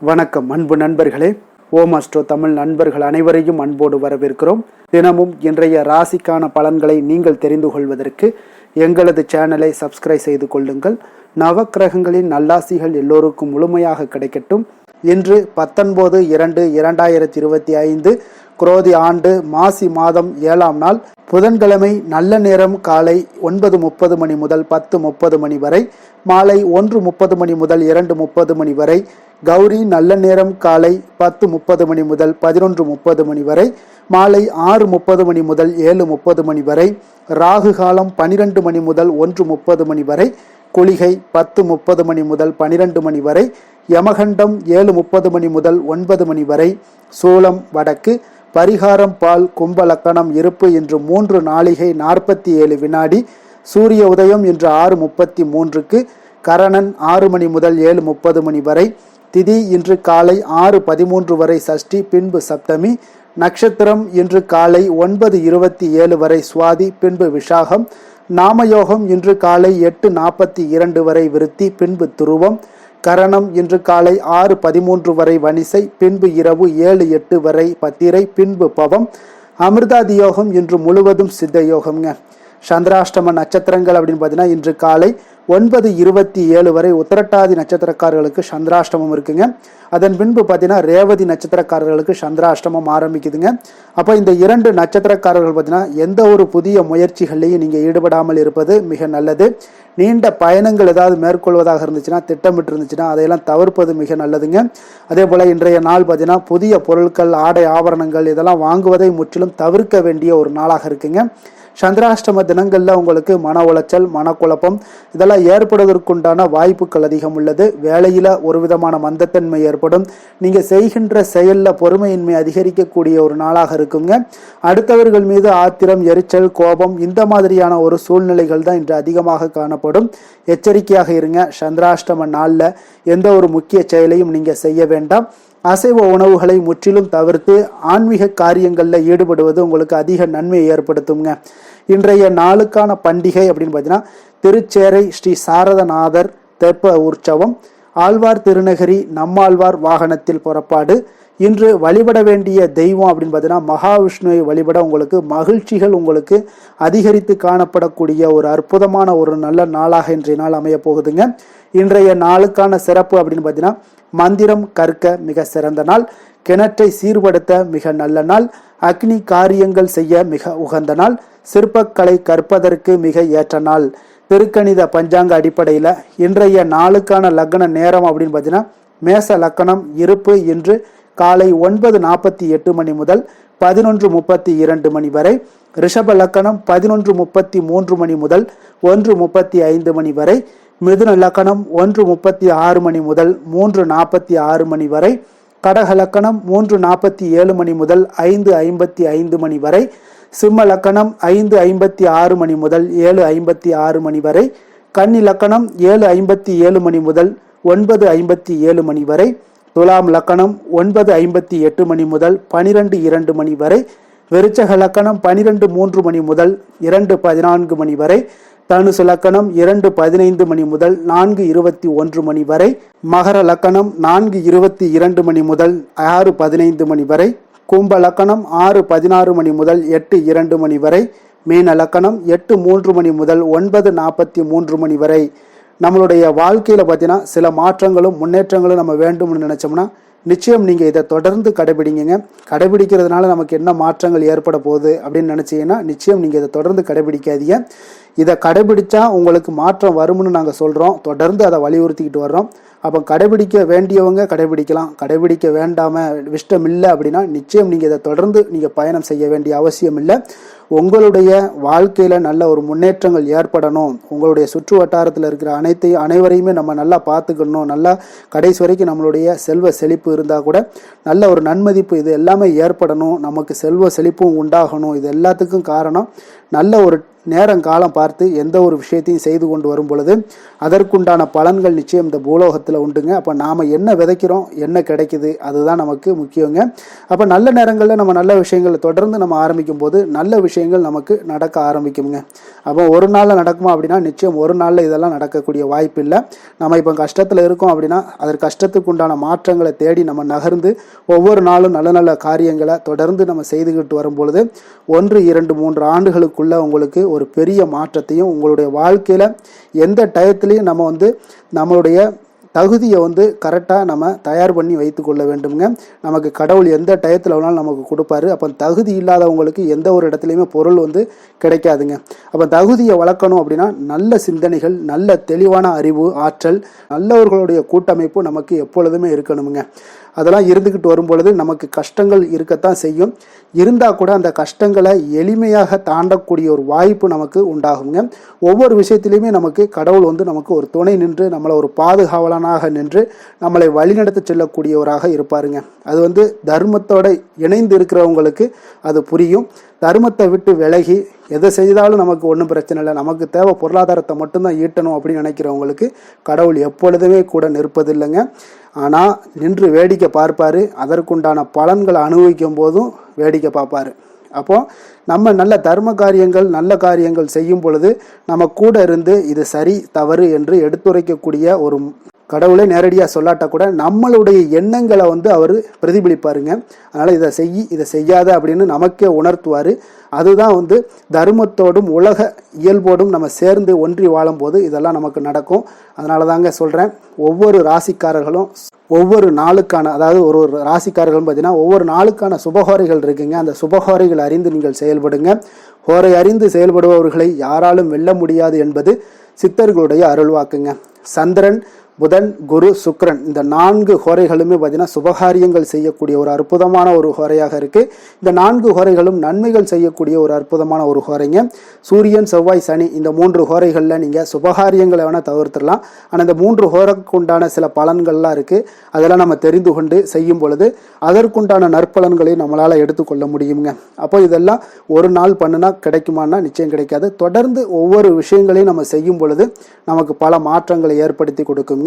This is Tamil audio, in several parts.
வணக்கம் அன்பு நண்பர்களே. ஓம் அஸ்ட்ரோ தமிழ் நண்பர்கள் அனைவரையும் அன்போடு வரவேற்கிறோம். தினமும் இன்றைய ராசிக்கான பலன்களை நீங்கள் தெரிந்து கொள்வதற்கு எங்களது சேனலை சப்ஸ்கிரைப் செய்து கொள்ளுங்கள். நவக்கிரகங்களின் நல்லாசிகள் எல்லோருக்கும் முழுமையாக கிடைக்கட்டும். இன்று 19/2/2025 குரோதி ஆண்டு மாசி மாதம் 7ஆம் நாள் புதன்கிழமை. நல்ல நேரம் காலை 9:30 மணி முதல் 10:30 மணி வரை, மாலை 1:30 மணி முதல் 2:30 மணி வரை. கௌரி நல்ல நேரம் காலை 10:30 மணி முதல் 11:30 மணி வரை, மாலை 6:30 மணி முதல் 7:30 மணி வரை. ராகு காலம் 12 மணி முதல் 1:30 மணி வரை. குளிகை 10:30 மணி முதல் 12 மணி வரை. யமகண்டம் 7:30 மணி முதல் 9 மணி வரை. சூலம் வடக்கு. பரிகாரம் பால். கும்ப லக்கணம் இருப்பு இன்று 3 நாழிகை 47 வினாடி. சூரிய உதயம் இன்று 6:33க்கு. கரணன் 6 மணி முதல் 7:30 மணி வரை. திதி இன்று காலை 6:13 வரை சஷ்டி, பின்பு சப்தமி. நட்சத்திரம் இன்று காலை 9:27 வரை சுவாதி, பின்பு விசாகம். நாமயோகம் இன்று காலை 8:42 வரை விருத்தி, பின்பு துருவம். கரணம் இன்று காலை 6:13 வரை வனிசை, பின்பு இரவு 7:08 வரை பத்திரை, பின்பு பவம். அமிர்தாதி யோகம் இன்று முழுவதும் சித்த யோகம்ங்க. சந்திராஷ்டம நட்சத்திரங்கள் அப்படின்னு பார்த்தீங்கன்னா இன்று காலை 9:27 வரை உத்திரட்டாதி நட்சத்திரக்காரர்களுக்கு சந்திராஷ்டமம் இருக்குங்க. அதன் பின்பு பார்த்தீங்கன்னா ரேவதி நட்சத்திரக்காரர்களுக்கு சந்திராஷ்டமம் ஆரம்பிக்குதுங்க. அப்போ இந்த 2 நட்சத்திரக்காரர்கள் பார்த்தீங்கன்னா எந்த ஒரு புதிய முயற்சிகள்லையும் நீங்கள் ஈடுபடாமல் இருப்பது மிக நல்லது. நீண்ட பயணங்கள் ஏதாவது மேற்கொள்வதாக இருந்துச்சுன்னா, திட்டமிட்டு இருந்துச்சுன்னா அதையெல்லாம் தவிர்ப்பது மிக நல்லதுங்க. அதே போல் இன்றைய நாள் பார்த்தீங்கன்னா புதிய பொருட்கள், ஆடை ஆபரணங்கள் இதெல்லாம் வாங்குவதை முற்றிலும் தவிர்க்க வேண்டிய ஒரு நாளாக இருக்குங்க. சந்திராஷ்டம தினங்களில் உங்களுக்கு மன உளைச்சல், மனக்குழப்பம் இதெல்லாம் ஏற்படுவதற்குண்டான வாய்ப்புகள் அதிகம் உள்ளது. வேலையில் ஒரு விதமான மந்தத்தன்மை ஏற்படும். நீங்கள் செய்கின்ற செயலில் பொறுமையின்மை அதிகரிக்கக்கூடிய ஒரு நாளாக இருக்குங்க. அடுத்தவர்கள் மீது ஆத்திரம், எரிச்சல், கோபம் இந்த மாதிரியான ஒரு சூழ்நிலைகள் தான் இன்று அதிகமாக காணப்படும். எச்சரிக்கையாக இருங்க. சந்திராஷ்டம நாளில் எந்த ஒரு முக்கிய செயலையும் நீங்கள் செய்ய வேண்டாம். அசைவ உணவுகளை முற்றிலும் தவிர்த்து ஆன்மீக காரியங்களில் ஈடுபடுவது உங்களுக்கு அதிக நன்மையை ஏற்படுத்துங்க. இன்றைய நாளுக்கான பண்டிகை அப்படின்னு பார்த்தீங்கன்னா திருச்சேரை ஸ்ரீ சாரதநாதர் தெப்ப உற்சவம். ஆழ்வார் திருநகரி நம்மாழ்வார் வாகனத்தில் புறப்பாடு. இன்று வழிபட வேண்டிய தெய்வம் அப்படின்னு பார்த்தீங்கன்னா மகாவிஷ்ணுவை வழிபட உங்களுக்கு மகிழ்ச்சிகள் உங்களுக்கு அதிகரித்து காணப்படக்கூடிய ஒரு அற்புதமான ஒரு நல்ல நாளாக இன்றைய நாள் அமைய போகுதுங்க. இன்றைய நாளுக்கான சிறப்பு அப்படின்னு பார்த்தீங்கன்னா மந்திரம் கற்க மிக சிறந்த நாள். கிணற்றை சீர்படுத்த மிக நல்ல நாள். அக்னி காரியங்கள் செய்ய மிக உகந்த நாள். சிற்பக்கலை கற்பதற்கு மிக ஏற்ற நாள். திருக்கணித பஞ்சாங்க அடிப்படையில் இன்றைய நாளுக்கான லக்ன நேரம் அப்படின்னு பார்த்தீங்கன்னா மேச லக்கணம் இருப்பு இன்று காலை 9:48 மணி முதல் 11:32 மணி வரை. ரிஷப லக்கணம் 11:33 மணி முதல் 1:35 மணி வரை. மிதுன லக்கணம் 1:36 மணி முதல் 3:46 மணி வரை. கடக லக்கணம் 3:47 மணி முதல் 5:55 மணி வரை. சிம்ம லக்கணம் 5:56 மணி முதல் 7:56 மணி வரை. கன்னி லக்கணம் 7:57 மணி முதல் 9:57 மணி வரை. துலாம் லக்கணம் 9:58 மணி முதல் 12:02 மணி வரை. விருச்சக லக்கணம் 12:03 மணி முதல் 2:14 மணி வரை. தனுசு லக்கணம் 2:15 மணி முதல் 4:21 மணி வரை. மகர லக்கணம் 4:22 மணி முதல் 6:15 மணி வரை. கும்ப லக்கணம் 6:16 மணி முதல் 8:02 மணி வரை. மீன லக்கணம் 8:03 மணி முதல் 9:43 மணி வரை. நம்மளுடைய வாழ்க்கையில் பார்த்தீங்கன்னா சில மாற்றங்களும் முன்னேற்றங்களும் நம்ம வேண்டும்னு நினச்சோம்னா நிச்சயம் நீங்கள் இதை தொடர்ந்து கடைபிடிங்க. கடைபிடிக்கிறதுனால நமக்கு என்ன மாற்றங்கள் ஏற்பட போகுது அப்படின்னு நினச்சிங்கன்னா நிச்சயம் நீங்கள் இதை தொடர்ந்து கடைபிடிக்காதீங்க. இதை கடைபிடிச்சா உங்களுக்கு மாற்றம் வரும்னு நாங்கள் சொல்கிறோம். தொடர்ந்து அதை வலியுறுத்திக்கிட்டு வர்றோம். அப்போ கடைபிடிக்க வேண்டியவங்க கடைபிடிக்கலாம். கடைபிடிக்க வேண்டாமல் இஷ்டம் இல்லை அப்படின்னா நிச்சயம் நீங்கள் இதை தொடர்ந்து நீங்கள் பயணம் செய்ய வேண்டிய அவசியம் இல்லை. உங்களுடைய வாழ்க்கையில் நல்ல ஒரு முன்னேற்றங்கள் ஏற்படணும். உங்களுடைய சுற்று வட்டாரத்தில் இருக்கிற அனைவரையுமே நம்ம நல்லா பார்த்துக்கணும். நல்லா கடைசி வரைக்கும் நம்மளுடைய செல்வ செழிப்பு இருந்தால் கூட நல்ல ஒரு நன்மதிப்பு இது எல்லாமே ஏற்படணும். நமக்கு செல்வ செழிப்பும் உண்டாகணும். இது எல்லாத்துக்கும் காரணம் நல்ல ஒரு நேரம் காலம் பார்த்து எந்த ஒரு விஷயத்தையும் செய்து கொண்டு வரும் பொழுது அதற்குண்டான பலன்கள் நிச்சயம் இந்த பூலோகத்தில் உண்டுங்க. அப்போ நாம் என்ன விதைக்கிறோம், என்ன கிடைக்குது, அதுதான் நமக்கு முக்கியங்க. அப்போ நல்ல நேரங்களில் நம்ம நல்ல விஷயங்களை தொடர்ந்து நம்ம ஆரம்பிக்கும் போது நல்ல விஷயங்கள் நமக்கு நடக்க ஆரம்பிக்குங்க. அப்போ ஒரு நாளில் நடக்குமா அப்படின்னா நிச்சயம் ஒரு நாளில் இதெல்லாம் நடக்கக்கூடிய வாய்ப்பு இல்லை. நம்ம இப்போ கஷ்டத்தில் இருக்கோம் அப்படின்னா அதற்கு கஷ்டத்துக்கு உண்டான மாற்றங்களை தேடி நம்ம நகர்ந்து ஒவ்வொரு நாளும் நல்ல நல்ல காரியங்களை தொடர்ந்து நம்ம செய்துக்கிட்டு வரும் பொழுது 1, 2, 3 ஆண்டுகளுக்குள்ள உங்களுக்கு ஒரு பெரிய மாற்றத்தையும் உங்களுடைய வாழ்க்கையில் எந்த டயத்துலையும் நம்ம நம்மளுடைய தகுதியை கரெக்டாக நம்ம தயார் பண்ணி வைத்து கொள்ள வேண்டுங்க. நமக்கு கடவுள் எந்த டயத்தில் வேணாலும் நமக்கு கொடுப்பாரு. அப்போ தகுதி இல்லாதவங்களுக்கு எந்த ஒரு இடத்துலையுமே பொருள் கிடைக்காதுங்க. அப்போ தகுதியை வளர்க்கணும் அப்படின்னா நல்ல சிந்தனைகள், நல்ல தெளிவான அறிவு, ஆற்றல், நல்லவர்களுடைய கூட்டமைப்பு நமக்கு எப்பொழுதுமே இருக்கணுங்க. அதெல்லாம் இருந்துக்கிட்டு வரும் பொழுது நமக்கு கஷ்டங்கள் இருக்கத்தான் செய்யும். இருந்தால் கூட அந்த கஷ்டங்களை எளிமையாக தாண்டக்கூடிய ஒரு வாய்ப்பு நமக்கு உண்டாகுங்க. ஒவ்வொரு விஷயத்திலையுமே நமக்கு கடவுள் நமக்கு ஒரு துணை நின்று நம்மளை ஒரு பாதுகாவலனாக நின்று நம்மளை வழிநடத்தி செல்லக்கூடியவராக இருப்பாருங்க. அது தர்மத்தோடு இணைந்து இருக்கிறவங்களுக்கு அது புரியும். தர்மத்தை விட்டு விலகி எதை செய்தாலும் நமக்கு ஒன்றும் பிரச்சனை இல்லை, நமக்கு தேவை பொருளாதாரத்தை மட்டும்தான் ஈட்டணும் அப்படின்னு நினைக்கிறவங்களுக்கு கடவுள் எப்பொழுதுமே கூட நிற்பதில்லைங்க. ஆனால் நின்று வேடிக்கை பார்ப்பார். அதற்குண்டான பலன்களை அனுபவிக்கும் போதும் வேடிக்கை பார்ப்பார். அப்போது நம்ம நல்ல தர்ம காரியங்கள், நல்ல காரியங்கள் செய்யும் பொழுது நம்ம கூட இருந்து இது சரி தவறு என்று எடுத்துரைக்கக்கூடிய ஒரு கடவுளே நேரடியாக சொல்லாட்ட கூட நம்மளுடைய எண்ணங்களை அவர் பிரதிபலிப்பாருங்க. அதனால் இதை இதை செய்யாத அப்படின்னு நமக்கே உணர்த்துவார். அதுதான் தர்மத்தோடும் உலக இயல்போடும் நம்ம சேர்ந்து ஒன்றி வாழும்போது இதெல்லாம் நமக்கு நடக்கும். அதனால தாங்க சொல்கிறேன், ஒவ்வொரு ராசிக்காரர்களும் ஒவ்வொரு நாளுக்கான, அதாவது ஒரு ராசிக்காரர்கள் பார்த்தீங்கன்னா ஒவ்வொரு நாளுக்கான சுபஹோரைகள் இருக்குங்க. அந்த சுபஹோரைகள் அறிந்து நீங்கள் செயல்படுங்க. ஹோரை அறிந்து செயல்படுபவர்களை யாராலும் வெல்ல முடியாது என்பது சித்தர்களுடைய அருள்வாக்குங்க. சந்திரன், புதன், குரு, சுக்கிரன் இந்த 4 ஹோரைகளுமே பார்த்தீங்கன்னா சுபகாரியங்கள் செய்யக்கூடிய ஒரு அற்புதமான ஒரு ஹோரையாக இருக்குது. இந்த 4 ஹோரைகளும் நன்மைகள் செய்யக்கூடிய ஒரு அற்புதமான ஒரு ஹோரைங்க. சூரியன், செவ்வாய், சனி இந்த 3 ஹோரைகளில் நீங்கள் சுபகாரியங்களை வேணால் தவிர்த்துடலாம். ஆனால் இந்த 3 ஹோரைக்கு உண்டான சில பலன்கள்லாம் இருக்குது. அதெல்லாம் நம்ம தெரிந்து கொண்டு செய்யும் பொழுது அதற்குண்டான நற்பலன்களை நம்மளால் எடுத்துக்கொள்ள முடியுங்க. அப்போ இதெல்லாம் ஒரு நாள் பண்ணுனா கிடைக்குமானா நிச்சயம் கிடைக்காது. தொடர்ந்து ஒவ்வொரு விஷயங்களையும் நம்ம செய்யும் பொழுது நமக்கு பல மாற்றங்களை ஏற்படுத்தி கொடுக்குங்க.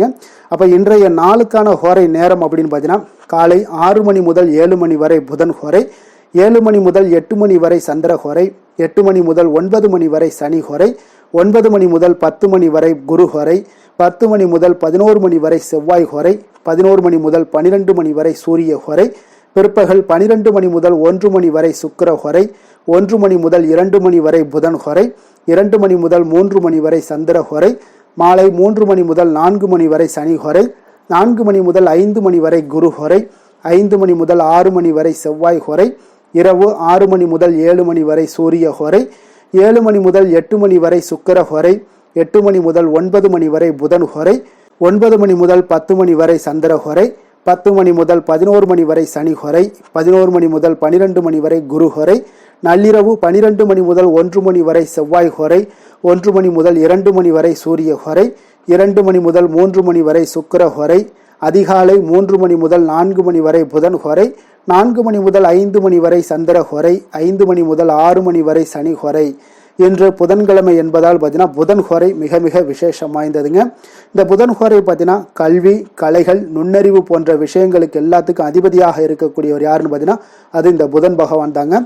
அப்ப இன்றைய நாளுக்கான ஹோரை நேரம் அப்படின்னு பார்த்தீங்கன்னா காலை 6 மணி முதல் 7 மணி வரை புதன் ஹோரை, 7 மணி முதல் 8 மணி வரை சந்திர ஹோரை, 8 மணி முதல் 9 மணி வரை சனி ஹோரை, 9 மணி முதல் 10 மணி வரை குரு ஹோரை, 10 மணி முதல் 11 மணி வரை செவ்வாய் ஹோரை, 11 மணி முதல் 12 மணி வரை சூரிய ஹோரை, பிற்பகல் 12 மணி முதல் 1 மணி வரை சுக்கிர ஹோரை, 1 மணி முதல் 2 மணி வரை புதன் ஹோரை, 2 மணி முதல் 3 மணி வரை சந்திர ஹோரை, மாலை 3 மணி முதல் 4 மணி வரை சனி ஹோரை, 4 மணி முதல் 5 மணி வரை குரு ஹோரை, 5 மணி முதல் 6 மணி வரை செவ்வாய் ஹோரை, இரவு 6 மணி முதல் 7 மணி வரை சூரிய ஹோரை, 7 மணி முதல் 8 மணி வரை சுக்கிர ஹோரை, 8 மணி முதல் 9 மணி வரை புதன் ஹோரை, 9 மணி முதல் 10 மணி வரை சந்திர ஹோரை, 10 மணி முதல் 11 மணி வரை சனி ஹோரை, 11 மணி முதல் 12 மணி வரை குரு ஹோரை, நள்ளிரவு 12 மணி முதல் 1 மணி வரை செவ்வாய் ஹோரை, 1 மணி முதல் 2 மணி வரை சூரிய ஹோரை, 2 மணி முதல் 3 மணி வரை சுக்கிர ஹோரை, அதிகாலை 3 மணி முதல் 4 மணி வரை புதன் ஹோரை, 4 மணி முதல் 5 மணி வரை சந்திர ஹோரை, 5 மணி முதல் 6 மணி வரை சனி ஹோரை. இன்று புதன்கிழமை என்பதால் பார்த்தீங்கன்னா புதன் ஹோரை மிக மிக விசேஷம் வாய்ந்ததுங்க. இந்த புதன் ஹோரை பார்த்தீங்கன்னா கல்வி, கலைகள், நுண்ணறிவு போன்ற விஷயங்களுக்கு எல்லாத்துக்கும் அதிபதியாக இருக்கக்கூடியவர் யாருன்னு பார்த்தீங்கன்னா அது இந்த புதன் பகவான் தாங்க.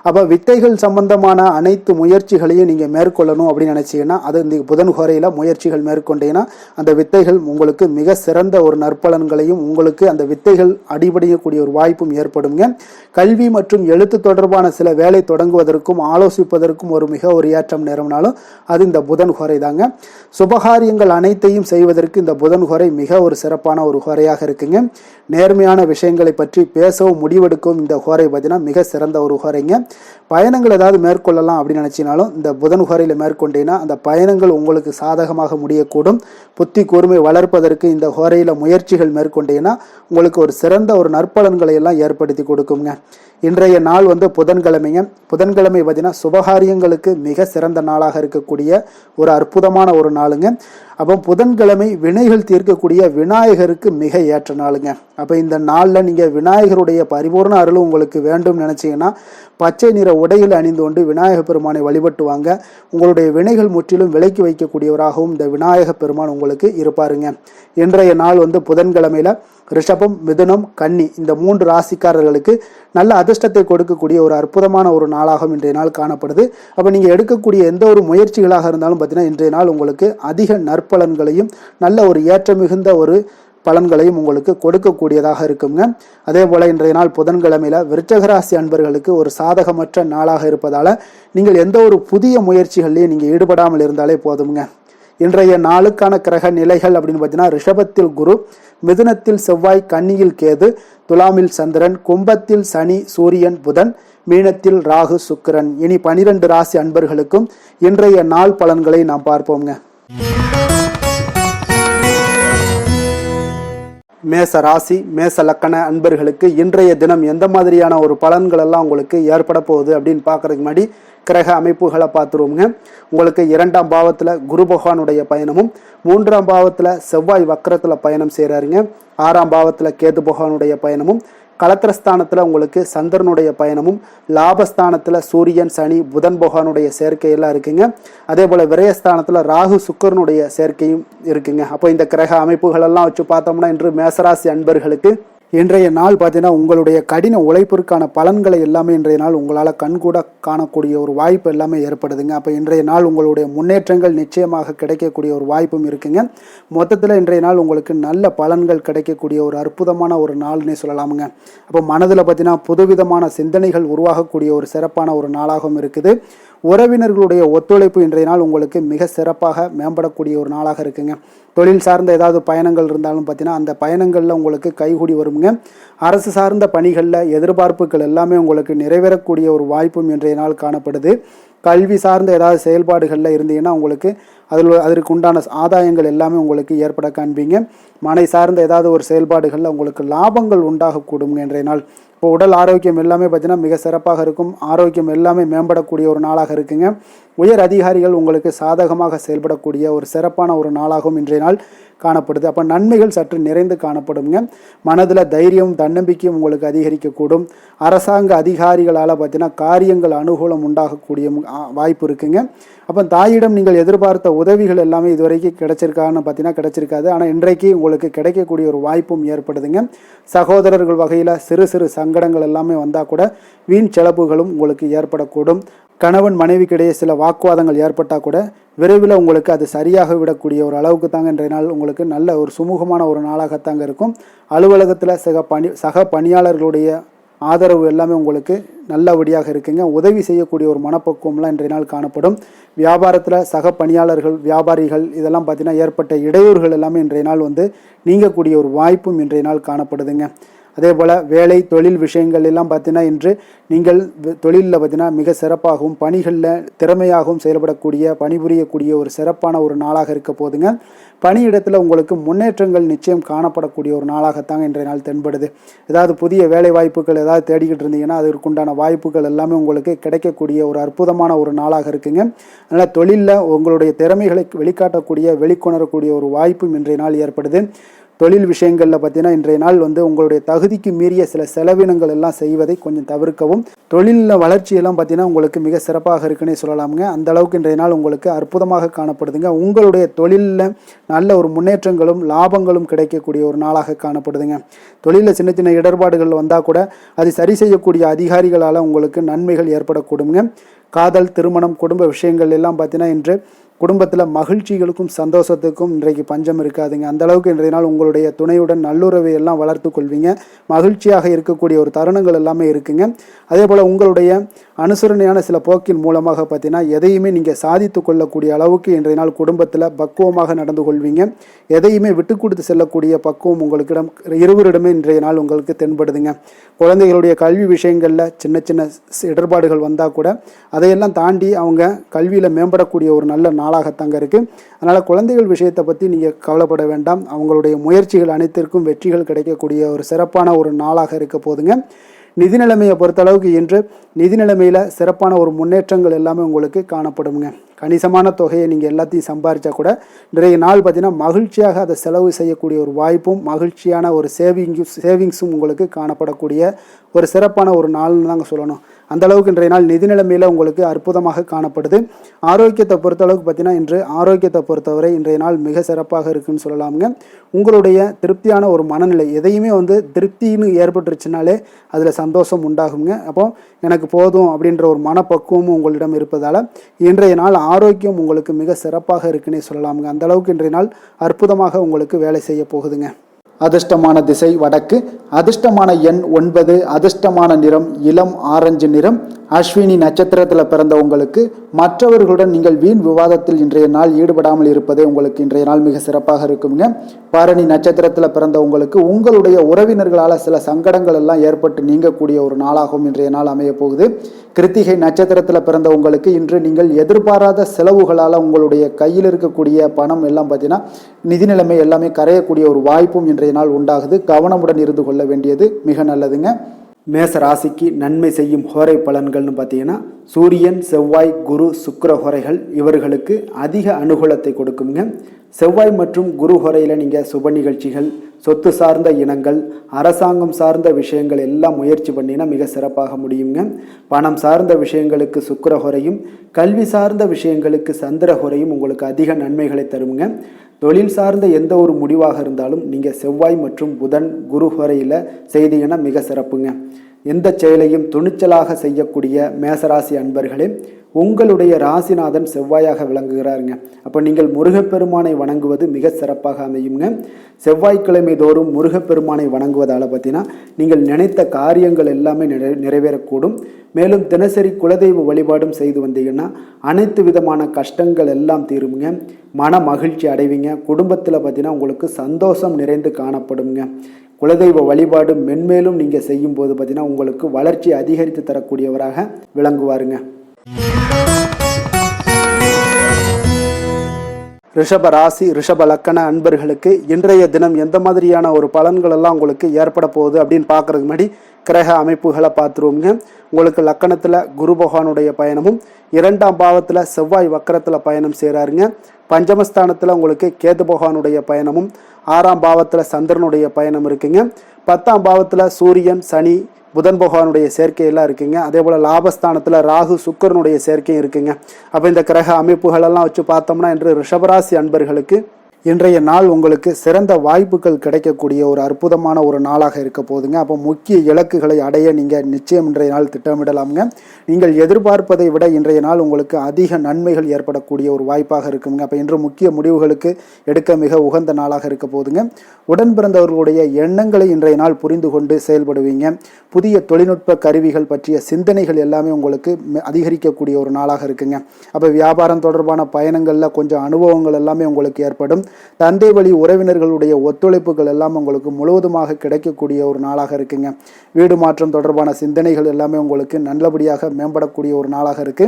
அப்போ வித்தைகள் சம்பந்தமான அனைத்து முயற்சிகளையும் நீங்கள் மேற்கொள்ளணும் அப்படின்னு நினைச்சீங்கன்னா அது இந்த புதன் ஹோரையில் முயற்சிகள் மேற்கொண்டீங்கன்னா அந்த வித்தைகள் உங்களுக்கு மிக சிறந்த ஒரு நற்பலன்களையும் உங்களுக்கு அந்த வித்தைகள் அடிபடையக்கூடிய ஒரு வாய்ப்பும் ஏற்படுங்க. கல்வி மற்றும் எழுத்து தொடர்பான சில வேலை தொடங்குவதற்கும் ஆலோசிப்பதற்கும் ஒரு ஏற்றம் நேரம்னாலும் அது இந்த புதன் ஹோரை தாங்க. சுபகாரியங்கள் அனைத்தையும் செய்வதற்கு இந்த புதன் ஹோரை மிக ஒரு சிறப்பான ஒரு ஹோரையாக இருக்குங்க. நேர்மையான விஷயங்களை பற்றி பேசவும் முடிவெடுக்கவும் இந்த ஹோரை பார்த்தீங்கன்னா மிக சிறந்த ஒரு ஹோரைங்க. பயணங்கள் ஏதாவது மேற்கொள்ளலாம் அப்படின்னு நினைச்சினாலும் இந்த புதன் ஹோரையில் மேற்கொண்டீங்கன்னா அந்த பயணங்கள் உங்களுக்கு சாதகமாக முடியக்கூடும். புத்தி கூர்மை வளர்ப்பதற்கு இந்த ஹோரையில் முயற்சிகள் மேற்கொண்டீங்கன்னா உங்களுக்கு ஒரு சிறந்த ஒரு நற்பலன்களை எல்லாம் ஏற்படுத்தி கொடுக்குங்க. இன்றைய நாள் புதன்கிழமைங்க. புதன்கிழமை பார்த்தீங்கன்னா சுபகாரியங்களுக்கு மிக சிறந்த நாளாக இருக்கக்கூடிய ஒரு அற்புதமான ஒரு நாளுங்க. அப்போ புதன்கிழமை வினைகள் தீர்க்கக்கூடிய விநாயகருக்கு மிக ஏற்ற நாளுங்க. அப்போ இந்த நாளில் நீங்கள் விநாயகருடைய பரிபூர்ண அருள் உங்களுக்கு வேண்டும் நினச்சிங்கன்னா பச்சை நிற உடைகள் அணிந்து கொண்டு விநாயக பெருமானை வழிபட்டு வாங்க. உங்களுடைய வினைகள் முற்றிலும் விலக்கி வைக்கக்கூடியவராகவும் இந்த விநாயக பெருமான் உங்களுக்கு இருப்பாருங்க. இன்றைய நாள் புதன்கிழமையில ரிஷபம், மிதுனம், கன்னி இந்த 3 ராசிக்காரர்களுக்கு நல்ல அதிர்ஷ்டத்தை கொடுக்கக்கூடிய ஒரு அற்புதமான ஒரு நாளாகவும் இன்றைய நாள் காணப்படுது. அப்போ நீங்கள் எடுக்கக்கூடிய எந்த ஒரு முயற்சிகளாக இருந்தாலும் பார்த்தீங்கன்னா இன்றைய நாள் உங்களுக்கு அதிக நற்பலன்களையும் நல்ல ஒரு ஏற்ற மிகுந்த ஒரு பலன்களையும் உங்களுக்கு கொடுக்கக்கூடியதாக இருக்குங்க. அதே போல இன்றைய நாள் புதன்கிழமையில விருச்சிக ராசி அன்பர்களுக்கு ஒரு சாதகமற்ற நாளாக இருப்பதால நீங்கள் எந்த ஒரு புதிய முயற்சிகள்லையும் நீங்கள் ஈடுபடாமல் இருந்தாலே போதுங்க. இன்றைய நாளுக்கான கிரக நிலைகள் அப்படின்னு பார்த்தீங்கன்னா ரிஷபத்தில் குரு, மிதுனத்தில் செவ்வாய், கன்னியில் கேது, துலாமில் சந்திரன், கும்பத்தில் சனி, சூரியன், புதன், மீனத்தில் ராகு, சுக்கிரன். இனி 12 ராசி அன்பர்களுக்கும் இன்றைய நாள் பலன்களை நாம் பார்ப்போங்க. மேச ராசி, மேச லக்கண அன்பர்களுக்கு இன்றைய தினம் எந்த மாதிரியான ஒரு பலன்கள் எல்லாம் உங்களுக்கு ஏற்பட போகுது அப்படின்னு பார்க்கறதுக்கு முன்னாடி கிரக அமைப்புகளை பார்த்துருவோங்க. உங்களுக்கு 2ஆம் பாவத்தில் குரு பகவானுடைய பயணமும், 3ஆம் பாவத்தில் செவ்வாய் வக்கரத்தில் பயணம் செய்கிறாருங்க. 6ஆம் பாவத்தில் கேது பகவானுடைய பயணமும், களத்திரஸ்தானத்தில் உங்களுக்கு சந்திரனுடைய பயணமும், லாபஸ்தானத்தில் சூரியன், சனி, புதன் பகவானுடைய சேர்க்கையெல்லாம் இருக்குங்க. அதே போல் விரயஸ்தானத்தில் ராகு, சுக்கரனுடைய சேர்க்கையும் இருக்குங்க. அப்போ இந்த கிரக அமைப்புகளெல்லாம் வச்சு பார்த்தோம்னா இன்று மேசராசி அன்பர்களுக்கு இன்றைய நாள் பார்த்தீங்கன்னா உங்களுடைய கடின உழைப்பிற்கான பலன்களை எல்லாமே இன்றைய நாள் உங்களால் கண்கூட காணக்கூடிய ஒரு வாய்ப்பு எல்லாமே ஏற்படுதுங்க. அப்போ இன்றைய நாள் உங்களுடைய முன்னேற்றங்கள் நிச்சயமாக கிடைக்கக்கூடிய ஒரு வாய்ப்பும் இருக்குங்க. மொத்தத்தில் இன்றைய நாள் உங்களுக்கு நல்ல பலன்கள் கிடைக்கக்கூடிய ஒரு அற்புதமான ஒரு நாள்னே சொல்லலாமுங்க. அப்போ மனதில் பார்த்தீங்கன்னா புதுவிதமான சிந்தனைகள் உருவாகக்கூடிய ஒரு சிறப்பான ஒரு நாளாகவும் இருக்குது. உறவினர்களுடைய ஒத்துழைப்பு இன்றைய நாள் உங்களுக்கு மிக சிறப்பாக மேம்படக்கூடிய ஒரு நாளாக இருக்குங்க. தொழில் சார்ந்த ஏதாவது பயணங்கள் இருந்தாலும் பார்த்தீங்கன்னா அந்த பயணங்களில் உங்களுக்கு கைகூடி வருங்க. அரசு சார்ந்த பணிகளில் எதிர்பார்ப்புகள் எல்லாமே உங்களுக்கு நிறைவேறக்கூடிய ஒரு வாய்ப்பும் இன்றைய நாள் காணப்படுது. கல்வி சார்ந்த ஏதாவது செயல்பாடுகளில் இருந்தீங்கன்னா உங்களுக்கு அதற்கு உண்டான ஆதாயங்கள் எல்லாமே உங்களுக்கு ஏற்பட காண்பீங்க. மனை சார்ந்த ஏதாவது ஒரு செயல்பாடுகளில் உங்களுக்கு லாபங்கள் உண்டாகக்கூடுங்க இன்றைய நாள். இப்போ உடல் ஆரோக்கியம் எல்லாமே பார்த்தீங்கன்னா மிக சிறப்பாக இருக்கும். ஆரோக்கியம் எல்லாமே மேம்படக்கூடிய ஒரு நாளாக இருக்குங்க. உயர் அதிகாரிகள் உங்களுக்கு சாதகமாக செயல்படக்கூடிய ஒரு சிறப்பான ஒரு நாளாகவும் இன்றைய நாள் காணப்படுது. அப்போ நன்மைகள் சற்று நிறைந்து காணப்படுங்க. மனதில் தைரியமும் தன்னம்பிக்கையும் உங்களுக்கு அதிகரிக்கக்கூடும். அரசாங்க அதிகாரிகளால் பார்த்தீங்கன்னா காரியங்கள் அனுகூலம் உண்டாகக்கூடிய வாய்ப்பு இருக்குங்க. அப்போ தாயிடம் நீங்கள் எதிர்பார்த்த உதவிகள் எல்லாமே இதுவரைக்கும் கிடைச்சிருக்கான்னு பார்த்தீங்கன்னா கிடைச்சிருக்காது. ஆனால் இன்றைக்கு உங்களுக்கு கிடைக்கக்கூடிய ஒரு வாய்ப்பும் ஏற்படுதுங்க. சகோதரர்கள் வகையில் சிறு சிறு சங்கடங்கள் எல்லாமே வந்தால் கூட வீண் செலவுகளும் உங்களுக்கு ஏற்படக்கூடும். கணவன் மனைவிக்கிடையே சில வாக்குவாதங்கள் ஏற்பட்டால் கூட விரைவில் உங்களுக்கு அது சரியாக விடக்கூடிய ஒரு அளவுக்கு தாங்க இன்றைய நாள் உங்களுக்கு நல்ல ஒரு சுமூகமான ஒரு நாளாகத்தாங்க இருக்கும். அலுவலகத்தில் சக பணியாளர்களுடைய ஆதரவு எல்லாமே உங்களுக்கு நல்லபடியாக இருக்குங்க. உதவி செய்யக்கூடிய ஒரு மனப்பக்குவம்லாம் இன்றைய நாள் காணப்படும். வியாபாரத்தில் சக பணியாளர்கள், வியாபாரிகள் இதெல்லாம் பார்த்தீங்கன்னா ஏற்பட்ட இடையூறுகள் எல்லாமே இன்றைய நாள் நீங்கக்கூடிய ஒரு வாய்ப்பும் இன்றைய நாள் காணப்படுதுங்க. அதே போல் வேலை தொழில் விஷயங்கள் எல்லாம் பார்த்தீங்கன்னா இன்று நீங்கள் தொழிலில் பார்த்தீங்கன்னா மிக சிறப்பாகவும் பணிகளில் திறமையாகவும் செயல்படக்கூடிய பணிபுரியக்கூடிய ஒரு சிறப்பான ஒரு நாளாக இருக்க போதுங்க. பணியிடத்தில் உங்களுக்கு முன்னேற்றங்கள் நிச்சயம் காணப்படக்கூடிய ஒரு நாளாகத்தாங்க இன்றைய நாள் தென்படுது. ஏதாவது புதிய வேலை வாய்ப்புகள் ஏதாவது தேடிக்கிட்டு இருந்தீங்கன்னா அதற்குண்டான வாய்ப்புகள் எல்லாமே உங்களுக்கு கிடைக்கக்கூடிய ஒரு அற்புதமான ஒரு நாளாக இருக்குங்க. அதனால் தொழிலில் உங்களுடைய திறமைகளை வெளிக்காட்டக்கூடிய வெளிக்கொணரக்கூடிய ஒரு வாய்ப்பும் இன்றைய நாள் ஏற்படுது. தொழில் விஷயங்களில் பார்த்தீங்கன்னா இன்றைய நாள் உங்களுடைய தகுதிக்கு மீறிய சில செலவினங்கள் எல்லாம் செய்வதை கொஞ்சம் தவிர்க்கவும். தொழிலில் வளர்ச்சியெல்லாம் பார்த்தீங்கன்னா உங்களுக்கு மிக சிறப்பாக இருக்குன்னே சொல்லலாமுங்க. அந்த அளவுக்கு இன்றைய நாள் உங்களுக்கு அற்புதமாக காணப்படுதுங்க. உங்களுடைய தொழிலில் நல்ல ஒரு முன்னேற்றங்களும் லாபங்களும் கிடைக்கக்கூடிய ஒரு நாளாக காணப்படுதுங்க. தொழிலில் சின்ன சின்ன இடர்பாடுகள் வந்தால் கூட அது சரி செய்யக்கூடிய அதிகாரிகளால் உங்களுக்கு நன்மைகள் ஏற்படக்கூடுங்க. காதல், திருமணம், குடும்ப விஷயங்கள் எல்லாம் பார்த்தீங்கன்னா இன்று குடும்பத்தில் மகிழ்ச்சிகளுக்கும் சந்தோஷத்துக்கும் இன்றைக்கு பஞ்சம் இருக்காதுங்க. அந்த அளவுக்கு இன்றைய நாள் உங்களுடைய துணையுடன் நல்லுறவை எல்லாம் வளர்த்து கொள்வீங்க. மகிழ்ச்சியாக இருக்கக்கூடிய ஒரு தருணங்கள் எல்லாமே இருக்குங்க. அதே போல் உங்களுடைய அனுசரணையான சில போக்கின் மூலமாக பார்த்தீங்கன்னா எதையுமே நீங்கள் சாதித்து கொள்ளக்கூடிய அளவுக்கு இன்றைய நாள் குடும்பத்தில் பக்குவமாக நடந்து கொள்வீங்க. எதையுமே விட்டு கொடுத்து செல்லக்கூடிய பக்குவம் உங்களுக்கிடம் இருவரிடமே இன்றைய நாள் உங்களுக்கு தென்படுதுங்க. குழந்தைகளுடைய கல்வி விஷயங்களில் சின்ன சின்ன இடர்பாடுகள் வந்தால் கூட அதையெல்லாம் தாண்டி அவங்க கல்வியில் மேம்படக்கூடிய ஒரு நல்ல நாளாகத்தாங்க இருக்குது. அதனால் குழந்தைகள் விஷயத்தை பற்றி நீங்கள் கவலைப்பட வேண்டாம். அவங்களுடைய முயற்சிகள் அனைத்திற்கும் வெற்றிகள் கிடைக்கக்கூடிய ஒரு சிறப்பான ஒரு நாளாக இருக்க போதுங்க. நிதி நிலைமையை பொறுத்தளவுக்கு இன்று நிதி நிலைமையில் சிறப்பான ஒரு முன்னேற்றங்கள் எல்லாமே உங்களுக்கு காணப்படுங்க. கணிசமான தொகையை நீங்கள் எல்லாத்தையும் சம்பாதிச்சா கூட இன்றைய நாள் பார்த்தீங்கன்னா மகிழ்ச்சியாக அதை செலவு செய்யக்கூடிய ஒரு வாய்ப்பும் மகிழ்ச்சியான ஒரு சேவிங்ஸும் உங்களுக்கு காணப்படக்கூடிய ஒரு சிறப்பான ஒரு நாள்னு தாங்க சொல்லணும். அந்த அளவுக்கு இன்றைய நாள் நிதி நிலைமையில் உங்களுக்கு அற்புதமாக காணப்படுது. ஆரோக்கியத்தை பொறுத்தளவுக்கு பார்த்தீங்கன்னா இன்று ஆரோக்கியத்தை பொறுத்தவரை இன்றைய நாள் மிக சிறப்பாக இருக்குன்னு சொல்லலாமுங்க. உங்களுடைய திருப்தியான ஒரு மனநிலை எதையுமே திருப்தின்னு ஏற்பட்டுருச்சுனாலே அதில் சந்தோஷம் உண்டாகுங்க. அப்போ எனக்கு போதும் அப்படின்ற ஒரு மனப்பக்குவமும் உங்களிடம் இருப்பதால் இன்றைய நாள் ஆரோக்கியம் உங்களுக்கு மிக சிறப்பாக இருக்குன்னே சொல்லலாமுங்க. அந்த அளவுக்கு இன்றைய நாள் அற்புதமாக உங்களுக்கு வேலை செய்ய போகுதுங்க. அதிர்ஷ்டமான திசை வடக்கு, அதிர்ஷ்டமான எண் 9, அதிர்ஷ்டமான நிறம் இளம் ஆரஞ்சு நிறம். அஸ்வினி நட்சத்திரத்தில் பிறந்த உங்களுக்கு மற்றவர்களுடன் நீங்கள் வீண் விவாதத்தில் இன்றைய நாள் ஈடுபடாமல் இருப்பதே உங்களுக்கு இன்றைய நாள் மிக சிறப்பாக இருக்குங்க. பரணி நட்சத்திரத்தில் பிறந்த உங்களுக்கு உங்களுடைய உறவினர்களால் சில சங்கடங்கள் எல்லாம் ஏற்பட்டு நீங்கக்கூடிய ஒரு நாளாகவும் இன்றைய நாள் அமைய போகுது. கிருத்திகை நட்சத்திரத்தில் பிறந்த உங்களுக்கு இன்று நீங்கள் எதிர்பாராத செலவுகளால் உங்களுடைய கையில் இருக்கக்கூடிய பணம் எல்லாம் பார்த்தீங்கன்னா நிதி நிலைமை எல்லாமே கரையக்கூடிய ஒரு வாய்ப்பும் இன்றைய நாள் உண்டாகுது. கவனமுடன் இருந்து கொள்ள வேண்டியது மிக நல்லதுங்க. மேச ராசிக்கு நன்மை செய்யும் ஹோரை பலன்கள்னு பார்த்தீங்கன்னா சூரியன், செவ்வாய், குரு, சுக்கிர ஹோரைகள் இவர்களுக்கு அதிக அனுகூலத்தை கொடுக்குங்க. செவ்வாய் மற்றும் குரு ஹோரையில் நீங்கள் சுப நிகழ்ச்சிகள், சொத்து சார்ந்த இனங்கள், அரசாங்கம் சார்ந்த விஷயங்கள் எல்லாம் முயற்சி பண்ணினா மிக சிறப்பாக முடியுங்க. பணம் சார்ந்த விஷயங்களுக்கு சுக்கிர ஹோரையும், கல்வி சார்ந்த விஷயங்களுக்கு சந்திர ஹோரையும் உங்களுக்கு அதிக நன்மைகளை தருங்க. தொழில் சார்ந்த எந்த ஒரு முடிவாக இருந்தாலும் நீங்கள் செவ்வாய் மற்றும் புதன், குரு ஹோரையில் செய்தீங்கன்னா மிக சிறப்புங்க. எந்த செயலையும் துணிச்சலாக செய்யக்கூடிய மேசராசி அன்பர்களே, உங்களுடைய ராசிநாதன் செவ்வாயாக விளங்குகிறாருங்க. அப்போ நீங்கள் முருகப்பெருமானை வணங்குவது மிக சிறப்பாக அமையுங்க. செவ்வாய்க்கிழமை தோறும் முருகப்பெருமானை வணங்குவதால் பார்த்தீங்கன்னா நீங்கள் நினைத்த காரியங்கள் எல்லாமே நிறைவேறக்கூடும். மேலும் தினசரி குலதெய்வ வழிபாடும் செய்து வந்தீங்கன்னா அனைத்து விதமான கஷ்டங்கள் எல்லாம் தீருங்க. மன மகிழ்ச்சி அடைவீங்க. குடும்பத்தில் பார்த்தீங்கன்னா உங்களுக்கு சந்தோஷம் நிறைந்து காணப்படுங்க. குலதெய்வ வழிபாடு மென்மேலும் நீங்கள் செய்யும்போது பார்த்தீங்கன்னா உங்களுக்கு வளர்ச்சி அதிகரித்து தரக்கூடியவராக விளங்குவாருங்க. ரிஷப ராசி, ரிஷப லக்கண அன்பர்களுக்கு இன்றைய தினம் எந்த மாதிரியான ஒரு பலன்கள் எல்லாம் உங்களுக்கு ஏற்பட போகுது அப்படின்னு பார்க்கறதுக்கு முன்னாடி கிரக அமைப்புகளை பார்த்துருவோங்க. உங்களுக்கு லக்கணத்தில் குரு பகவானுடைய பயணமும், 2ஆம் பாவத்தில் செவ்வாய் வக்கரத்தில் பயணம் செய்கிறாருங்க. பஞ்சமஸ்தானத்தில் உங்களுக்கு கேது பகவானுடைய பயணமும், 6ஆம் பாவத்தில் சந்திரனுடைய பயணம் இருக்குங்க. 10ஆம் பாவத்தில் சூரியன், சனி, புதன் பகவானுடைய சேர்க்கையெல்லாம் இருக்குங்க. அதே போல் லாபஸ்தானத்தில் ராகு, சுக்கிரனுடைய சேர்க்கையும் இருக்குங்க. அப்போ இந்த கிரக அமைப்புகளெல்லாம் வச்சு பார்த்தோம்னா இன்று ரிஷபராசி அன்பர்களுக்கு இன்றைய நாள் உங்களுக்கு சிறந்த வாய்ப்புகள் கிடைக்கக்கூடிய ஒரு அற்புதமான ஒரு நாளாக இருக்க போகுதுங்க. அப்போ முக்கிய இலக்குகளை அடைய நீங்கள் நிச்சயம் இன்றைய நாள் திட்டமிடலாமுங்க. நீங்கள் எதிர்பார்ப்பதை விட இன்றைய நாள் உங்களுக்கு அதிக நன்மைகள் ஏற்படக்கூடிய ஒரு வாய்ப்பாக இருக்குங்க. அப்போ இன்று முக்கிய முடிவுகளுக்கு எடுக்க மிக உகந்த நாளாக இருக்க போகுதுங்க. உடன் பிறந்தவர்களுடைய எண்ணங்களை இன்றைய நாள் புரிந்து கொண்டு செயல்படுவீங்க. புதிய தொழில்நுட்ப கருவிகள் பற்றிய சிந்தனைகள் எல்லாமே உங்களுக்கு அதிகரிக்கக்கூடிய ஒரு நாளாக இருக்குங்க. அப்போ வியாபாரம் தொடர்பான பயணங்களில் கொஞ்சம் அனுபவங்கள் எல்லாமே உங்களுக்கு ஏற்படும். தந்தை வழி உறவினர்களுடைய ஒத்துழைப்புகள் எல்லாம் உங்களுக்கு முழுவதுமாக கிடைக்கக்கூடிய ஒரு நாளாக இருக்குங்க. வீடு மாற்றம் தொடர்பான சிந்தனைகள் எல்லாமே உங்களுக்கு நல்லபடியாக மேம்படக்கூடிய ஒரு நாளாக இருக்கு.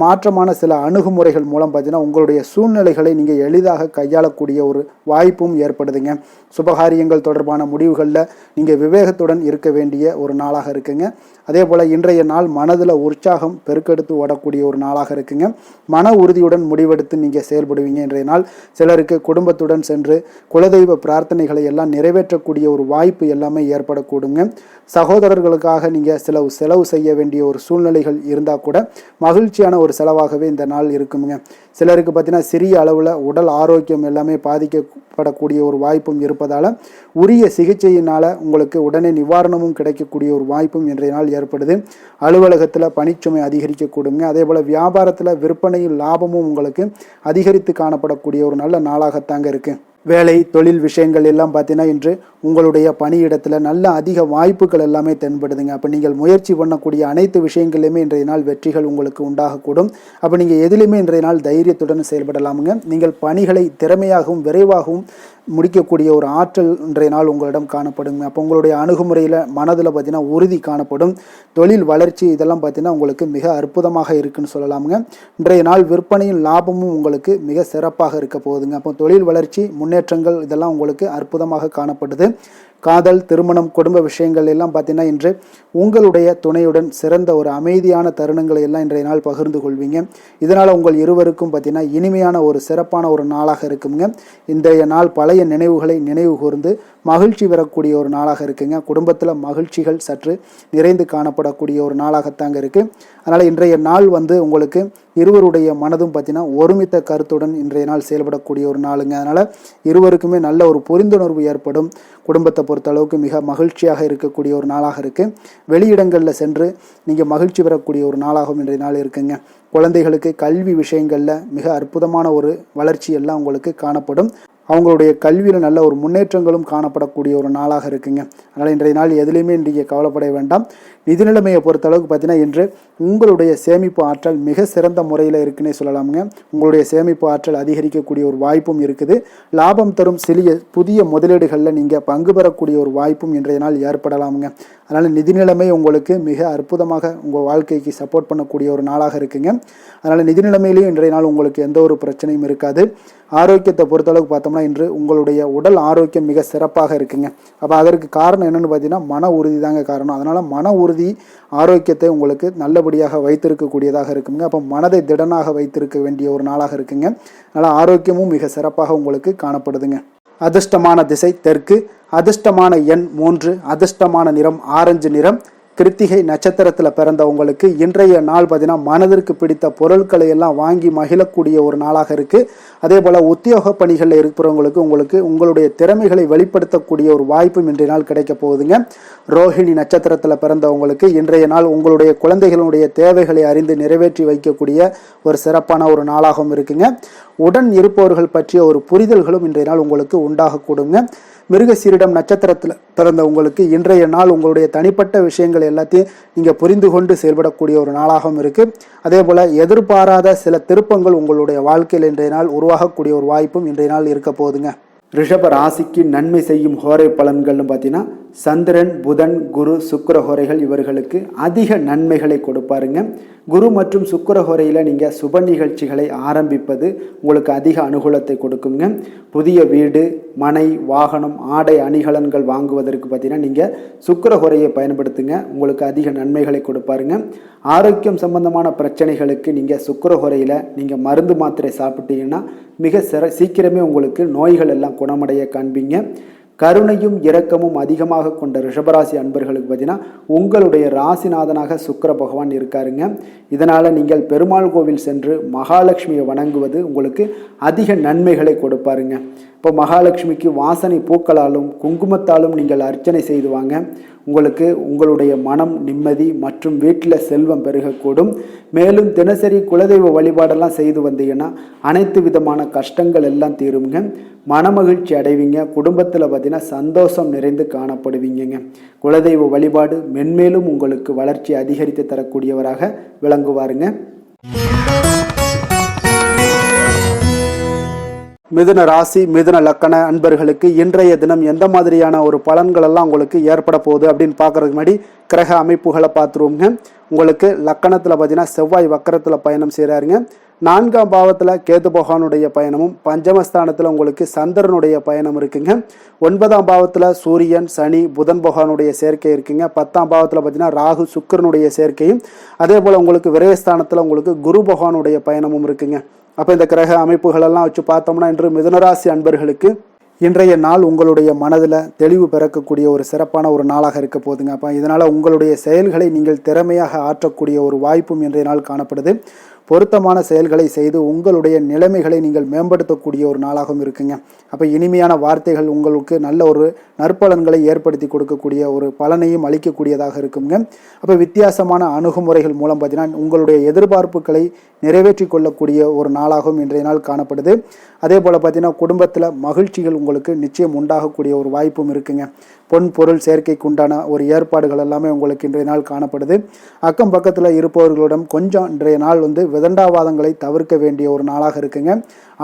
மாற்றமான சில அணுகுமுறைகள் மூலம் பார்த்தீங்கன்னா உங்களுடைய சூழ்நிலைகளை நீங்கள் எளிதாக கையாளக்கூடிய ஒரு வாய்ப்பும் ஏற்படுதுங்க. சுபகாரியங்கள் தொடர்பான முடிவுகளில் நீங்கள் விவேகத்துடன் இருக்க வேண்டிய ஒரு நாளாக இருக்குங்க. அதே போல் இன்றைய நாள் மனதில் உற்சாகம் பெருக்கெடுத்து ஓடக்கூடிய ஒரு நாளாக இருக்குங்க. மன உறுதியுடன் முடிவெடுத்து நீங்கள் செயல்படுவீங்க. இன்றைய நாள் சிலருக்கு குடும்பத்துடன் சென்று குலதெய்வ பிரார்த்தனைகளை எல்லாம் நிறைவேற்றக்கூடிய ஒரு வாய்ப்பு எல்லாமே ஏற்படக்கூடுங்க. சகோதரர்களுக்காக நீங்கள் செலவு செய்ய வேண்டிய ஒரு சூழ்நிலைகள் இருந்தால் கூட மகிழ்ச்சியான ஒரு செலவாகவே இந்த நாள் இருக்குங்க. சிலருக்கு பார்த்தீங்கன்னா சிறிய அளவில் உடல் ஆரோக்கியம் எல்லாமே பாதிக்கப்படக்கூடிய ஒரு வாய்ப்பும் இருப்பதால் உரிய சிகிச்சையினால் உங்களுக்கு உடனே நிவாரணமும் கிடைக்கக்கூடிய ஒரு வாய்ப்பும் இன்றைய நாள் ஏற்படுது. அலுவலகத்தில் பணிச்சுமை அதிகரிக்கக்கூடுங்க. அதே போல் வியாபாரத்தில் விற்பனையும் லாபமும் உங்களுக்கு அதிகரித்து காணப்படக்கூடிய ஒரு நல்ல நாளாகத்தாங்க இருக்குது. வேலை தொழில் விஷயங்கள் எல்லாம் பார்த்தீங்கன்னா இன்று உங்களுடைய பணியிடத்தில் நல்ல அதிக வாய்ப்புகள் எல்லாமே தென்படுதுங்க. அப்போ நீங்கள் முயற்சி பண்ணக்கூடிய அனைத்து விஷயங்களையுமே இன்றைய நாள் வெற்றிகள் உங்களுக்கு உண்டாகக்கூடும். அப்போ நீங்கள் எதிலுமே இன்றைய நாள் தைரியத்துடன் செயல்படலாமுங்க. நீங்கள் பணிகளை திறமையாகவும் விரைவாகவும் முடிக்கக்கூடிய ஒரு ஆற்றல் இன்றைய நாள் உங்களிடம் காணப்படுங்க. அப்போ உங்களுடைய அணுகுமுறையில் மனதில் பார்த்தீங்கன்னா உறுதி காணப்படும். தொழில் வளர்ச்சி இதெல்லாம் பார்த்தீங்கன்னா உங்களுக்கு மிக அற்புதமாக இருக்குன்னு சொல்லலாமுங்க. இன்றைய நாள் விற்பனையும் லாபமும் உங்களுக்கு மிக சிறப்பாக இருக்க போகுதுங்க. அப்போ தொழில் வளர்ச்சி முன்னேற்றங்கள் இதெல்லாம் உங்களுக்கு அற்புதமாக காணப்படுது. காதல், திருமணம், குடும்ப விஷயங்கள் எல்லாம் பார்த்தீங்கன்னா இன்று உங்களுடைய துணையுடன் சிறந்த ஒரு அமைதியான தருணங்களை எல்லாம் இன்றைய நாள் பகிர்ந்து கொள்வீங்க. இதனால் உங்கள் இருவருக்கும் பார்த்தீங்கன்னா இனிமையான ஒரு சிறப்பான ஒரு நாளாக இருக்குங்க. இன்றைய நாள் பழைய நினைவுகளை நினைவு கூர்ந்து மகிழ்ச்சி பெறக்கூடிய ஒரு நாளாக இருக்குங்க. குடும்பத்தில் மகிழ்ச்சிகள் சற்று நிறைந்து காணப்படக்கூடிய ஒரு நாளாகத்தாங்க இருக்குது. அதனால் இன்றைய நாள் உங்களுக்கு இருவருடைய மனதும் பார்த்தீங்கன்னா ஒருமித்த கருத்துடன் இன்றைய நாள் செயல்படக்கூடிய ஒரு நாளுங்க. அதனால் இருவருக்குமே நல்ல ஒரு புரிந்துணர்வு ஏற்படும். குடும்பத்தை பொறுத்த அளவுக்கு மிக மகிழ்ச்சியாக இருக்கக்கூடிய ஒரு நாளாக இருக்குது. வெளியிடங்களில் சென்று நீங்கள் மகிழ்ச்சி பெறக்கூடிய ஒரு நாளாகவும் இன்றைய நாள் இருக்குங்க. குழந்தைகளுக்கு கல்வி விஷயங்களில் மிக அற்புதமான ஒரு வளர்ச்சி எல்லாம் உங்களுக்கு காணப்படும். அவங்களுடைய கல்வியில் நல்ல ஒரு முன்னேற்றங்களும் காணப்படக்கூடிய ஒரு நாளாக இருக்குங்க. அதனால் இன்றைய நாள் எதுலேயுமே இன்றைக்கு கவலைப்பட வேண்டாம். நிதி நிலைமையை பொறுத்தளவுக்கு பார்த்தீங்கன்னா இன்று உங்களுடைய சேமிப்பு ஆற்றல் மிக சிறந்த முறையில் இருக்குன்னே சொல்லலாமுங்க. உங்களுடைய சேமிப்பு ஆற்றல் அதிகரிக்கக்கூடிய ஒரு வாய்ப்பும் இருக்குது. லாபம் தரும் புதிய முதலீடுகளில் நீங்கள் பங்கு பெறக்கூடிய ஒரு வாய்ப்பும் இன்றைய நாள் ஏற்படலாமுங்க. அதனால் நிதி நிலைமை உங்களுக்கு மிக அற்புதமாக உங்கள் வாழ்க்கைக்கு சப்போர்ட் பண்ணக்கூடிய ஒரு நாளாக இருக்குங்க. அதனால் நிதி நிலைமையிலையும் இன்றைய நாள் உங்களுக்கு எந்த ஒரு பிரச்சனையும் இருக்காது. ஆரோக்கியத்தை பொறுத்தளவுக்கு பார்த்தோம்னா இன்று உங்களுடைய உடல் ஆரோக்கியம் மிக சிறப்பாக இருக்குங்க. அப்போ அதற்கு காரணம் என்னென்னு பார்த்தீங்கன்னா மன உறுதி தாங்க காரணம். அதனால் மன உறுதி ஆரோக்கியத்தை உங்களுக்கு நல்லபடியாக வைத்திருக்கக்கூடியதாக இருக்குங்க. அப்போ மனதை திடனாக வைத்திருக்க வேண்டிய ஒரு நாளாக இருக்குங்க. அதனால் ஆரோக்கியமும் மிக சிறப்பாக உங்களுக்கு காணப்படுதுங்க. அதிர்ஷ்டமான திசை தெற்கு, அதிர்ஷ்டமான எண் 3, அதிர்ஷ்டமான நிறம் ஆரஞ்சு நிறம். கிருத்திகை நட்சத்திரத்தில் பிறந்தவங்களுக்கு இன்றைய நாள் பார்த்தீங்கன்னா மனதிற்கு பிடித்த பொருட்களை எல்லாம் வாங்கி மகிழக்கூடிய ஒரு நாளாக இருக்குது. அதே போல் உத்தியோக பணிகளில் இருக்கிறவங்களுக்கு உங்களுடைய திறமைகளை வெளிப்படுத்தக்கூடிய ஒரு வாய்ப்பும் இன்றைய நாள் கிடைக்க போகுதுங்க. ரோஹிணி நட்சத்திரத்தில் பிறந்தவங்களுக்கு இன்றைய நாள் உங்களுடைய குழந்தைகளுடைய தேவைகளை அறிந்து நிறைவேற்றி வைக்கக்கூடிய ஒரு சிறப்பான ஒரு நாளாகவும் இருக்குங்க. உடன் இருப்பவர்கள் பற்றிய ஒரு புரிதல்களும் இன்றைய நாள் உங்களுக்கு உண்டாகக்கூடுங்க. மிருகசீரிடம் நட்சத்திரத்தில் பிறந்தவங்களுக்கு இன்றைய நாள் உங்களுடைய தனிப்பட்ட விஷயங்கள் எல்லாத்தையும் நீங்கள் புரிந்து கொண்டு செயல்படக்கூடிய ஒரு நாளாகவும் இருக்குது. அதே போல் எதிர்பாராத சில திருப்பங்கள் உங்களுடைய வாழ்க்கையில் இன்றைய நாள் உருவாகக்கூடிய ஒரு வாய்ப்பும் இன்றைய நாள் இருக்க போகுதுங்க. ரிஷப ராசிக்கு நன்மை செய்யும் ஹோரை பலன்கள்னு பார்த்தீங்கன்னா சந்திரன், புதன், குரு, சுக்கிர ஹோரைகள் இவர்களுக்கு அதிக நன்மைகளை கொடுப்பாருங்க. குரு மற்றும் சுக்கிர ஹோரையில் நீங்கள் சுப நிகழ்ச்சிகளை ஆரம்பிப்பது உங்களுக்கு அதிக அனுகூலத்தை கொடுக்குங்க. புதிய வீடு, மனை, வாகனம், ஆடை அணிகலன்கள் வாங்குவதற்கு பார்த்தீங்கன்னா நீங்கள் சுக்கிர ஹோரையை பயன்படுத்துங்க. உங்களுக்கு அதிக நன்மைகளை கொடுப்பாருங்க. ஆரோக்கியம் சம்பந்தமான பிரச்சனைகளுக்கு நீங்கள் சுக்கிர ஹோரையில் நீங்கள் மருந்து மாத்திரை சாப்பிட்டீங்கன்னா மிக சீக்கிரமே உங்களுக்கு நோய்கள் எல்லாம் குணமடைய காண்பீங்க. கருணையும் இரக்கமும் அதிகமாக கொண்ட ரிஷபராசி அன்பர்களுக்கு பார்த்தீங்கன்னா உங்களுடைய ராசிநாதனாக சுக்கிர பகவான் இருக்காருங்க. இதனால் நீங்கள் பெருமாள் கோவில் சென்று மகாலட்சுமியை வணங்குவது உங்களுக்கு அதிக நன்மைகளை கொடுப்பாருங்க. இப்போ மகாலட்சுமிக்கு வாசனை பூக்களாலும் குங்குமத்தாலும் நீங்கள் அர்ச்சனை செய்து வாங்க. உங்களுக்கு உங்களுடைய மனம் நிம்மதி மற்றும் வீட்டில் செல்வம் பெருகக்கூடும். மேலும் தினசரி குலதெய்வ வழிபாடெல்லாம் செய்து வந்தீங்கன்னா அனைத்து விதமான கஷ்டங்கள் எல்லாம் தீருங்க. மனமகிழ்ச்சி அடைவீங்க. குடும்பத்தில் பார்த்தீங்கன்னா சந்தோஷம் நிறைந்து காணப்படுவீங்க. குலதெய்வ வழிபாடு மென்மேலும் உங்களுக்கு வளர்ச்சி அதிகரித்து தரக்கூடியவராக விளங்குவாருங்க. மிதுன ராசி, மிதுன லக்கண அன்பர்களுக்கு இன்றைய தினம் எந்த மாதிரியான ஒரு பலன்கள் எல்லாம் உங்களுக்கு ஏற்பட போகுது அப்படின்னு பார்க்கறதுக்கு முன்னாடி கிரக அமைப்புகளை பார்த்துருவோங்க. உங்களுக்கு லக்கணத்தில் பார்த்தீங்கன்னா செவ்வாய் வக்கரத்தில் பயணம் செய்கிறாருங்க. 4ஆம் பாவத்தில் கேது பகவானுடைய பயணமும், பஞ்சமஸ்தானத்தில் உங்களுக்கு சந்திரனுடைய பயணம் இருக்குங்க. 9ஆம் பாவத்தில் சூரியன், சனி, புதன் பகவானுடைய சேர்க்கை இருக்குங்க. 10ஆம் பாவத்தில் பார்த்தீங்கன்னா ராகு, சுக்கிரனுடைய சேர்க்கையும், அதே போல் உங்களுக்கு விரயஸ்தானத்தில் உங்களுக்கு குரு பகவானுடைய பயணமும் இருக்குங்க. அப்போ இந்த கிரக அமைப்புகளெல்லாம் வச்சு பார்த்தோம்னா இன்று மிதுனராசி அன்பர்களுக்கு இன்றைய நாள் உங்களுடைய மனதில் தெளிவு பிறக்கக்கூடிய ஒரு சிறப்பான ஒரு நாளாக இருக்க போகுதுங்க. அப்போ இதனால் உங்களுடைய செயல்களை நீங்கள் திறமையாக ஆற்றக்கூடிய ஒரு வாய்ப்பும் இன்றைய நாள் காணப்படுது. பொருத்தமான செயல்களை செய்து உங்களுடைய நிலைமைகளை நீங்கள் மேம்படுத்தக்கூடிய ஒரு நாளாகவும் இருக்குங்க. அப்போ இனிமையான வார்த்தைகள் உங்களுக்கு நல்ல ஒரு நற்பலன்களை ஏற்படுத்தி கொடுக்கக்கூடிய ஒரு பலனையும் அளிக்கக்கூடியதாக இருக்குங்க. அப்போ வித்தியாசமான அணுகுமுறைகள் மூலம் பார்த்தீங்கன்னா உங்களுடைய எதிர்பார்ப்புகளை நிறைவேற்றி கொள்ளக்கூடிய ஒரு நாளாகவும் இன்றைய நாள் காணப்படுது. அதே போல் பார்த்தீங்கன்னா குடும்பத்தில் மகிழ்ச்சிகள் உங்களுக்கு நிச்சயம் உண்டாகக்கூடிய ஒரு வாய்ப்பும் இருக்குங்க. பொன் பொருள் சேர்க்கைக்கு உண்டான ஒரு ஏற்பாடுகள் எல்லாமே உங்களுக்கு இன்றைய நாள் காணப்படுது. அக்கம் பக்கத்தில் இருப்பவர்களிடம் கொஞ்சம் இன்றைய நாள் விதண்டாவாதங்களை தவிர்க்க வேண்டிய ஒரு நாளாக இருக்குங்க.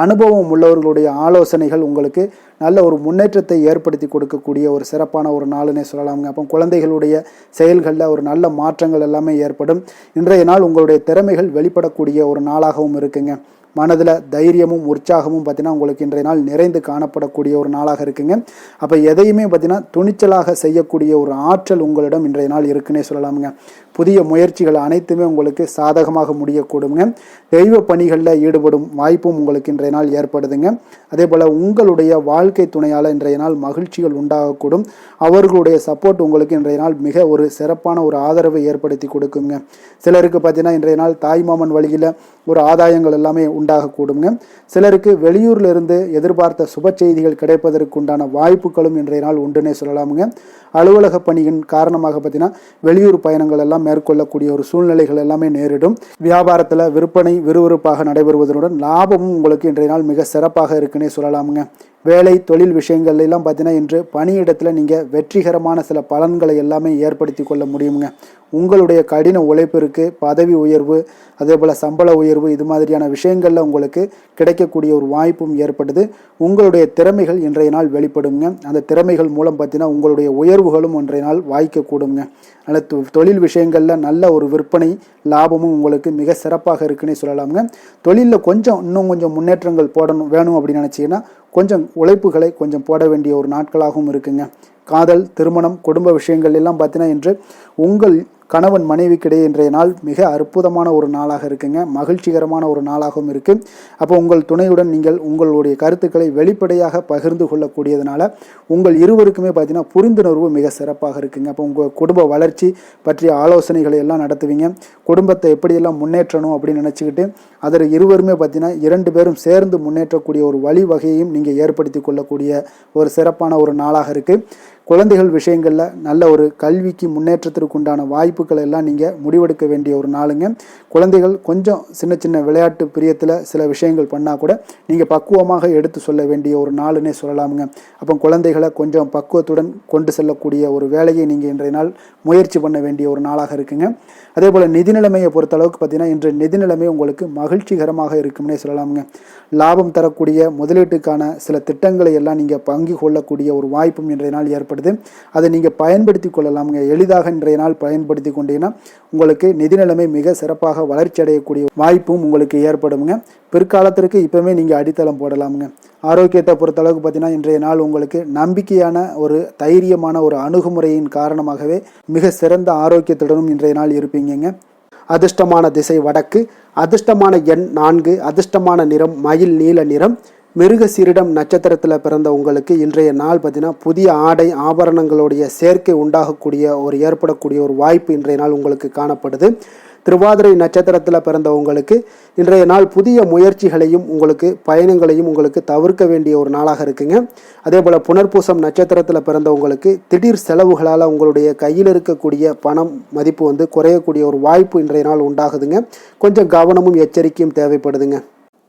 அனுபவம் உள்ளவர்களுடைய ஆலோசனைகள் உங்களுக்கு நல்ல ஒரு முன்னேற்றத்தை ஏற்படுத்தி கொடுக்கக்கூடிய ஒரு சிறப்பான ஒரு நாளுன்னே சொல்லலாமுங்க. அப்போ குழந்தைகளுடைய செயல்களில் ஒரு நல்ல மாற்றங்கள் எல்லாமே ஏற்படும். இன்றைய நாள் உங்களுடைய திறமைகள் வெளிப்படக்கூடிய ஒரு நாளாகவும் இருக்குங்க. மனதில் தைரியமும் உற்சாகமும் பார்த்தீங்கன்னா உங்களுக்கு இன்றைய நாள் நிறைந்து காணப்படக்கூடிய ஒரு நாளாக இருக்குங்க. அப்போ எதையுமே பார்த்தீங்கன்னா துணிச்சலாக செய்யக்கூடிய ஒரு ஆற்றல் உங்களிடம் இன்றைய நாள் இருக்குன்னே சொல்லலாமுங்க. புதிய முயற்சிகள் அனைத்துமே உங்களுக்கு சாதகமாக முடியக்கூடுங்க. தெய்வ பணிகளில் ஈடுபடும் வாய்ப்பும் உங்களுக்கு இன்றைய நாள் ஏற்படுதுங்க. அதே போல் உங்களுடைய வாழ்க்கை துணையால் இன்றைய நாள் மகிழ்ச்சிகள் உண்டாகக்கூடும். அவர்களுடைய சப்போர்ட் உங்களுக்கு இன்றைய நாள் மிக ஒரு சிறப்பான ஒரு ஆதரவை ஏற்படுத்தி கொடுக்குங்க. சிலருக்கு பார்த்தீங்கன்னா இன்றைய நாள் தாய்மாமன் வழியில் ஒரு ஆதாயங்கள் எல்லாமே உண்டாகக்கூடுங்க. சிலருக்கு வெளியூர்ல இருந்து எதிர்பார்த்த சுப செய்திகள் கிடைப்பதற்கு உண்டான வாய்ப்புகளும் இன்றைய நாள் உண்டுன்னே சொல்லலாமுங்க. அலுவலக பணியின் காரணமாக பார்த்தீங்கன்னா வெளியூர் பயணங்கள் எல்லாம் மேற்கொள்ளக்கூடிய ஒரு சூழ்நிலைகள் எல்லாமே நேரிடும். வியாபாரத்தில் விற்பனை விறுவிறுப்பாக நடைபெறுவதனுடன் லாபமும் உங்களுக்கு இன்றைய நாள் மிக சிறப்பாக இருக்குன்னே சொல்லலாமுங்க. வேலை தொழில் விஷயங்கள் எல்லாம் பார்த்தீங்கன்னா இன்று பணியிடத்தில் நீங்கள் வெற்றிகரமான சில பலன்களை எல்லாமே ஏற்படுத்தி கொள்ள முடியுங்க. உங்களுடைய கடின உழைப்பிற்கு பதவி உயர்வு, அதே போல் சம்பள உயர்வு, இது மாதிரியான விஷயங்களில் உங்களுக்கு கிடைக்கக்கூடிய ஒரு வாய்ப்பும் ஏற்படுது. உங்களுடைய திறமைகள் இன்றைய நாள் வெளிப்படுங்க. அந்த திறமைகள் மூலம் பார்த்தீங்கன்னா உங்களுடைய உயர்வுகளும் இன்றைய நாள் வாய்க்கக்கூடுங்க. அதனால் தொழில் விஷயங்களில் நல்ல ஒரு விற்பனை லாபமும் உங்களுக்கு மிக சிறப்பாக இருக்குன்னே சொல்லலாமுங்க. தொழிலில் இன்னும் கொஞ்சம் முன்னேற்றங்கள் வேணும் அப்படின்னு நினச்சிங்கன்னா கொஞ்சம் உழைப்புகளை கொஞ்சம் போட வேண்டிய ஒரு நாட்களாகவும் இருக்குங்க. காதல், திருமணம், குடும்ப விஷயங்கள் எல்லாம் பார்த்தீங்கன்னா இன்று உங்கள் கணவன் மனைவிக்கிடையே இன்றைய நாள் மிக அற்புதமான ஒரு நாளாக இருக்குங்க. மகிழ்ச்சிகரமான ஒரு நாளாகவும் இருக்குது. அப்போ உங்கள் துணையுடன் நீங்கள் உங்களுடைய கருத்துக்களை வெளிப்படையாக பகிர்ந்து கொள்ளக்கூடியதுனால உங்கள் இருவருக்குமே பார்த்தீங்கன்னா புரிந்துணர்வு மிக சிறப்பாக இருக்குங்க. அப்போ உங்கள் குடும்ப வளர்ச்சி பற்றிய ஆலோசனைகளை எல்லாம் நடத்துவீங்க. குடும்பத்தை எப்படியெல்லாம் முன்னேற்றணும் அப்படின்னு நினச்சிக்கிட்டு அதில் இருவருமே பார்த்தீங்கன்னா 2 பேரும் சேர்ந்து முன்னேற்றக்கூடிய ஒரு வழிவகையையும் நீங்கள் ஏற்படுத்தி கொள்ளக்கூடிய ஒரு சிறப்பான ஒரு நாளாக இருக்குது. குழந்தைகள் விஷயங்களில் நல்ல ஒரு கல்விக்கு முன்னேற்றத்திற்கு உண்டான வாய்ப்புகள் எல்லாம் நீங்கள் முடிவெடுக்க வேண்டிய ஒரு நாளுங்க. குழந்தைகள் கொஞ்சம் சின்ன சின்ன விளையாட்டு பிரியத்தில் சில விஷயங்கள் பண்ணால் கூட நீங்கள் பக்குவமாக எடுத்து சொல்ல வேண்டிய ஒரு நாளுன்னே சொல்லலாமுங்க. அப்போ குழந்தைகளை கொஞ்சம் பக்குவத்துடன் கொண்டு செல்லக்கூடிய ஒரு வேலையை நீங்கள் இன்றைய நாள் முயற்சி பண்ண வேண்டிய ஒரு நாளாக இருக்குங்க. அதே போல் நிதி நிலைமையை பொறுத்தளவுக்கு பார்த்தீங்கன்னா இன்று நிதி நிலைமை உங்களுக்கு மகிழ்ச்சிகரமாக இருக்கும்னே சொல்லலாமுங்க. லாபம் தரக்கூடிய முதலீட்டுக்கான சில திட்டங்களை எல்லாம் நீங்கள் பங்கு கொள்ளக்கூடிய ஒரு வாய்ப்பும் இன்றைய நாள் ஏற்படுது. அதை நீங்கள் பயன்படுத்தி கொள்ளலாமுங்க. எளிதாக இன்றைய நாள் பயன்படுத்தி கொண்டீங்கன்னா உங்களுக்கு நிதி நிலைமை மிக சிறப்பாக வளர்ச்சி அடையக்கூடிய வாய்ப்பும் உங்களுக்கு ஏற்படுங்க. பிற்காலத்திற்கு இப்போவே நீங்கள் அடித்தளம் போடலாமுங்க. ஆரோக்கியத்தை பொறுத்தளவுக்கு பார்த்தீங்கன்னா இன்றைய நாள் உங்களுக்கு நம்பிக்கையான ஒரு தைரியமான ஒரு அணுகுமுறையின் காரணமாகவே மிக சிறந்த ஆரோக்கியத்துடனும் இன்றைய நாள் இருப்பீங்க. அதிர்ஷ்டமான திசை வடக்கு, அதிர்ஷ்டமான எண் 4, அதிர்ஷ்டமான நிறம் மயில் நீல நிறம். மிருகசீரிடம் நட்சத்திரத்தில் பிறந்த உங்களுக்கு இன்றைய நாள் பார்த்தீங்கன்னா புதிய ஆடை ஆபரணங்களுடைய சேர்க்கை ஏற்படக்கூடிய ஒரு வாய்ப்பு இன்றைய நாள் உங்களுக்கு காணப்படுது. திருவாதிரை நட்சத்திரத்தில் பிறந்த உங்களுக்கு இன்றைய நாள் புதிய முயற்சிகளையும் உங்களுக்கு பயணங்களையும் உங்களுக்கு தவிர்க்க வேண்டிய ஒரு நாளாக இருக்குங்க. அதே போல் புனர்பூசம் நட்சத்திரத்தில் பிறந்த உங்களுக்கு திடீர் செலவுகளால் உங்களுடைய கையில் இருக்கக்கூடிய பணம் மதிப்பு குறையக்கூடிய ஒரு வாய்ப்பு இன்றைய நாள் உண்டாகுதுங்க. கொஞ்சம் கவனமும் எச்சரிக்கையும் தேவைப்படுதுங்க.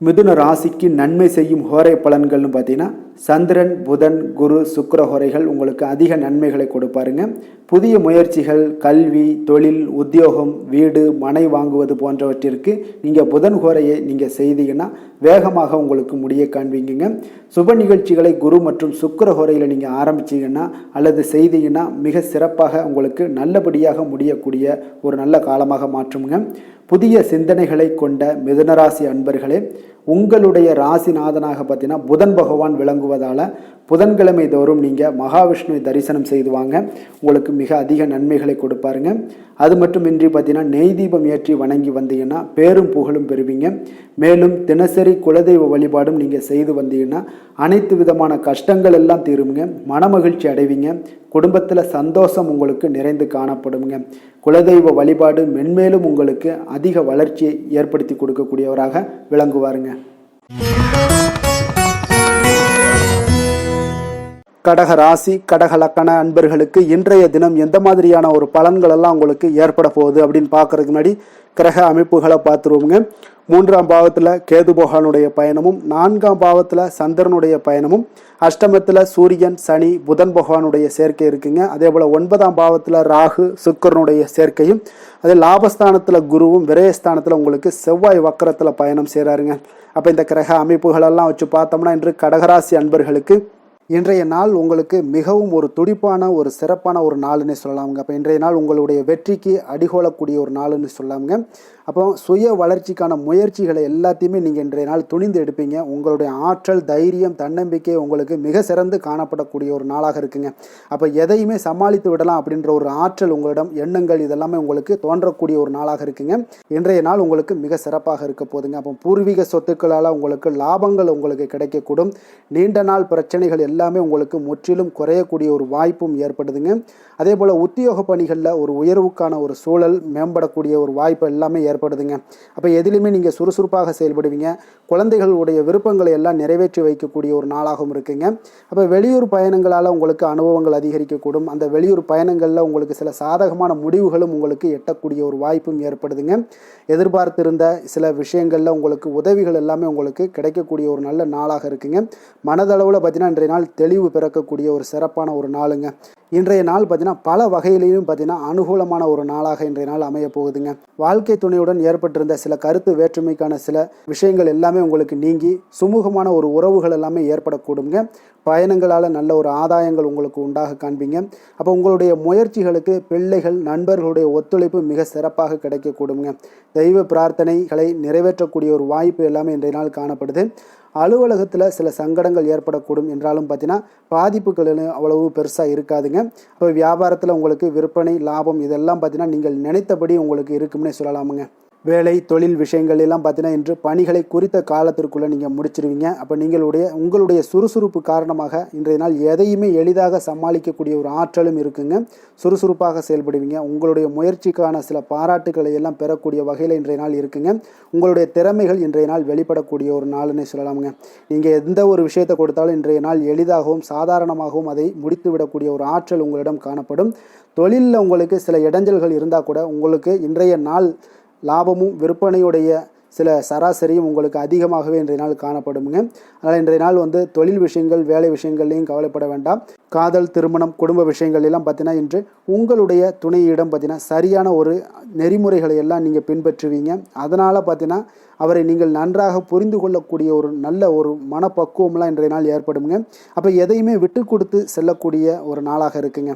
மிதுன ராசிக்கு நன்மை செய்யும் ஹோரை பலன்கள்னு பார்த்தீங்கன்னா சந்திரன், புதன், குரு, சுக்கிர ஹோரைகள் உங்களுக்கு அதிக நன்மைகளை கொடுப்பாருங்க. புதிய முயற்சிகள், கல்வி, தொழில், உத்தியோகம், வீடு, மனை வாங்குவது போன்றவற்றிற்கு நீங்கள் புதன் ஹோரையை நீங்கள் செய்தீங்கன்னா வேகமாக உங்களுக்கு முடிய காண்பீங்க. சுப நிகழ்ச்சிகளை குரு மற்றும் சுக்கிர ஹோரையில் நீங்கள் ஆரம்பிச்சிங்கன்னா அல்லது செய்தீங்கன்னா மிக சிறப்பாக உங்களுக்கு நல்லபடியாக முடியக்கூடிய ஒரு நல்ல காலமாக மாற்றுங்க. புதிய சிந்தனைகளை கொண்ட மிதுனராசி அன்பர்களே, உங்களுடைய ராசிநாதனாக பார்த்தீங்கன்னா புதன் பகவான் விளங்குவதால் புதன்கிழமை தோறும் நீங்கள் மகாவிஷ்ணுவை தரிசனம் செய்து வாங்க. உங்களுக்கு மிக அதிக நன்மைகளை கொடுப்பாருங்க. அது மட்டுமின்றி பார்த்தீங்கன்னா நெய் தீபம் ஏற்றி வணங்கி வந்தீங்கன்னா பேரும் புகழும் பெறுவீங்க. மேலும் தினசரி குலதெய்வ வழிபாடும் நீங்கள் செய்து வந்தீங்கன்னா அனைத்து விதமான கஷ்டங்கள் எல்லாம் தீருங்க. மனமகிழ்ச்சி அடைவீங்க. குடும்பத்தில் சந்தோஷம் உங்களுக்கு நிறைந்து காணப்படுங்க. குலதெய்வ வழிபாடு மென்மேலும் உங்களுக்கு அதிக வளர்ச்சியை ஏற்படுத்தி கொடுக்கக்கூடியவராக விளங்குவாருங்க. கடக ராசி கடக லக்கண அன்பர்களுக்கு இன்றைய தினம் எந்த மாதிரியான ஒரு பலன்கள் எல்லாம் உங்களுக்கு ஏற்பட போகுது அப்படின்னு பார்க்கறதுக்கு முன்னாடி கிரக அமைப்புகளை பார்த்துருவோங்க. மூன்றாம் பாவத்தில் கேது பகவானுடைய பயணமும், 4ஆம் பாவத்தில் சந்திரனுடைய பயணமும், அஷ்டமத்தில் சூரியன் சனி புதன் பகவானுடைய சேர்க்கை இருக்குங்க. அதே போல் 9ஆம் பாவத்தில் ராகு சுக்கிரனுடைய சேர்க்கையும், அதே லாபஸ்தானத்தில் குருவும், விரயஸ்தானத்தில் உங்களுக்கு செவ்வாய் வக்கரத்தில் பயணம் செய்கிறாருங்க. அப்போ இந்த கிரக அமைப்புகளெல்லாம் வச்சு பார்த்தோம்னா இன்று கடகராசி அன்பர்களுக்கு இன்றைய நாள் உங்களுக்கு மிகவும் ஒரு துடிப்பான ஒரு சிறப்பான ஒரு நாள்னு சொல்லலாமுங்க. அப்போ இன்றைய நாள் உங்களுடைய வெற்றிக்கு அடிகோலக்கூடிய ஒரு நாள்னு சொல்லலாமுங்க. அப்போ சுய வளர்ச்சிக்கான முயற்சிகளை எல்லாத்தையுமே நீங்கள் இன்றைய நாள் துணிந்து எடுப்பீங்க. உங்களுடைய ஆற்றல், தைரியம், தன்னம்பிக்கை உங்களுக்கு மிக சிறந்து காணப்படக்கூடிய ஒரு நாளாக இருக்குங்க. அப்போ எதையுமே சமாளித்து விடலாம் அப்படின்ற ஒரு ஆற்றல் உங்களிடம், எண்ணங்கள் இதெல்லாமே உங்களுக்கு தோன்றக்கூடிய ஒரு நாளாக இருக்குங்க. இன்றைய நாள் உங்களுக்கு மிக சிறப்பாக இருக்க போதுங்க. அப்போ பூர்வீக சொத்துக்களால் உங்களுக்கு லாபங்கள் உங்களுக்கு கிடைக்கக்கூடும். நீண்ட நாள் பிரச்சனைகள் எல்லாமே உங்களுக்கு முற்றிலும் குறையக்கூடிய ஒரு வாய்ப்பும் ஏற்படுதுங்க. அதே போல் உத்தியோக பணிகளில் ஒரு உயர்வுக்கான ஒரு சூழல், மேம்படக்கூடிய ஒரு வாய்ப்பு எல்லாமே ஏற்படுதுங்க. அப்போ எதிலுமே நீங்கள் சுறுசுறுப்பாக செயல்படுவீங்க. குழந்தைகளுடைய விருப்பங்களை எல்லாம் நிறைவேற்றி வைக்கக்கூடிய ஒரு நாளாகவும் இருக்குங்க. அப்போ வெளியூர் பயணங்களால் உங்களுக்கு அனுபவங்கள் அதிகரிக்கக்கூடும். அந்த வெளியூர் பயணங்களில் உங்களுக்கு சில சாதகமான முடிவுகளும் உங்களுக்கு எட்டக்கூடிய ஒரு வாய்ப்பும் ஏற்படுதுங்க. எதிர்பார்த்திருந்த சில விஷயங்களில் உங்களுக்கு உதவிகள் எல்லாமே உங்களுக்கு கிடைக்கக்கூடிய ஒரு நல்ல நாளாக இருக்குங்க. மனதளவில் பார்த்தீங்கன்னா இன்றைய நாள் தெளிவு பிறக்கக்கூடிய ஒரு சிறப்பான ஒரு நாளுங்க. இன்றைய நாள் பார்த்தீங்கன்னா பல வகையிலையும் பார்த்தீங்கன்னா அனுகூலமான ஒரு நாளாக இன்றைய நாள் அமைய போகுதுங்க. வாழ்க்கை துணையுடன் ஏற்பட்டிருந்த சில கருத்து வேற்றுமைக்கான சில விஷயங்கள் எல்லாமே உங்களுக்கு நீங்கி சுமூகமான ஒரு உறவுகள் எல்லாமே ஏற்படக்கூடுங்க. பயணங்களால் நல்ல ஒரு ஆதாயங்கள் உங்களுக்கு உண்டாக காண்பீங்க. அப்போ உங்களுடைய முயற்சிகளுக்கு பிள்ளைகள், நண்பர்களுடைய ஒத்துழைப்பு மிக சிறப்பாக கிடைக்கக்கூடுங்க. தெய்வ பிரார்த்தனைகளை நிறைவேற்றக்கூடிய ஒரு வாய்ப்பு எல்லாமே இன்றைய நாள் காணப்படுது. அலுவலகத்தில் சில சங்கடங்கள் ஏற்படக்கூடும் என்றாலும் பார்த்தீங்கன்னா பாதிப்புகள் அவ்வளவு பெருசாக இருக்காதுங்க. அப்போ வியாபாரத்தில் உங்களுக்கு விற்பனை, லாபம் இதெல்லாம் பார்த்தீங்கன்னா நீங்கள் நினைத்தபடி உங்களுக்கு இருக்கும்னே சொல்லலாமுங்க. வேலை, தொழில் விஷயங்கள் எல்லாம் பார்த்தீங்கன்னா இன்று பணிகளை குறித்த காலத்திற்குள்ளே நீங்கள் முடிச்சிருவீங்க. அப்போ உங்களுடைய சுறுசுறுப்பு காரணமாக இன்றைய நாள் எதையுமே எளிதாக சமாளிக்கக்கூடிய ஒரு ஆற்றலும் இருக்குங்க. சுறுசுறுப்பாக செயல்படுவீங்க. உங்களுடைய முயற்சிக்கான சில பாராட்டுகளை எல்லாம் பெறக்கூடிய வகையில் இன்றைய நாள் இருக்குங்க. உங்களுடைய திறமைகள் இன்றைய நாள் வெளிப்படக்கூடிய ஒரு நாள்னே சொல்லலாமுங்க. நீங்கள் எந்த ஒரு விஷயத்தை கொடுத்தாலும் இன்றைய நாள் எளிதாகவும் சாதாரணமாகவும் அதை முடித்து விடக்கூடிய ஒரு ஆற்றல் உங்களிடம் காணப்படும். தொழிலில் உங்களுக்கு சில இடைஞ்சல்கள் இருந்தால் கூட உங்களுக்கு இன்றைய நாள் லாபமும் விற்பனையுடைய சில சராசரியும் உங்களுக்கு அதிகமாகவே இன்றைய நாள் காணப்படுங்க. அதனால் இன்றைய நாள் தொழில் விஷயங்கள், வேலை விஷயங்கள்லையும் கவலைப்பட வேண்டாம். காதல், திருமணம், குடும்ப விஷயங்கள் எல்லாம் பார்த்தீங்கன்னா இன்று உங்களுடைய துணையிடம் பார்த்தீங்கன்னா சரியான ஒரு நெறிமுறைகளை எல்லாம் நீங்கள் பின்பற்றுவீங்க. அதனால் பார்த்தீங்கன்னா அவரை நீங்கள் நன்றாக புரிந்து கொள்ளக்கூடிய ஒரு நல்ல ஒரு மனப்பக்குவம்லாம் இன்றைய நாள் ஏற்படுங்க. அப்போ எதையுமே விட்டு கொடுத்து செல்லக்கூடிய ஒரு நாளாக இருக்குங்க.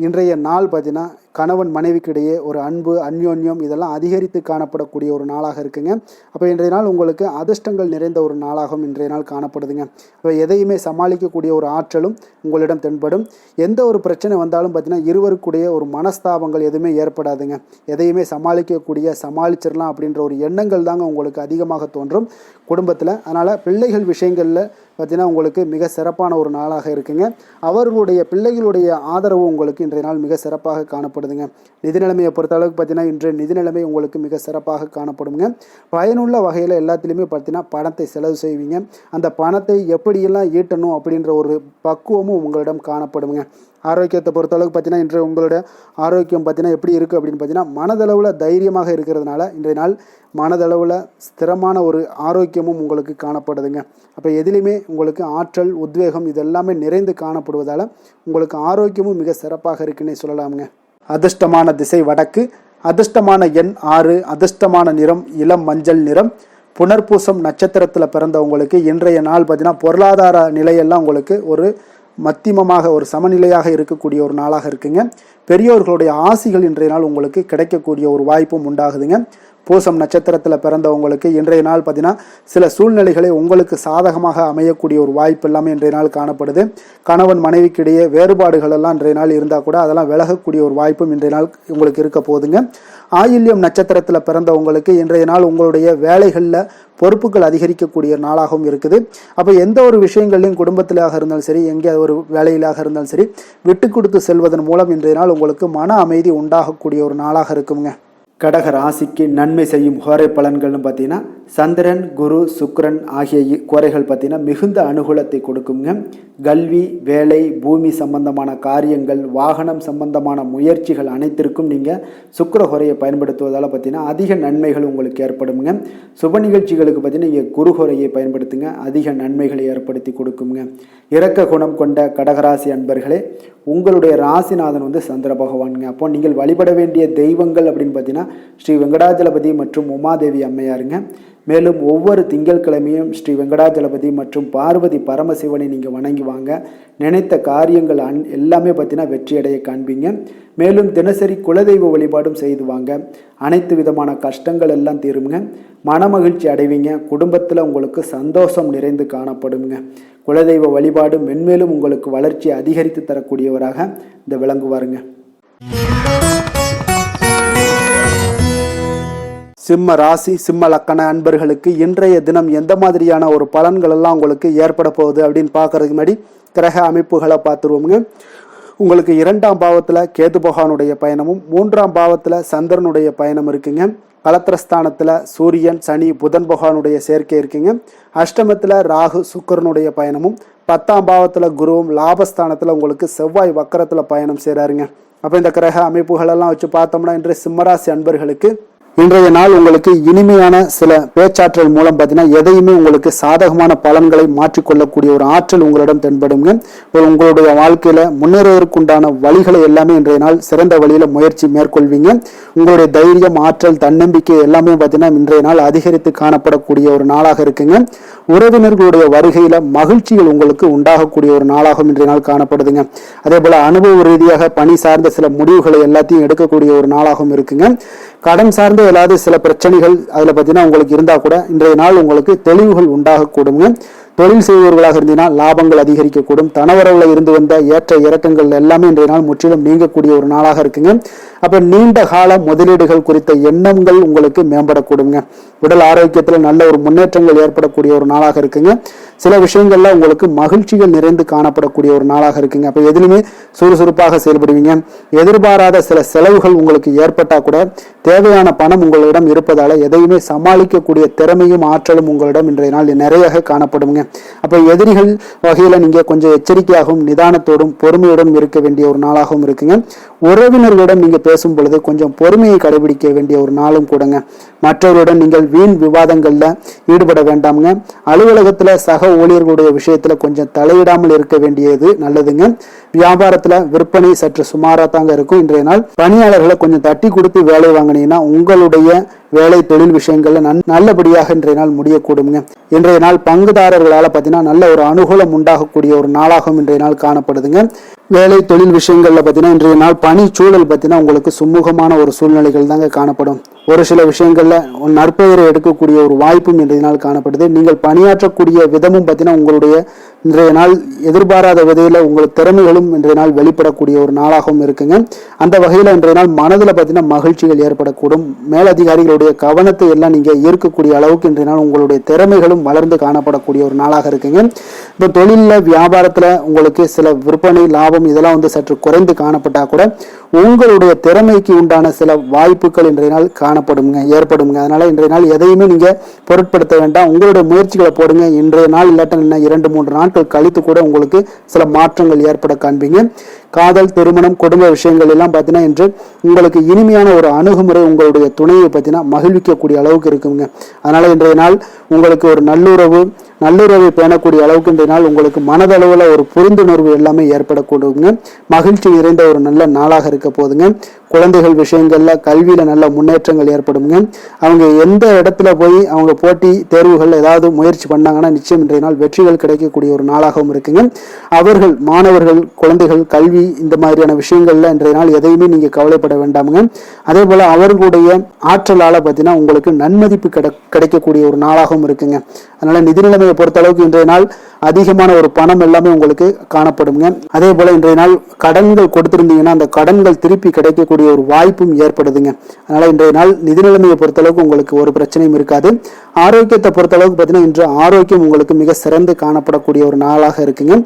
இன்றைய நாள் பார்த்தீங்கன்னா கணவன் மனைவிக்கிடையே ஒரு அன்பு, அந்யோன்யம் இதெல்லாம் அதிகரித்து காணப்படக்கூடிய ஒரு நாளாக இருக்குங்க. அப்போ இன்றைய நாள் உங்களுக்கு அதிர்ஷ்டங்கள் நிறைந்த ஒரு நாளாகவும் இன்றைய நாள் காணப்படுதுங்க. அப்போ எதையுமே சமாளிக்கக்கூடிய ஒரு ஆற்றலும் உங்களிடம் தென்படும். எந்த ஒரு பிரச்சனை வந்தாலும் பார்த்தீங்கன்னா இருவருக்குடைய ஒரு மனஸ்தாபங்கள் எதுவுமே ஏற்படாதுங்க. எதையுமே சமாளிச்சிடலாம் அப்படின்ற ஒரு எண்ணங்கள் தாங்க உங்களுக்கு அதிகமாக தோன்றும் குடும்பத்தில். அதனால் பிள்ளைகள் விஷயங்களில் பார்த்தீங்கன்னா உங்களுக்கு மிக சிறப்பான ஒரு நாளாக இருக்குங்க. அவர்களுடைய பிள்ளைகளுடைய ஆதரவு உங்களுக்கு இன்றைய நாள் மிக சிறப்பாக காணப்படுதுங்க. நிதி நிலைமையை பொறுத்த அளவுக்கு பார்த்தீங்கன்னா இன்று நிதி நிலைமை உங்களுக்கு மிக சிறப்பாக காணப்படுங்க. பயனுள்ள வகையில் எல்லாத்துலேயுமே பார்த்தீங்கன்னா பணத்தை செலவு செய்வீங்க. அந்த பணத்தை எப்படியெல்லாம் ஈட்டணும் அப்படின்ற ஒரு பக்குவமும் உங்களிடம் காணப்படுங்க. ஆரோக்கியத்தை பொறுத்தளவுக்கு பார்த்தீங்கன்னா இன்று உங்களோட ஆரோக்கியம் பார்த்தீங்கன்னா எப்படி இருக்குது அப்படின்னு பார்த்தீங்கன்னா மனதளவில் தைரியமாக இருக்கிறதுனால இன்றைய நாள் மனதளவில் ஸ்திரமான ஒரு ஆரோக்கியமும் உங்களுக்கு காணப்படுதுங்க. அப்போ எதிலுமே உங்களுக்கு ஆற்றல், உத்வேகம் இதெல்லாமே நிறைந்து காணப்படுவதால் உங்களுக்கு ஆரோக்கியமும் மிக சிறப்பாக இருக்குன்னே சொல்லலாமுங்க. அதிர்ஷ்டமான திசை வடக்கு, அதிர்ஷ்டமான எண் 6, அதிர்ஷ்டமான நிறம் இளம் மஞ்சள் நிறம். புனர்பூசம் நட்சத்திரத்தில் பிறந்தவங்களுக்கு இன்றைய நாள் பார்த்தீங்கன்னா பொருளாதார நிலையெல்லாம் உங்களுக்கு ஒரு மத்தியமமாக ஒரு சமநிலையாக இருக்கக்கூடிய ஒரு நாளாக இருக்குங்க. பெரியோர்களுடைய ஆசிகள் இன்றைய நாள் உங்களுக்கு கிடைக்கக்கூடிய ஒரு வாய்ப்பும் உண்டாகுதுங்க. பூசம் நட்சத்திரத்தில் பிறந்தவங்களுக்கு இன்றைய நாள் பார்த்தீங்கன்னா சில சூழ்நிலைகளை உங்களுக்கு சாதகமாக அமையக்கூடிய ஒரு வாய்ப்பு எல்லாமே இன்றைய நாள் காணப்படுது. கணவன் மனைவிக்கிடையே வேறுபாடுகள் எல்லாம் இன்றைய நாள் இருந்தால் கூட அதெல்லாம் விலகக்கூடிய ஒரு வாய்ப்பும் இன்றைய நாள் உங்களுக்கு இருக்க போகுதுங்க. ஆயில்யம் நட்சத்திரத்தில் பிறந்தவங்களுக்கு இன்றைய நாள் உங்களுடைய வேலைகளில் பொறுப்புகள் அதிகரிக்கக்கூடிய நாளாகவும் இருக்குது. அப்போ எந்த ஒரு விஷயங்கள்லையும் குடும்பத்திலாக இருந்தாலும் சரி, எங்கே ஒரு வேலையிலாக இருந்தாலும் சரி, விட்டு கொடுத்து செல்வதன் மூலம் இன்றைய நாள் உங்களுக்கு மன அமைதி உண்டாகக்கூடிய ஒரு நாளாக இருக்குங்க. கடக ராசிக்கு நன்மை செய்யும் ஹோரை பலன்கள்னு பார்த்தீங்கன்னா சந்திரன், குரு, சுக்கிரன் ஆகிய குறைகள் பார்த்தீங்கன்னா மிகுந்த அனுகூலத்தை கொடுக்குங்க. கல்வி, வேலை, பூமி சம்பந்தமான காரியங்கள், வாகனம் சம்பந்தமான முயற்சிகள் அனைத்திற்கும் நீங்கள் சுக்கிர குறையை பயன்படுத்துவதால் பார்த்தீங்கன்னா அதிக நன்மைகள் உங்களுக்கு ஏற்படுங்க. சுப நிகழ்ச்சிகளுக்கு பார்த்தீங்கன்னா நீங்கள் குரு குறையை பயன்படுத்துங்க, அதிக நன்மைகளை ஏற்படுத்தி கொடுக்குங்க. இரக்க குணம் கொண்ட கடகராசி அன்பர்களே, உங்களுடைய ராசிநாதன் சந்திர பகவானுங்க. அப்போ நீங்கள் வழிபட வேண்டிய தெய்வங்கள் அப்படின்னு பார்த்தீங்கன்னா ஸ்ரீ வெங்கடாஜலபதி மற்றும் உமாதேவி அம்மையாருங்க. மேலும் ஒவ்வொரு திங்கட்கிழமையும் ஸ்ரீ வெங்கடாஜலபதி மற்றும் பார்வதி பரமசிவனை நீங்கள் வணங்கி வாங்க. நினைத்த காரியங்கள் எல்லாமே பார்த்தீங்கன்னா வெற்றியடைய காண்பீங்க. மேலும் தினசரி குலதெய்வ வழிபாடும் செய்து வாங்க. அனைத்து விதமான கஷ்டங்கள் எல்லாம் தீருங்க. மனமகிழ்ச்சி அடைவீங்க. குடும்பத்தில் உங்களுக்கு சந்தோஷம் நிறைந்து காணப்படுங்க. குலதெய்வ வழிபாடு மென்மேலும் உங்களுக்கு வளர்ச்சி அதிகரித்து தரக்கூடியவராக இந்த விளங்குவாருங்க. சிம்ம ராசி, சிம்ம லக்கண அன்பர்களுக்கு இன்றைய தினம் எந்த மாதிரியான ஒரு பலன்கள் எல்லாம் உங்களுக்கு ஏற்பட போகுது அப்படின்னு பார்க்கறதுக்கு முன்னாடி கிரக அமைப்புகளை பார்த்துருவோங்க. உங்களுக்கு 2ஆம் பாவத்தில் கேது பகவானுடைய பயணமும் 3ஆம் பாவத்தில் சந்திரனுடைய பயணம் இருக்குங்க. கலத்திரஸ்தானத்தில் சூரியன், சனி, புதன் பகவானுடைய சேர்க்கை இருக்குங்க. அஷ்டமத்தில் ராகு, சுக்கிரனுடைய பயணமும் 10ஆம் பாவத்தில் குருவும், லாபஸ்தானத்தில் உங்களுக்கு செவ்வாய் வக்கரத்தில் பயணம் செய்கிறாருங்க. அப்போ இந்த கிரக அமைப்புகளெல்லாம் வச்சு பார்த்தோம்னா இன்றைய சிம்மராசி அன்பர்களுக்கு இன்றைய நாள் உங்களுக்கு இனிமையான சில பேச்சாற்றல் மூலம் பார்த்தீங்கன்னா எதையுமே உங்களுக்கு சாதகமான பலன்களை மாற்றிக்கொள்ளக்கூடிய ஒரு ஆற்றல் உங்களிடம் தென்படுங்க. உங்களுடைய வாழ்க்கையில முன்னேறுவதற்குண்டான வழிகளை எல்லாமே இன்றைய நாள் சிறந்த வழியில முயற்சி மேற்கொள்வீங்க. உங்களுடைய தைரியம், ஆற்றல், தன்னம்பிக்கை எல்லாமே பார்த்தீங்கன்னா இன்றைய நாள் அதிகரித்து காணப்படக்கூடிய ஒரு நாளாக இருக்குங்க. உறவினர்களுடைய வருகையில மகிழ்ச்சிகள் உங்களுக்கு உண்டாகக்கூடிய ஒரு நாளாகவும் இன்றைய நாள் காணப்படுதுங்க. அதே போல அனுபவ ரீதியாக பணி சார்ந்த சில முடிவுகளை எல்லாத்தையும் எடுக்கக்கூடிய ஒரு நாளாகவும் இருக்குங்க. கடன் சார்ந்த ஏதாவது சில பிரச்சனைகள் அதில் பார்த்தீங்கன்னா உங்களுக்கு இருந்தால் கூட இன்றைய நாள் உங்களுக்கு தெளிவுகள் உண்டாகக்கூடுங்க. தொழில் செய்பவர்களாக இருந்தீங்கன்னா லாபங்கள் அதிகரிக்கக்கூடும். தனவரவுல இருந்து வந்த ஏற்ற இறக்கங்கள் எல்லாமே இன்றைய நாள் முற்றிலும் நீங்கக்கூடிய ஒரு நாளாக இருக்குங்க. அப்ப நீண்ட கால முதலீடுகள் குறித்த எண்ணங்கள் உங்களுக்கு மேம்படக்கூடுங்க. உடல் ஆரோக்கியத்தில் நல்ல ஒரு முன்னேற்றங்கள் ஏற்படக்கூடிய ஒரு நாளாக இருக்குங்க. சில விஷயங்கள்ல உங்களுக்கு மகிழ்ச்சிகள் நிறைந்து காணப்படக்கூடிய ஒரு நாளாக இருக்குங்க. அப்ப எதிலுமே சுறுசுறுப்பாக செயல்படுவீங்க. எதிர்பாராத சில செலவுகள் உங்களுக்கு ஏற்பட்டா கூட தேவையான பணம் உங்களிடம் இருப்பதால எதையுமே சமாளிக்கக்கூடிய திறமையும் ஆற்றலும் உங்களிடம் இன்றைய நாள் நிறைய காணப்படுங்க. அப்ப எதிரிகள் வகையில நீங்க கொஞ்சம் எச்சரிக்கையாகவும் நிதானத்தோடும் பொறுமையுடன் இருக்க வேண்டிய ஒரு நாளாகவும் இருக்குங்க. உறவினர்களிடம் நீங்க பேசும் பொழுது கொஞ்சம் பொறுமையை கடைபிடிக்க வேண்டிய ஒரு நாளும் கூடங்க. மற்றவருடன் நீங்கள் வீண் விவாதங்கள்ல ஈடுபட வேண்டாமுங்க. அலுவலகத்துல சக ஊழியர்களுடைய விஷயத்துல கொஞ்சம் தலையிடாமல் இருக்க வேண்டியது நல்லதுங்க. வியாபாரத்துல விற்பனை சற்று சுமாரா தாங்க இருக்கும். இன்றைய நாள் பணியாளர்களை கொஞ்சம் தட்டி கொடுத்து வேலை வாங்கினீங்கன்னா உங்களுடைய வேலை தொழில் விஷயங்கள்ல நல்லபடியாக இன்றைய நாள் முடியக்கூடுங்க. இன்றைய நாள் பங்குதாரர்களால பார்த்தீங்கன்னா நல்ல ஒரு அனுகூலம் உண்டாகக்கூடிய ஒரு நாளாகவும் இன்றைய நாள் காணப்படுதுங்க. வேலை தொழில் விஷயங்கள்ல பார்த்தீங்கன்னா இன்றைய நாள் பணி சூழல் பார்த்தீங்கன்னா உங்களுக்கு சுமூகமான ஒரு சூழ்நிலைகள் தாங்க காணப்படும். ஒரு சில விஷயங்கள்ல நற்பெயரை எடுக்கக்கூடிய ஒரு வாய்ப்பும் இன்றைய நாள் காணப்படுது. நீங்கள் பணியாற்றக்கூடிய விதமும் பார்த்தீங்கன்னா உங்களுடைய இன்றைய நாள் எதிர்பாராத வகையில உங்கள் திறமைகளும் இன்றைய நாள் வெளிப்படக்கூடிய ஒரு நாளாகவும் இருக்குங்க. அந்த வகையில இன்றைய நாள் மனதில் பார்த்தீங்கன்னா மகிழ்ச்சிகள் ஏற்படக்கூடும். மேலதிகாரிகளுடைய கவனத்தை எல்லாம் நீங்க ஈர்க்கக்கூடிய அளவுக்கு இன்றைய நாள் உங்களுடைய திறமைகளும் வளர்ந்து காணப்படக்கூடிய ஒரு நாளாக இருக்குங்க. இப்போ தொழில வியாபாரத்துல உங்களுக்கு சில விற்பனை லாபம் இதெல்லாம் சற்று குறைந்து காணப்பட்டா கூட உங்களுடைய திறமைக்கு உண்டான சில வாய்ப்புகள் இன்றைய நாள் ஏற்படுங்க. அதனால இன்றைய நாள் எதையுமே நீங்க பொருட்படுத்த வேண்டாம். உங்களுடைய முயற்சிகளை போடுங்க. இன்றைய நாள் இல்லாட்ட 2-3 நாட்கள் கழித்து கூட உங்களுக்கு சில மாற்றங்கள் ஏற்பட காண்பீங்க. காதல், திருமணம், குடும்ப விஷயங்கள் எல்லாம் பார்த்தீங்கன்னா இன்று உங்களுக்கு இனிமையான ஒரு அணுகுமுறை உங்களுடைய துணையை பார்த்தீங்கன்னா மகிழ்விக்கக்கூடிய அளவுக்கு இருக்குங்க. அதனால இன்றைய நாள் உங்களுக்கு ஒரு நல்லுறவை பேணக்கூடிய அளவுக்கு இன்றைய நாள் உங்களுக்கு மனதளவில் ஒரு புரிந்துணர்வு எல்லாமே ஏற்படக்கூடுங்க. மகிழ்ச்சி நிறைந்த ஒரு நல்ல நாளாக இருக்க போதுங்க. குழந்தைகள் விஷயங்கள்ல கல்வியில நல்ல முன்னேற்றங்கள் ஏற்படுங்க. அவங்க எந்த இடத்துல போய் அவங்க போட்டி தேர்வுகள் ஏதாவது முயற்சி பண்ணாங்கன்னா நிச்சயம் இன்றைய நாள் வெற்றிகள் கிடைக்கக்கூடிய ஒரு நாளாகவும் இருக்குங்க. அவர்கள் மாணவர்கள், குழந்தைகள் கல்வி இந்த மாதிரியான விஷயங்கள்ல இன்றைய நாள் எதையுமே நீங்க கவலைப்பட வேண்டாமுங்க. அதே போல அவர்களுடைய ஆற்றலால பார்த்தீங்கன்னா உங்களுக்கு நன்மதிப்பு கிடைக்கக்கூடிய ஒரு நாளாகவும் இருக்குங்க. அதனால நிதி நிலைமையை பொறுத்த அளவுக்கு இன்றைய நாள் அதிகமான ஒரு பணம் எல்லாமே உங்களுக்கு காணப்படுங்க. அதே போல இன்றைய நாள் கடன்கள் கொடுத்திருந்தீங்கன்னா அந்த கடன்கள் திருப்பி கிடைக்கக்கூடிய ஒரு வாய்ப்பும் ஏற்படுதுங்க. அதனால இன்றைய நாள் நிதி நிலைமையை பொறுத்த அளவுக்கு உங்களுக்கு ஒரு பிரச்சனையும் இருக்காது. ஆரோக்கியத்தை பொறுத்த அளவுக்கு பார்த்தீங்கன்னா இன்று ஆரோக்கியம் உங்களுக்கு மிக சிறந்து காணப்படக்கூடிய ஒரு நாளாக இருக்குங்க.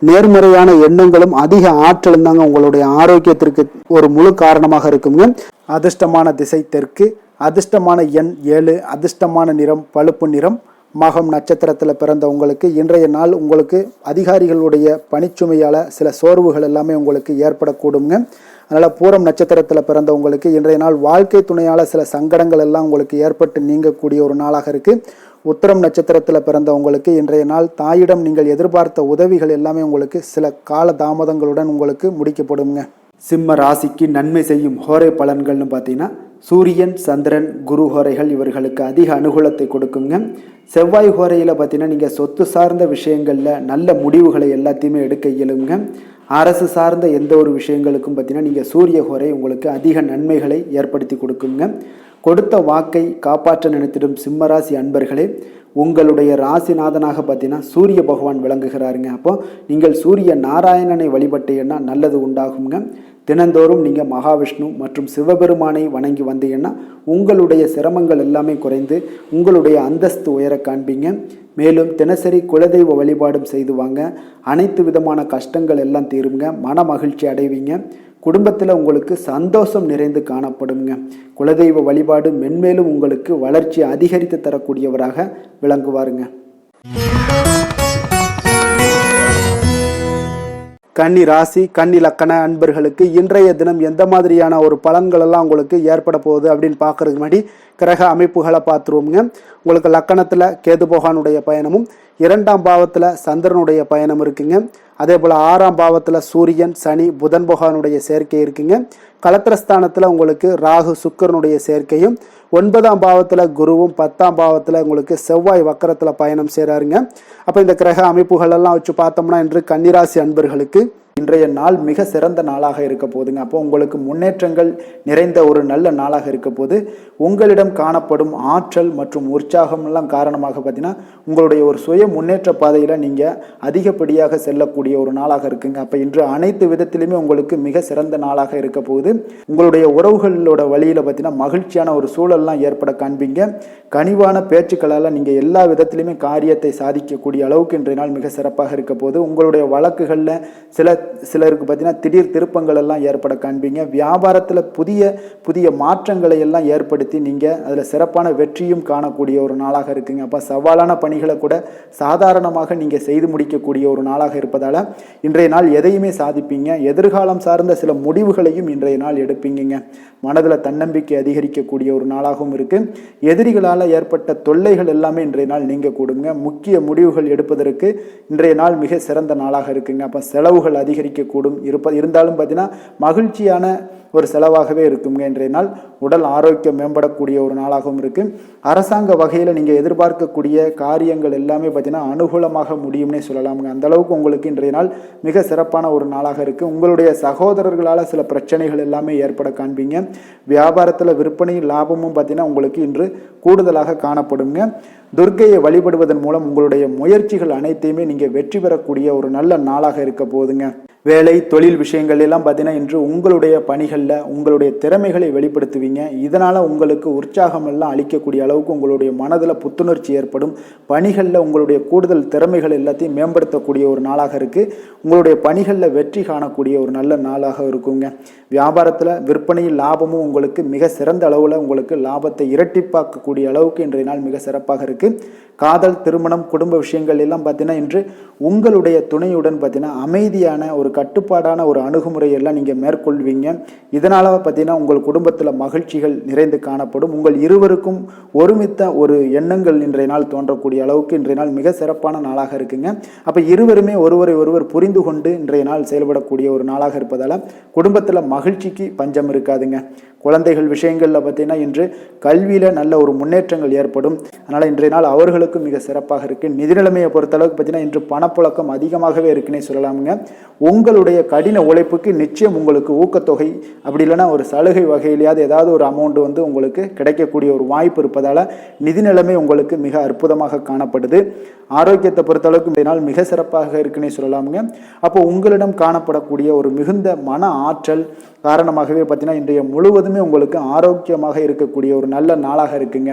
நேர்மறையான எண்ணங்களும் அதிக ஆற்றலும் தாங்க உங்களுடைய ஆரோக்கியத்திற்கு ஒரு முழு காரணமாக இருக்குங்க. அதிர்ஷ்டமான திசை தெற்கு, அதிர்ஷ்டமான எண் 7, அதிர்ஷ்டமான நிறம் பழுப்பு நிறம். மகம் நட்சத்திரத்தில் பிறந்த உங்களுக்கு இன்றைய நாள் உங்களுக்கு அதிகாரிகளுடைய பணிச்சுமையால் சில சோர்வுகள் எல்லாமே உங்களுக்கு ஏற்படக்கூடுங்க. அதனால் பூரம் நட்சத்திரத்தில் பிறந்த உங்களுக்கு இன்றைய நாள் வாழ்க்கை துணையால் சில சங்கடங்கள் எல்லாம் உங்களுக்கு ஏற்பட்டு நீங்கக்கூடிய ஒரு நாளாக இருக்குது. உத்திரம் நட்சத்திரத்தில் பிறந்த உங்களுக்கு இன்றைய நாள் தாயிடம் நீங்கள் எதிர்பார்த்த உதவிகள் எல்லாமே உங்களுக்கு சில கால தாமதங்களுடன் உங்களுக்கு முடிக்கப்படுங்க. சிம்ம ராசிக்கு நன்மை செய்யும் ஹோரை பலன்கள்னு பார்த்தீங்கன்னா சூரியன், சந்திரன், குரு ஹோரைகள் இவர்களுக்கு அதிக அனுகூலத்தை கொடுக்குங்க. செவ்வாய் ஹோரையில் பார்த்தீங்கன்னா நீங்கள் சொத்து சார்ந்த விஷயங்களில் நல்ல முடிவுகளை எல்லாத்தையுமே எடுக்க இயலுங்க. அரசு சார்ந்த எந்த ஒரு விஷயங்களுக்கும் பார்த்தீங்கன்னா நீங்கள் சூரிய ஹோரை உங்களுக்கு அதிக நன்மைகளை ஏற்படுத்தி கொடுக்குங்க. கொடுத்த வாக்கை காப்பாற்ற நினைத்திடும் சிம்மராசி அன்பர்களே, உங்களுடைய ராசிநாதனாக பார்த்தீங்கன்னா சூரிய பகவான் விளங்குகிறாருங்க. அப்போ நீங்கள் சூரிய நாராயணனை வழிபட்டீங்கன்னா நல்லது உண்டாகுங்க. தினந்தோறும் நீங்கள் மகாவிஷ்ணு மற்றும் சிவபெருமானை வணங்கி வந்தீங்கன்னா உங்களுடைய சிரமங்கள் எல்லாமே குறைந்து உங்களுடைய அந்தஸ்து உயர காண்பீங்க. மேலும் தினசரி குலதெய்வ வழிபாடும் செய்து வாங்க. அனைத்து விதமான கஷ்டங்கள் எல்லாம் தீருங்க. மன மகிழ்ச்சி அடைவீங்க. குடும்பத்தில் உங்களுக்கு சந்தோஷம் நிறைந்து காணப்படுங்க. குலதெய்வ வழிபாடு மென்மேலும் உங்களுக்கு வளர்ச்சி அதிகரித்து தரக்கூடியவராக விளங்குவாருங்க. கன்னி ராசி, கன்னி லக்கண அன்பர்களுக்கு இன்றைய தினம் எந்த மாதிரியான ஒரு பலன்கள் எல்லாம் உங்களுக்கு ஏற்பட போகுது அப்படின்னு பார்க்கறதுக்கு முன்னாடி கிரக அமைப்புகளை பார்த்துருவோங்க. உங்களுக்கு லக்கணத்தில் கேது பகவானுடைய பயணமும் 2ஆம் பாவத்தில் சந்திரனுடைய பயணம் இருக்குங்க. அதே போல் 6ஆம் பாவத்தில் சூரியன், சனி, புதன் பகவானுடைய சேர்க்கை இருக்குங்க. களத்திரஸ்தானத்தில் உங்களுக்கு ராகு, சுக்கிரனுடைய சேர்க்கையும், 9ஆம் பாவத்தில் குருவும், 10ஆம் பாவத்தில் உங்களுக்கு செவ்வாய் வக்கரத்தில் பயணம் செய்கிறாருங்க. அப்போ இந்த கிரக அமைப்புகள் எல்லாம் வச்சு பார்த்தோம்னா இன்று கன்னிராசி அன்பர்களுக்கு இன்றைய நாள் மிக சிறந்த நாளாக இருக்க போதுங்க. அப்போ உங்களுக்கு முன்னேற்றங்கள் நிறைந்த ஒரு நல்ல நாளாக இருக்க போது உங்களிடம் காணப்படும் ஆற்றல் மற்றும் உற்சாகம் எல்லாம் காரணமாக பார்த்தீங்கன்னா உங்களுடைய ஒரு சுய முன்னேற்ற பாதையில் நீங்கள் அதிகப்படியாக செல்லக்கூடிய ஒரு நாளாக இருக்குங்க. அப்போ இன்று அனைத்து விதத்திலுமே உங்களுக்கு மிக சிறந்த நாளாக இருக்க போகுது. உங்களுடைய உறவுகளோட வழியில் பார்த்தீங்கன்னா மகிழ்ச்சியான ஒரு சூழல்லாம் ஏற்பட காண்பீங்க. கனிவான பேச்சுக்களால் நீங்கள் எல்லா விதத்திலுமே காரியத்தை சாதிக்கக்கூடிய அளவுக்கு இன்றைய நாள் மிக சிறப்பாக இருக்க போது. உங்களுடைய வழக்குகளில் சிலருக்கு பார்த்தீங்கன்னா திடீர் திருப்பங்கள் எல்லாம் ஏற்பட காண்பீங்க. வியாபாரத்தில் புதிய புதிய மாற்றங்களை எல்லாம் ஏற்படுத்தி நீங்கள் அதில் சிறப்பான வெற்றியும் காணக்கூடிய ஒரு நாளாக இருக்குங்க. அப்போ சவாலான பணிகளை கூட சாதாரணமாக நீங்கள் செய்து முடிக்கக்கூடிய ஒரு நாளாக இருப்பதால் இன்றைய நாள் எதையுமே சாதிப்பீங்க. எதிர்காலம் சார்ந்த சில முடிவுகளையும் இன்றைய நாள் எடுப்பீங்க. மனதில் தன்னம்பிக்கை அதிகரிக்கக்கூடிய ஒரு நாளாகவும் இருக்குது. எதிரிகளால் ஏற்பட்ட தொல்லைகள் எல்லாமே இன்றைய நாள் நீங்க கூடுங்க. முக்கிய முடிவுகள் எடுப்பதற்கு இன்றைய நாள் மிக சிறந்த நாளாக இருக்குங்க. அப்போ செலவுகள் அதிகரிக்கக்கூடும். இருந்தாலும் பார்த்தீங்கன்னா மகிழ்ச்சியான ஒரு செலவாகவே இருக்குங்க. இன்றைய நாள் உடல் ஆரோக்கியம் மேம்படக்கூடிய ஒரு நாளாகவும் இருக்கு. அரசாங்க வகையில் நீங்கள் எதிர்பார்க்கக்கூடிய காரியங்கள் எல்லாமே பார்த்தீங்கன்னா அனுகூலமாக முடியும்னே சொல்லலாமுங்க. அந்த அளவுக்கு உங்களுக்கு இன்றைய நாள் மிக சிறப்பான ஒரு நாளாக இருக்கு. உங்களுடைய சகோதரர்களால் சில பிரச்சனைகள் எல்லாமே ஏற்பட காண்பீங்க. வியாபாரத்தில் விற்பனை லாபமும் பார்த்தீங்கன்னா உங்களுக்கு இன்று கூடுதலாக காணப்படுங்க. துர்க்கையை வழிபடுவதன் மூலம் உங்களுடைய முயற்சிகள் அனைத்தையுமே நீங்கள் வெற்றி பெறக்கூடிய ஒரு நல்ல நாளாக இருக்க போகுதுங்க. வேலை தொழில் விஷயங்கள் எல்லாம் பார்த்தீங்கன்னா இன்று உங்களுடைய பணிகளில் உங்களுடைய திறமைகளை வெளிப்படுத்துவீங்க. இதனால் உங்களுக்கு உற்சாகம் எல்லாம் அளிக்கக்கூடிய அளவுக்கு உங்களுடைய மனதில் புத்துணர்ச்சி ஏற்படும். பணிகளில் உங்களுடைய கூடுதல் திறமைகள் எல்லாத்தையும் மேம்படுத்தக்கூடிய ஒரு நாளாக இருக்குது. உங்களுடைய பணிகளில் வெற்றி காணக்கூடிய ஒரு நல்ல நாளாக இருக்குங்க. வியாபாரத்தில் விற்பனையில் லாபமும் உங்களுக்கு மிக சிறந்த அளவில் உங்களுக்கு லாபத்தை இரட்டிப்பாக்கக்கூடிய அளவுக்கு இன்றைய நாள் மிக சிறப்பாக இருக்குது. காதல், திருமணம், குடும்ப விஷயங்கள் எல்லாம் பார்த்தீங்கன்னா இன்று உங்களுடைய துணையுடன் பார்த்தீங்கன்னா அமைதியான ஒரு கட்டுப்பாடான ஒரு அணுகுமுறை எல்லாம் நீங்கள் மேற்கொள்வீங்க. இதனால் பார்த்தீங்கன்னா உங்கள் குடும்பத்தில் மகிழ்ச்சிகள் நிறைந்து காணப்படும். உங்கள் இருவருக்கும் ஒருமித்த ஒரு எண்ணங்கள் இன்றைய நாள் தோன்றக்கூடிய அளவுக்கு இன்றைய நாள் மிக சிறப்பான நாளாக இருக்குங்க. அப்போ இருவருமே ஒருவரை ஒருவர் புரிந்து கொண்டு இன்றைய நாள் செயல்படக்கூடிய ஒரு நாளாக இருப்பதால் குடும்பத்தில் மகிழ்ச்சிக்கு பஞ்சம் இருக்காதுங்க. குழந்தைகள் விஷயங்களில் பார்த்தீங்கன்னா இன்று கல்வியில் நல்ல ஒரு முன்னேற்றங்கள் ஏற்படும். அதனால் இன்றைய நாள் அவர்களுக்கும் மிக சிறப்பாக இருக்குது. நிதி நிலைமையை பொறுத்தளவுக்கு பார்த்தீங்கன்னா இன்று பணப்புழக்கம் அதிகமாகவே இருக்குன்னே சொல்லலாமுங்க. உங்களுடைய கடின உழைப்புக்கு நிச்சயம் உங்களுக்கு ஊக்கத்தொகை அப்படி இல்லைன்னா ஒரு சலுகை வகையிலேயாவது ஏதாவது ஒரு அமௌண்ட் வந்து உங்களுக்கு கிடைக்கக்கூடிய ஒரு வாய்ப்பு இருப்பதால் நிதி நிலைமை உங்களுக்கு மிக அற்புதமாக காணப்படுது. ஆரோக்கியத்தை பொறுத்தளவுக்கு இன்றைய நாள் மிக சிறப்பாக இருக்குன்னே சொல்லலாமுங்க. அப்போ உங்களிடம் காணப்படக்கூடிய ஒரு மிகுந்த மன ஆற்றல் காரணமாகவே பார்த்தீங்கன்னா இன்றைய முழுவதுமே உங்களுக்கு ஆரோக்கியமாக இருக்கக்கூடிய ஒரு நல்ல நாளாக இருக்குங்க.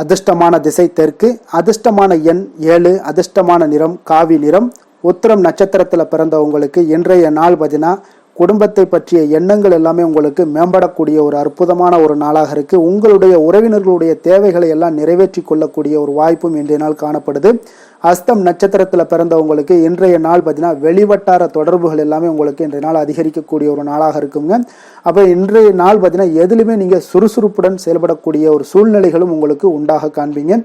அதிர்ஷ்டமான திசை தெற்கு, அதிர்ஷ்டமான எண் 7, அதிர்ஷ்டமான நிறம் காவி நிறம். உத்திரம் நட்சத்திரத்தில் பிறந்தவங்களுக்கு இன்றைய நாள் பார்த்தீங்கன்னா குடும்பத்தை பற்றிய எண்ணங்கள் எல்லாமே உங்களுக்கு மேம்படக்கூடிய ஒரு அற்புதமான ஒரு நாளாக இருக்கு. உங்களுடைய உறவினர்களுடைய தேவைகளை எல்லாம் நிறைவேற்றி கொள்ளக்கூடிய ஒரு வாய்ப்பும் இன்றைய நாள் காணப்படுது. அஸ்தம் நட்சத்திரத்தில் பிறந்தவங்களுக்கு இன்றைய நாள் பார்த்தீங்கன்னா வெளிவட்டார தொடர்புகள் எல்லாமே உங்களுக்கு இன்றைய நாள் அதிகரிக்கக்கூடிய ஒரு நாளாக இருக்குங்க. அப்போ இன்றைய நாள் பார்த்தீங்கன்னா எதுலையுமே நீங்கள் சுறுசுறுப்புடன் செயல்படக்கூடிய ஒரு சூழ்நிலைகளும் உங்களுக்கு உண்டாக காண்பீங்க.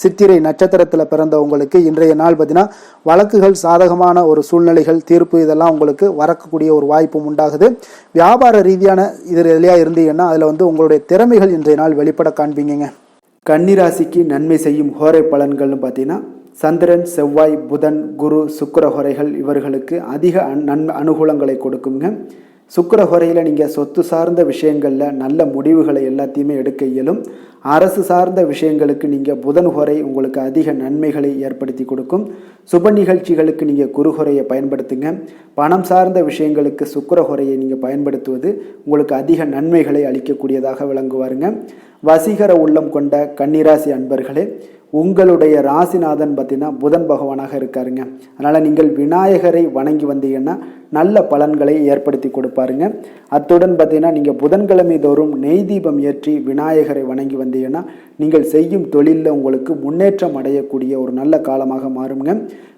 சித்திரை நட்சத்திரத்தில் பிறந்தவங்களுக்கு இன்றைய நாள் பார்த்தீங்கன்னா வழக்குகள் சாதகமான ஒரு சூழ்நிலைகள் தீர்ப்பு இதெல்லாம் உங்களுக்கு வரக்கூடிய ஒரு வாய்ப்பும் உண்டாகுது. வியாபார ரீதியான எதுலையா இருந்தீங்கன்னா அதில் வந்து உங்களுடைய திறமைகள் இன்றைய நாள் வெளிப்பட காண்பீங்க. கன்னிராசிக்கு நன்மை செய்யும் ஹோரை பலன்கள்னு பார்த்தீங்கன்னா சந்திரன், செவ்வாய், புதன், குரு, சுக்கிர ஹோரைகள் இவர்களுக்கு அதிக அனுகூலங்களை கொடுக்குங்க. சுக்கிர ஹோரையில் நீங்கள் சொத்து சார்ந்த விஷயங்களில் நல்ல முடிவுகளை எல்லாத்தையுமே எடுக்க இயலும். அரசு சார்ந்த விஷயங்களுக்கு நீங்கள் புதன் ஹோரை உங்களுக்கு அதிக நன்மைகளை ஏற்படுத்தி கொடுக்கும். சுப நிகழ்ச்சிகளுக்கு நீங்கள் குரு ஹோரையை பயன்படுத்துங்க. பணம் சார்ந்த விஷயங்களுக்கு சுக்கிர ஹோரையை நீங்கள் பயன்படுத்துவது உங்களுக்கு அதிக நன்மைகளை அளிக்கக்கூடியதாக விளங்குவாருங்க. வசீகர உள்ளம் கொண்ட கன்னிராசி அன்பர்களே, உங்களுடைய ராசிநாதன் பார்த்தீங்கன்னா புதன் பகவானாக இருக்காருங்க. அதனால் நீங்கள் விநாயகரை வணங்கி வந்தீங்கன்னா நல்ல பலன்களை ஏற்படுத்தி கொடுப்பாருங்க. அத்துடன் பார்த்தீங்கன்னா நீங்கள் புதன்கிழமை தோறும் நெய் தீபம் ஏற்றி விநாயகரை வணங்கி வந்தீங்கன்னா நீங்கள் செய்யும் தொழிலில் உங்களுக்கு முன்னேற்றம் அடையக்கூடிய ஒரு நல்ல காலமாக மாறுங்க.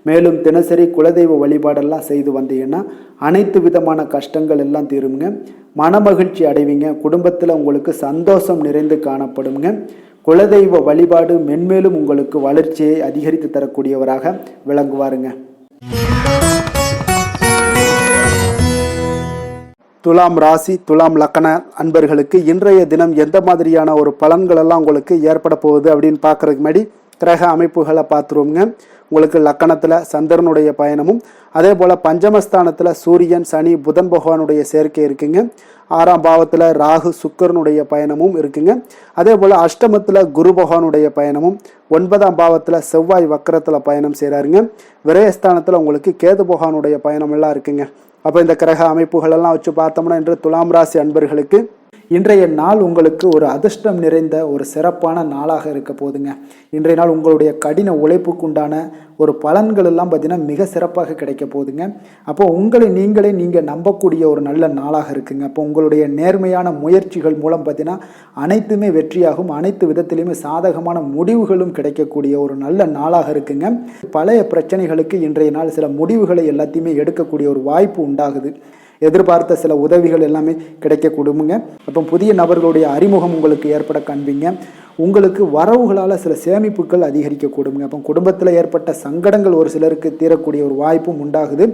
மேலும் தினசரி குலதெய்வ வழிபாடெல்லாம் செய்து வந்தீங்கன்னா அனைத்து விதமான கஷ்டங்கள் எல்லாம் தீருங்க. மனமகிழ்ச்சி அடைவீங்க. குடும்பத்தில் உங்களுக்கு சந்தோஷம் நிறைந்து காணப்படுங்க. குலதெய்வ வழிபாடு மென்மேலும் உங்களுக்கு வளர்ச்சியை அதிகரித்து தரக்கூடியவராக விளங்குவாருங்க. துலாம் ராசி, துலாம் லக்கண அன்பர்களுக்கு இன்றைய தினம் எந்த மாதிரியான ஒரு பலன்கள் எல்லாம் உங்களுக்கு ஏற்பட போகுது அப்படின்னு பார்க்கறதுக்கு முன்னாடி கிரக அமைப்புகளை பார்த்துருவோங்க. உங்களுக்கு லக்கணத்தில் சந்திரனுடைய பயணமும் அதே போல் பஞ்சமஸ்தானத்தில் சூரியன், சனி, புதன் பகவானுடைய சேர்க்கை இருக்குங்க. 6ஆம் பாவத்தில் ராகு, சுக்கரனுடைய பயணமும் இருக்குங்க. அதே போல் அஷ்டமத்தில் குரு பகவானுடைய பயணமும் 9ஆம் பாவத்தில் செவ்வாய் வக்கரத்தில் பயணம் செய்கிறாருங்க. விரயஸ்தானத்தில் உங்களுக்கு கேது பகவானுடைய பயணம் எல்லாம் இருக்குங்க. அப்போ இந்த கிரக அமைப்புகள் எல்லாம் வச்சு பார்த்தோம்னா இன்று துலாம் ராசி அன்பர்களுக்கு இன்றைய நாள் உங்களுக்கு ஒரு அதிர்ஷ்டம் நிறைந்த ஒரு சிறப்பான நாளாக இருக்க போதுங்க. இன்றைய நாள் உங்களுடைய கடின உழைப்புக்கு உண்டான ஒரு பலன்கள் எல்லாம் பார்த்தீங்கன்னா மிக சிறப்பாக கிடைக்க போகுதுங்க. அப்போ உங்களை நீங்கள் நம்பக்கூடிய ஒரு நல்ல நாளாக இருக்குங்க. அப்போ உங்களுடைய நேர்மையான முயற்சிகள் மூலம் பார்த்தீங்கன்னா அனைத்துமே வெற்றியாகும். அனைத்து விதத்திலையுமே சாதகமான முடிவுகளும் கிடைக்கக்கூடிய ஒரு நல்ல நாளாக இருக்குங்க. பழைய பிரச்சனைகளுக்கு இன்றைய நாள் சில முடிவுகளை எல்லாத்தையுமே எடுக்கக்கூடிய ஒரு வாய்ப்பு உண்டாகுது. எதிர்பார்த்த சில உதவிகள் எல்லாமே கிடைக்க கொடுங்க. அப்போ புதிய நபர்களுடைய அறிமுகம் உங்களுக்கு ஏற்பட காண்பீங்க. உங்களுக்கு வரவுகளால் சில சேமிப்புகள் அதிகரிக்க கொடுங்க. அப்போ குடும்பத்தில் ஏற்பட்ட சங்கடங்கள் ஒரு சிலருக்கு தீரக்கூடிய ஒரு வாய்ப்பும் உண்டாகுது.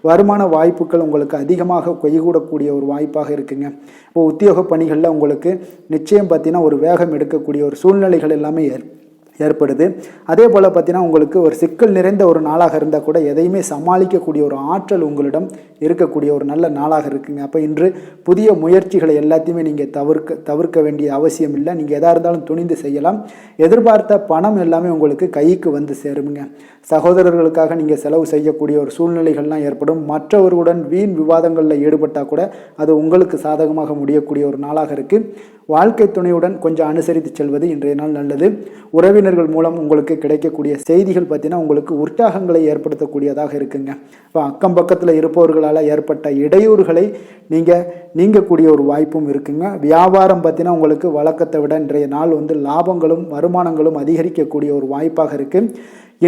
வருமான வாய்ப்புகள் உங்களுக்கு அதிகமாக கைகூடக்கூடிய ஒரு வாய்ப்பாக இருக்குங்க. இப்போ உத்தியோக பணிகளில் உங்களுக்கு நிச்சயம் பார்த்தீங்கன்னா ஒரு வேகம் எடுக்கக்கூடிய ஒரு சூழ்நிலைகள் எல்லாமே ஏற்படுது. அதே போல் பார்த்தீங்கன்னா உங்களுக்கு ஒரு சிக்கல் நிறைந்த ஒரு நாளாக இருந்தால் கூட எதையுமே சமாளிக்கக்கூடிய ஒரு ஆற்றல் உங்களிடம் இருக்கக்கூடிய ஒரு நல்ல நாளாக இருக்குங்க. அப்போ இன்று புதிய முயற்சிகளை எல்லாத்தையுமே நீங்கள் தவிர்க்க வேண்டிய அவசியம் இல்லை. நீங்கள் எதாக இருந்தாலும் துணிந்து செய்யலாம். எதிர்பார்த்த பணம் எல்லாமே உங்களுக்கு கைக்கு வந்து சேருங்க. சகோதரர்களுக்காக நீங்கள் செலவு செய்யக்கூடிய ஒரு சூழ்நிலைகள்லாம் ஏற்படும். மற்றவர்களுடன் வீண் விவாதங்களில் ஈடுபட்டால் கூட அது உங்களுக்கு சாதகமாக முடியக்கூடிய ஒரு நாளாக இருக்குது. வாழ்க்கை துணையுடன் கொஞ்சம் அனுசரித்து செல்வது இன்றைய நாள் நல்லது. உறவினர்கள் மூலம் உங்களுக்கு கிடைக்கக்கூடிய செய்திகள் பார்த்தீங்கன்னா உங்களுக்கு உற்சாகங்களை ஏற்படுத்தக்கூடியதாக இருக்குங்க. இப்போ அக்கம் பக்கத்தில் இருப்பவர்களால் ஏற்பட்ட இடையூறுகளை நீங்கக்கூடிய ஒரு வாய்ப்பும் இருக்குங்க. வியாபாரம் பார்த்தீங்கன்னா உங்களுக்கு வழக்கத்தை விட இன்றைய நாள் லாபங்களும் வருமானங்களும் அதிகரிக்கக்கூடிய ஒரு வாய்ப்பாக இருக்குது.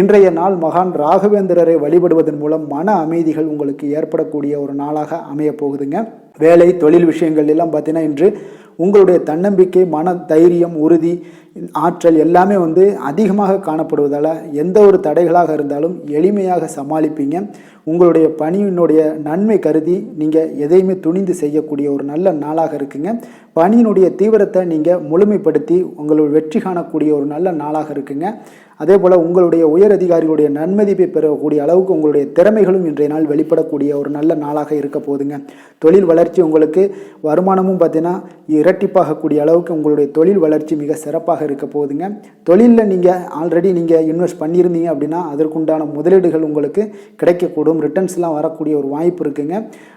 இன்றைய நாள் மகான் ராகவேந்திரரை வழிபடுவதன் மூலம் மன அமைதிகள் உங்களுக்கு ஏற்படக்கூடிய ஒரு நாளாக அமைய போகுதுங்க. வேலை தொழில் விஷயங்கள் எல்லாம் பார்த்தீங்கன்னா இன்று உங்களுடைய தன்னம்பிக்கை, மன தைரியம், உறுதி, ஆற்றல் எல்லாமே அதிகமாக காணப்படுவதால் எந்த ஒரு தடைகளாக இருந்தாலும் எளிமையாக சமாளிப்பீங்க. உங்களுடைய பணியினுடைய நன்மை கருதி நீங்கள் எதையுமே துணிந்து செய்யக்கூடிய ஒரு நல்ல நாளாக இருக்குங்க. பணியினுடைய தீவிரத்தை நீங்கள் முழுமைப்படுத்தி உங்களுடைய வெற்றி காணக்கூடிய ஒரு நல்ல நாளாக இருக்குங்க. அதே போல் உங்களுடைய உயர் அதிகாரிகளுடைய நன்மதிப்பை பெறக்கூடிய அளவுக்கு உங்களுடைய திறமைகளும் இன்றைய நாள் வெளிப்படக்கூடிய ஒரு நல்ல நாளாக இருக்க போதுங்க. தொழில் வளர்ச்சி உங்களுக்கு வருமானமும் பார்த்தீங்கன்னா இரட்டிப்பாகக்கூடிய அளவுக்கு உங்களுடைய தொழில் வளர்ச்சி மிக சிறப்பாக இருக்க போகுதுங்க. தொழிலில் நீங்கள் ஆல்ரெடி இன்வெஸ்ட் பண்ணியிருந்தீங்க அப்படின்னா அதற்குண்டான முதலீடுகள் உங்களுக்கு கிடைக்கக்கூடும். ரிட்டர்ன்ஸ்லாம் வரக்கூடிய ஒரு வாய்ப்பு இருக்குங்க.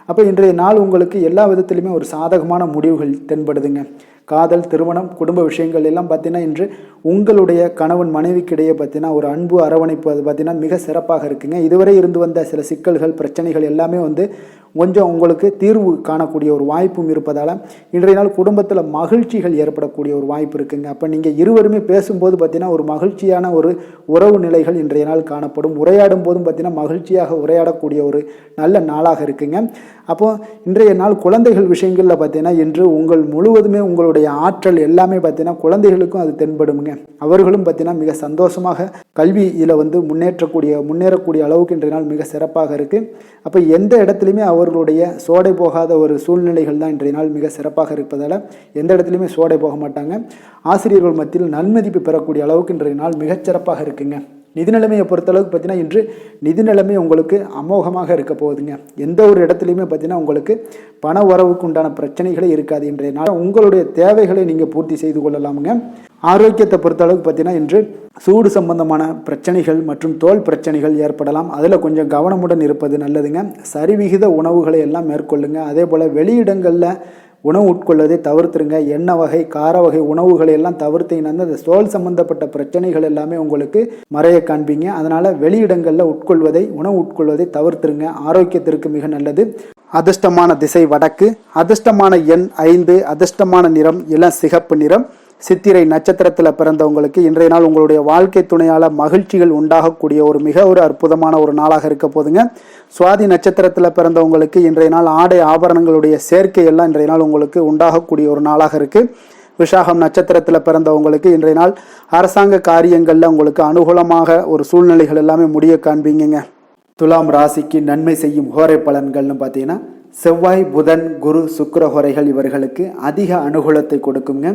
அப்போ இன்றைய நாள் உங்களுக்கு எல்லா விதத்திலுமே ஒரு சாதகமான முடிவுகள் தென்படுதுங்க. காதல், திருமணம், குடும்ப விஷயங்கள் எல்லாம் பார்த்தீங்கன்னா இன்று உங்களுடைய கணவன் மனைவிக்கிடையே பார்த்தீங்கன்னா ஒரு அன்பு அரவணைப்பு அது பார்த்தீங்கன்னா மிக சிறப்பாக இருக்குங்க. இதுவரை இருந்து வந்த சில சிக்கல்கள், பிரச்சனைகள் எல்லாமே கொஞ்சம் உங்களுக்கு தீர்வு காணக்கூடிய ஒரு வாய்ப்பும் இருப்பதால் இன்றைய நாள் குடும்பத்தில் மகிழ்ச்சிகள் ஏற்படக்கூடிய ஒரு வாய்ப்பு இருக்குங்க. அப்போ நீங்கள் இருவருமே பேசும்போது பார்த்தீங்கன்னா ஒரு மகிழ்ச்சியான ஒரு உறவு நிலைகள் இன்றைய நாள் காணப்படும். உரையாடும் போதும் பார்த்தீங்கன்னா மகிழ்ச்சியாக உரையாடக்கூடிய ஒரு நல்ல நாளாக இருக்குங்க. அப்போது இன்றைய நாள் குழந்தைகள் விஷயங்களில் பார்த்தீங்கன்னா இன்று முழுவதுமே உங்களுடைய ஆற்றல் எல்லாமே பார்த்தீங்கன்னா குழந்தைகளுக்கும் அது தென்படுங்க. அவர்களும் பார்த்தீங்கன்னா மிக சந்தோஷமாக கல்வியில் முன்னேறக்கூடிய அளவுக்கு இன்றைய நாள் மிக சிறப்பாக இருக்குது. அப்போ எந்த இடத்துலையுமே அவர்களுடைய சோடை போகாத ஒரு சூழ்நிலைகள் தான் இன்றைய நாள் மிக சிறப்பாக இருப்பதால் எந்த இடத்துலையுமே சோடை போக மாட்டாங்க. ஆசிரியர்கள் மத்தியில் நன்மதிப்பு பெறக்கூடிய அளவுக்கு இன்றைய நாள் மிகச்சிறப்பாக இருக்குங்க. நிதி நிலைமையை பொறுத்தளவுக்கு பார்த்தீங்கன்னா இன்று நிதி நிலைமை உங்களுக்கு அமோகமாக இருக்க போகுதுங்க. எந்த ஒரு இடத்துலையுமே பார்த்தீங்கன்னா உங்களுக்கு பண வரவுக்கு உண்டான பிரச்சனைகளே இருக்காது. இன்றைய நாள் உங்களுடைய தேவைகளை நீங்கள் பூர்த்தி செய்து கொள்ளலாமுங்க. ஆரோக்கியத்தை பொறுத்தளவுக்கு பார்த்தீங்கன்னா இன்று சூடு சம்பந்தமான பிரச்சனைகள் மற்றும் தோல் பிரச்சனைகள் ஏற்படலாம். அதில் கொஞ்சம் கவனமுடன் இருப்பது நல்லதுங்க. சரிவிகித உணவுகளை எல்லாம் மேற்கொள்ளுங்க. அதே போல் வெளியிடங்களில் உணவு உட்கொள்வதை தவிர்த்துருங்க. எண்ணெய் வகை, கார வகை உணவுகளை எல்லாம் தவிர்த்தீங்கன்னா அந்த தோல் சம்பந்தப்பட்ட பிரச்சனைகள் எல்லாமே உங்களுக்கு மறைய காண்பீங்க. அதனால் வெளியிடங்களில் உணவு உட்கொள்வதை தவிர்த்துருங்க. ஆரோக்கியத்திற்கு மிக நல்லது. அதிர்ஷ்டமான திசை வடக்கு, அதிர்ஷ்டமான எண் 5, அதிர்ஷ்டமான நிறம் இளம் சிகப்பு நிறம். சித்திரை நட்சத்திரத்தில் பிறந்தவங்களுக்கு இன்றைய நாள் உங்களுடைய வாழ்க்கை துணையால் மகிழ்ச்சிகள் உண்டாகக்கூடிய ஒரு அற்புதமான ஒரு நாளாக இருக்க போதுங்க. சுவாதி நட்சத்திரத்தில் பிறந்தவங்களுக்கு இன்றைய நாள் ஆடை ஆபரணங்களுடைய சேர்க்கை எல்லாம் இன்றைய நாள் உங்களுக்கு உண்டாகக்கூடிய ஒரு நாளாக இருக்குது. விஷாகம் நட்சத்திரத்தில் பிறந்தவங்களுக்கு இன்றைய நாள் அரசாங்க காரியங்களில் உங்களுக்கு அனுகூலமாக ஒரு சூழ்நிலைகள் எல்லாமே முடிய காண்பீங்க. துலாம் ராசிக்கு நன்மை செய்யும் ஹோரை பலன்கள்னு பார்த்தீங்கன்னா செவ்வாய், புதன், குரு, சுக்கிர ஹோரைகள் இவர்களுக்கு அதிக அனுகூலத்தை கொடுக்குங்க.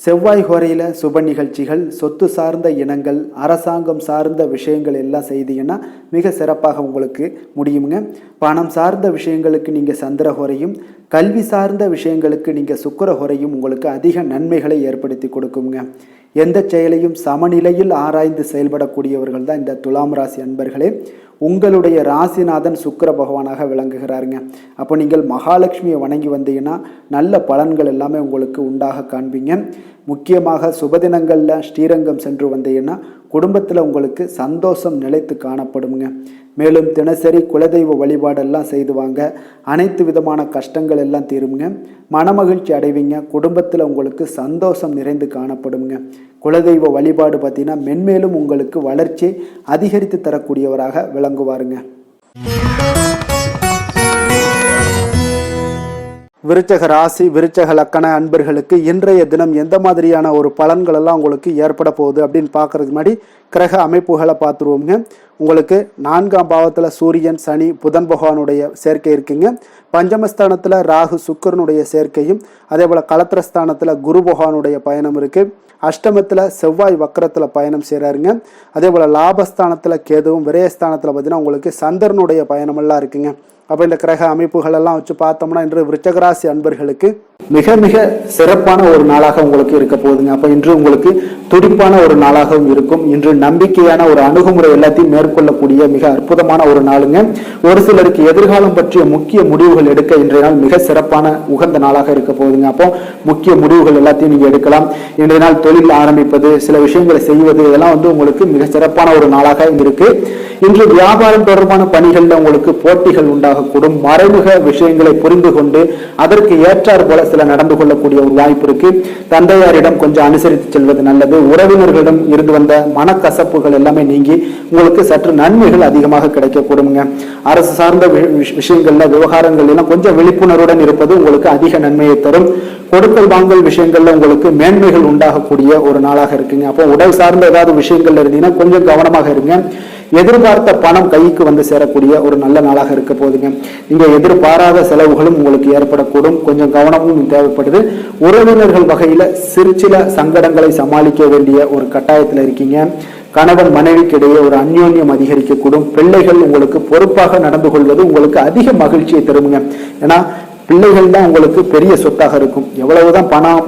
செவ்வாய் ஹோரையில் சுப நிகழ்ச்சிகள், சொத்து சார்ந்த இனங்கள், அரசாங்கம் சார்ந்த விஷயங்கள் எல்லாம் செய்தீங்கன்னா மிக சிறப்பாக உங்களுக்கு முடியுங்க. பணம் சார்ந்த விஷயங்களுக்கு நீங்கள் சந்திர ஹோரையும், கல்வி சார்ந்த விஷயங்களுக்கு நீங்கள் சுக்கிர ஹோரையும் உங்களுக்கு அதிக நன்மைகளை ஏற்படுத்தி கொடுக்குங்க. எந்த செயலையும் சமநிலையில் ஆராய்ந்து செயல்படக்கூடியவர்கள் தான் இந்த துலாம் ராசி அன்பர்களே. உங்களுடைய ராசிநாதன் சுக்கிர பகவானாக விளங்குகிறாருங்க. அப்போ நீங்கள் மகாலட்சுமியை வணங்கி வந்தீங்கன்னா நல்ல பலன்கள் எல்லாமே உங்களுக்கு உண்டாக காண்பீங்க. முக்கியமாக சுபதினங்களில் ஸ்ரீரங்கம் சென்று வந்தீங்கன்னா குடும்பத்தில் உங்களுக்கு சந்தோஷம் நிலைத்து காணப்படுங்க. மேலும் தினசரி குலதெய்வ வழிபாடெல்லாம் செய்து வாங்க. அனைத்து விதமான கஷ்டங்கள் எல்லாம் தீருங்க. மனமகிழ்ச்சி அடைவீங்க. குடும்பத்தில் உங்களுக்கு சந்தோஷம் நிறைந்து காணப்படுங்க. குலதெய்வ வழிபாடு பார்த்தீங்கன்னா மென்மேலும் உங்களுக்கு வளர்ச்சி அதிகரித்து தரக்கூடியவராக விளங்குவாருங்க. விருச்சக ராசி, விருச்சக லக்கண அன்பர்களுக்கு இன்றைய தினம் எந்த மாதிரியான ஒரு பலன்கள் எல்லாம் உங்களுக்கு ஏற்பட போகுது அப்படின்னு பார்க்கறதுக்கு முன்னாடி கிரக அமைப்புகளை பார்த்துருவோங்க. உங்களுக்கு 4ஆம் பாவத்தில் சூரியன், சனி, புதன் பகவானுடைய சேர்க்கை இருக்குங்க. பஞ்சமஸ்தானத்தில் ராகு, சுக்கிரனுடைய சேர்க்கையும், அதே போல் களத்திரஸ்தானத்தில் குரு பகவானுடைய பயணம் இருக்குது. அஷ்டமத்தில் செவ்வாய் வக்கரத்தில் பயணம் செய்கிறாருங்க. அதே போல் லாபஸ்தானத்தில் கேதுவும், விரயஸ்தானத்தில் பார்த்தீங்கன்னா உங்களுக்கு சந்திரனுடைய பயணமெல்லாம் இருக்குங்க. அப்போ இந்த கிரக அமைப்புகள் எல்லாம் வச்சு பார்த்தோம்னா இன்று விருச்சகராசி அன்பர்களுக்கு மிக மிக சிறப்பான ஒரு நாளாக உங்களுக்கு இருக்க போகுதுங்க. அப்போ இன்று உங்களுக்கு துடிப்பான ஒரு நாளாகவும் இருக்கும். இன்று நம்பிக்கையான ஒரு அணுகுமுறை எல்லாத்தையும் மேற்கொள்ளக்கூடிய மிக அற்புதமான ஒரு நாளுங்க. ஒரு சிலருக்கு எதிர்காலம் பற்றிய முக்கிய முடிவுகள் எடுக்க இன்றைய நாள் மிக சிறப்பான உகந்த நாளாக இருக்க போகுதுங்க. அப்போ முக்கிய முடிவுகள் எல்லாத்தையும் நீங்க எடுக்கலாம். இன்றைய நாள் தொழில் ஆரம்பிப்பது, சில விஷயங்களை செய்வது, இதெல்லாம் உங்களுக்கு மிக சிறப்பான ஒரு நாளாக இருக்கு. இன்று வியாபாரம் தொடர்பான பணிகள்ல உங்களுக்கு போட்டிகள் உண்டாகக்கூடும். மறைமுக விஷயங்களை புரிந்து கொண்டு அதற்கு ஏற்றார் போல சில நடந்து கொள்ளக்கூடிய ஒரு வாய்ப்பு இருக்கு. தந்தையாரிடம் கொஞ்சம் அனுசரித்து செல்வது நல்லது. உறவினர்களிடம் இருந்து வந்த மனக்கசப்புகள் எல்லாமே நீங்கி உங்களுக்கு சற்று நன்மைகள் அதிகமாக கிடைக்கக்கூடுங்க. அரசு சார்ந்த விஷயங்கள்ல, விவகாரங்கள் எல்லாம் கொஞ்சம் விழிப்புணர்வுடன் இருப்பது உங்களுக்கு அதிக நன்மையை தரும். கொடுக்கல் வாங்கல் விஷயங்கள்ல உங்களுக்கு மேன்மைகள் உண்டாகக்கூடிய ஒரு நாளாக இருக்குங்க. அப்போ உடல் சார்ந்த ஏதாவது விஷயங்கள்ல இருந்தீங்கன்னா கொஞ்சம் கவனமாக இருங்க. எதிர்பார்த்த பணம் கைக்கு வந்து சேரக்கூடிய ஒரு நல்ல நாளாக இருக்க போதுங்க. நீங்க எதிர்பாராத செலவுகளும் உங்களுக்கு ஏற்படக்கூடும். கொஞ்சம் கவனமும் தேவைப்படுது. உறவினர்கள் வகையில சில சங்கடங்களை சமாளிக்க வேண்டிய ஒரு கட்டாயத்துல இருக்கீங்க. கணவன் மனைவிக்கு இடையே ஒரு அந்யோன்யம் அதிகரிக்கக்கூடும். பிள்ளைகள் உங்களுக்கு பொறுப்பாக நடந்து கொள்வது உங்களுக்கு அதிக மகிழ்ச்சியை தருங்க. ஏன்னா பிள்ளைகள் தான் உங்களுக்கு பெரிய சொத்தாக இருக்கும். எவ்வளவுதான் பணம்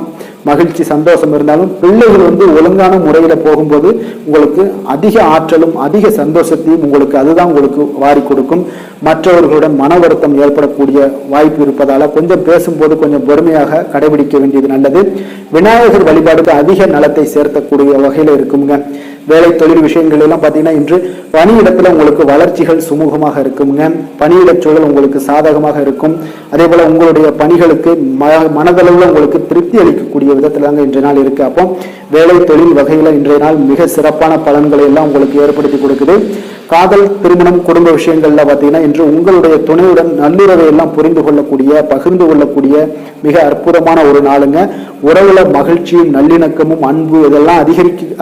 மகிழ்ச்சி சந்தோஷம் இருந்தாலும் பிள்ளைகள் ஒழுங்கான முறையில போகும்போது உங்களுக்கு அதிக ஆற்றலும் அதிக சந்தோஷத்தையும் உங்களுக்கு அதுதான் உங்களுக்கு வாரி கொடுக்கும். மற்றவர்களுடன் மன வருத்தம் ஏற்படக்கூடிய வாய்ப்பு இருப்பதால கொஞ்சம் பேசும்போது கொஞ்சம் பொறுமையாக கடைபிடிக்க வேண்டியது நல்லது. விநாயகர் வழிபாடு அதிக நலத்தை சேர்த்தக்கூடிய வகையில இருக்குங்க. வேலை தொழில் விஷயங்கள் எல்லாம் பார்த்தீங்கன்னா இன்று பணியிடத்துல உங்களுக்கு வளர்ச்சிகள் சுமூகமாக இருக்குங்க. பணியிட சூழல் உங்களுக்கு சாதகமாக இருக்கும். அதே போல உங்களுடைய பணிகளுக்கு மனதளவில் உங்களுக்கு திருப்தி அளிக்கக்கூடிய விதத்துல தாங்க இன்றைய நாள் இருக்கு. அப்போ வேலை தொழில் வகையில இன்றைய நாள் மிக சிறப்பான பலன்களை எல்லாம் உங்களுக்கு ஏற்படுத்தி கொடுக்குது. காதல், திருமணம், குடும்ப விஷயங்கள்ல பார்த்தீங்கன்னா இன்று உங்களுடைய துணையுடன் நல்லுறவை எல்லாம் புரிந்து கொள்ளக்கூடிய பகிர்ந்து கொள்ளக்கூடிய மிக அற்புதமான ஒரு நாளுங்க. உறவுல மகிழ்ச்சியும் நல்லிணக்கமும் அன்பு இதெல்லாம்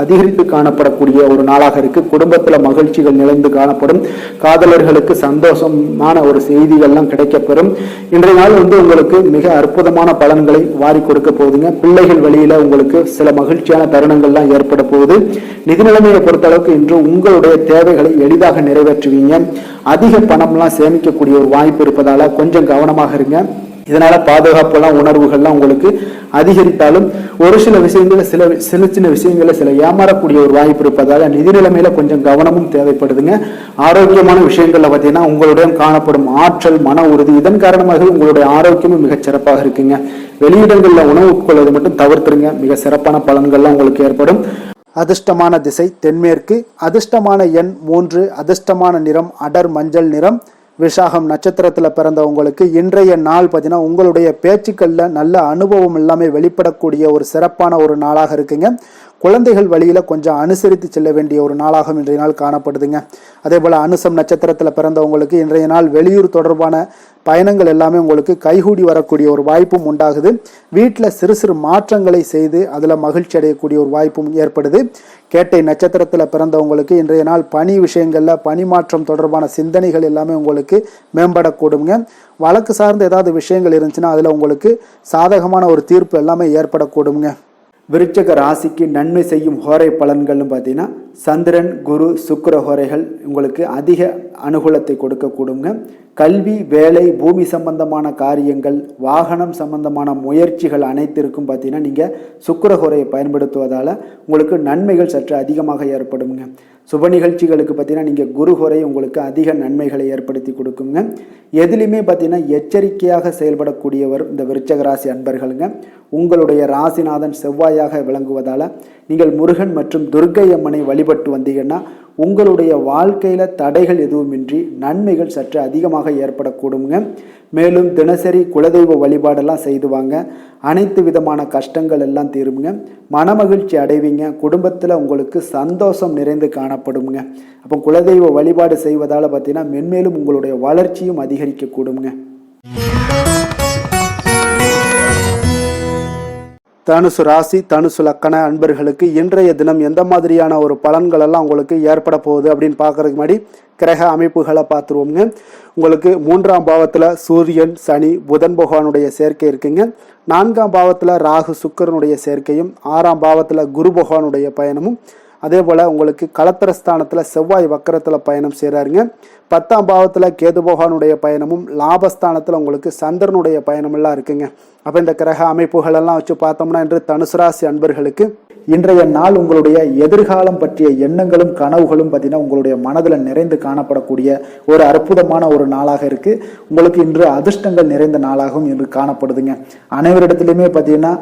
அதிகரித்து காணப்படக்கூடிய ஒரு நாளாக இருக்கு. குடும்பத்துல மகிழ்ச்சிகள் நிறைந்து காணப்படும். காதலர்களுக்கு சந்தோஷமான ஒரு செய்திகள்லாம் கிடைக்கப்பெறும். இன்றைய நாள் உங்களுக்கு மிக அற்புதமான பலன்களை வாரி கொடுக்க போகுதுங்க. பிள்ளைகள் வழியில உங்களுக்கு சில மகிழ்ச்சியான தருணங்கள்லாம் ஏற்பட போகுது. நிதி நிலைமையை பொறுத்த அளவுக்கு இன்று உங்களுடைய தேவைகளை எளிதாக நிறைவேற்றுவீங்க. அதிக பணம்லாம் சேமிக்கக்கூடிய ஒரு வாய்ப்பு இருப்பதால கொஞ்சம் கவனமாக இருங்க. இதனால பாதுகாப்புலாம் உணர்வுகள்லாம் உங்களுக்கு அதிகரித்தாலும் ஒரு சில விஷயங்கள சில சின்ன விஷயங்கள சில ஏமாறக்கூடிய ஒரு வாய்ப்பு இருப்பதால நிதி நிலைமையில கொஞ்சம் கவனமும் தேவைப்படுதுங்க. ஆரோக்கியமான விஷயங்கள்ல பார்த்தீங்கன்னா உங்களுடைய காணப்படும் ஆற்றல், மன உறுதி இதன் காரணமாக உங்களுடைய ஆரோக்கியமும் மிகச் சிறப்பாக இருக்குங்க. வெளியிடங்கள்ல உணவு உட்கொள்வதை மட்டும் தவிர்த்துருங்க. மிக சிறப்பான பலன்கள்லாம் உங்களுக்கு ஏற்படும். அதிர்ஷ்டமான திசை தென்மேற்கு, அதிர்ஷ்டமான எண் 3, அதிர்ஷ்டமான நிறம் அடர் மஞ்சள் நிறம். விசாகம் நட்சத்திரத்துல பிறந்தவங்களுக்கு இன்றைய நாள் பார்த்தீங்கன்னா உங்களுடைய பேச்சுக்கள்ல நல்ல அனுபவம் எல்லாமே வெளிப்படக்கூடிய ஒரு சிறப்பான ஒரு நாளாக இருக்குங்க. குழந்தைகள் வழியில கொஞ்சம் அனுசரித்து செல்ல வேண்டிய ஒரு நாளாக இன்றைய நாள் காணப்படுதுங்க. அதே போல அனுசம் நட்சத்திரத்துல பிறந்தவங்களுக்கு இன்றைய நாள் வெளியூர் தொடர்பான பயணங்கள் எல்லாமே உங்களுக்கு கைகூடி வரக்கூடிய ஒரு வாய்ப்பும் உண்டாகுது. வீட்டில் சிறு சிறு மாற்றங்களை செய்து அதில் மகிழ்ச்சி அடையக்கூடிய ஒரு வாய்ப்பும் ஏற்படுது. கேட்டை நட்சத்திரத்தில் பிறந்தவங்களுக்கு இன்றைய நாள் பணி விஷயங்களில் பணி மாற்றம் தொடர்பான சிந்தனைகள் எல்லாமே உங்களுக்கு மேம்படக்கூடுங்க. வழக்கு சார்ந்த ஏதாவது விஷயங்கள் இருந்துச்சுன்னா அதில் உங்களுக்கு சாதகமான ஒரு தீர்ப்பு எல்லாமே ஏற்படக்கூடுங்க. விருச்சக ராசிக்கு நன்மை செய்யும் ஹோரை பலன்கள்னு பார்த்தீங்கன்னா சந்திரன், குரு, சுக்கிர ஹோரைகள் உங்களுக்கு அதிக அனுகூலத்தை கொடுக்கக்கூடுங்க. கல்வி, வேலை, பூமி சம்பந்தமான காரியங்கள், வாகனம் சம்பந்தமான முயற்சிகள் அனைத்திற்கும் பார்த்தீங்கன்னா நீங்கள் சுக்கிர ஹோரையை பயன்படுத்துவதால் உங்களுக்கு நன்மைகள் சற்று அதிகமாக ஏற்படுங்க. சுப நிகழ்ச்சிகளுக்கு பார்த்தீங்கன்னா நீங்கள் குரு ஹோரை உங்களுக்கு அதிக நன்மைகளை ஏற்படுத்தி கொடுக்குங்க. எதுலையுமே பார்த்தீங்கன்னா எச்சரிக்கையாக செயல்படக்கூடியவர் இந்த விருச்சக ராசி அன்பர்களுங்க. உங்களுடைய ராசிநாதன் செவ்வாயாக விளங்குவதால் நீங்கள் முருகன் மற்றும் துர்க்கை அம்மனை வழிபட்டு வந்தீங்கன்னா உங்களுடைய வாழ்க்கையில தடைகள் எதுவுமின்றி நன்மைகள் சற்று அதிகமாக ஏற்படக்கூடுங்க. மேலும் தினசரி குலதெய்வ வழிபாடெல்லாம் செய்துவாங்க. அனைத்து விதமான கஷ்டங்கள் எல்லாம் தீருங்க. மனமகிழ்ச்சி அடைவீங்க. குடும்பத்தில் உங்களுக்கு சந்தோஷம் நிறைந்து காணப்படுங்க. அப்போ குலதெய்வ வழிபாடு செய்வதால் பார்த்தீங்கன்னா மென்மேலும் உங்களுடைய வளர்ச்சியும் அதிகரிக்கக்கூடுங்க. தனுசு ராசி, தனுசு லக்கண அன்பர்களுக்கு இன்றைய தினம் எந்த மாதிரியான ஒரு பலன்கள் எல்லாம் உங்களுக்கு ஏற்பட போகுது அப்படின்னு பார்க்கறதுக்கு முன்னாடி கிரக அமைப்புகளை பார்த்துருவோங்க. உங்களுக்கு 3ஆம் பாவத்தில் சூரியன், சனி, புதன் பகவானுடைய சேர்க்கை இருக்குங்க. 4ஆம் பாவத்தில் ராகு, சுக்கிரனுடைய சேர்க்கையும், 6ஆம் பாவத்தில் குரு பகவானுடைய பயணமும், அதே போல் உங்களுக்கு களத்திரஸ்தானத்தில் செவ்வாய் வக்கரத்தில் பயணம் செய்கிறாருங்க. 10ஆம் பாவத்தில் கேது பகவானுடைய பயணமும், லாபஸ்தானத்தில் உங்களுக்கு சந்திரனுடைய பயணமெல்லாம் இருக்குங்க. அப்போ இந்த கிரக அமைப்புகள் எல்லாம் வச்சு பார்த்தோம்னா இன்று தனுசு ராசி அன்பர்களுக்கு இன்றைய நாள் உங்களுடைய எதிர்காலம் பற்றிய எண்ணங்களும் கனவுகளும் பார்த்தீங்கன்னா உங்களுடைய மனதில் நிறைந்து காணப்படக்கூடிய ஒரு அற்புதமான ஒரு நாளாக இருக்கு. உங்களுக்கு இன்று அதிர்ஷ்டங்கள் நிறைந்த நாளாகவும் இன்று காணப்படுதுங்க. அனைவரிடத்திலுமே பார்த்தீங்கன்னா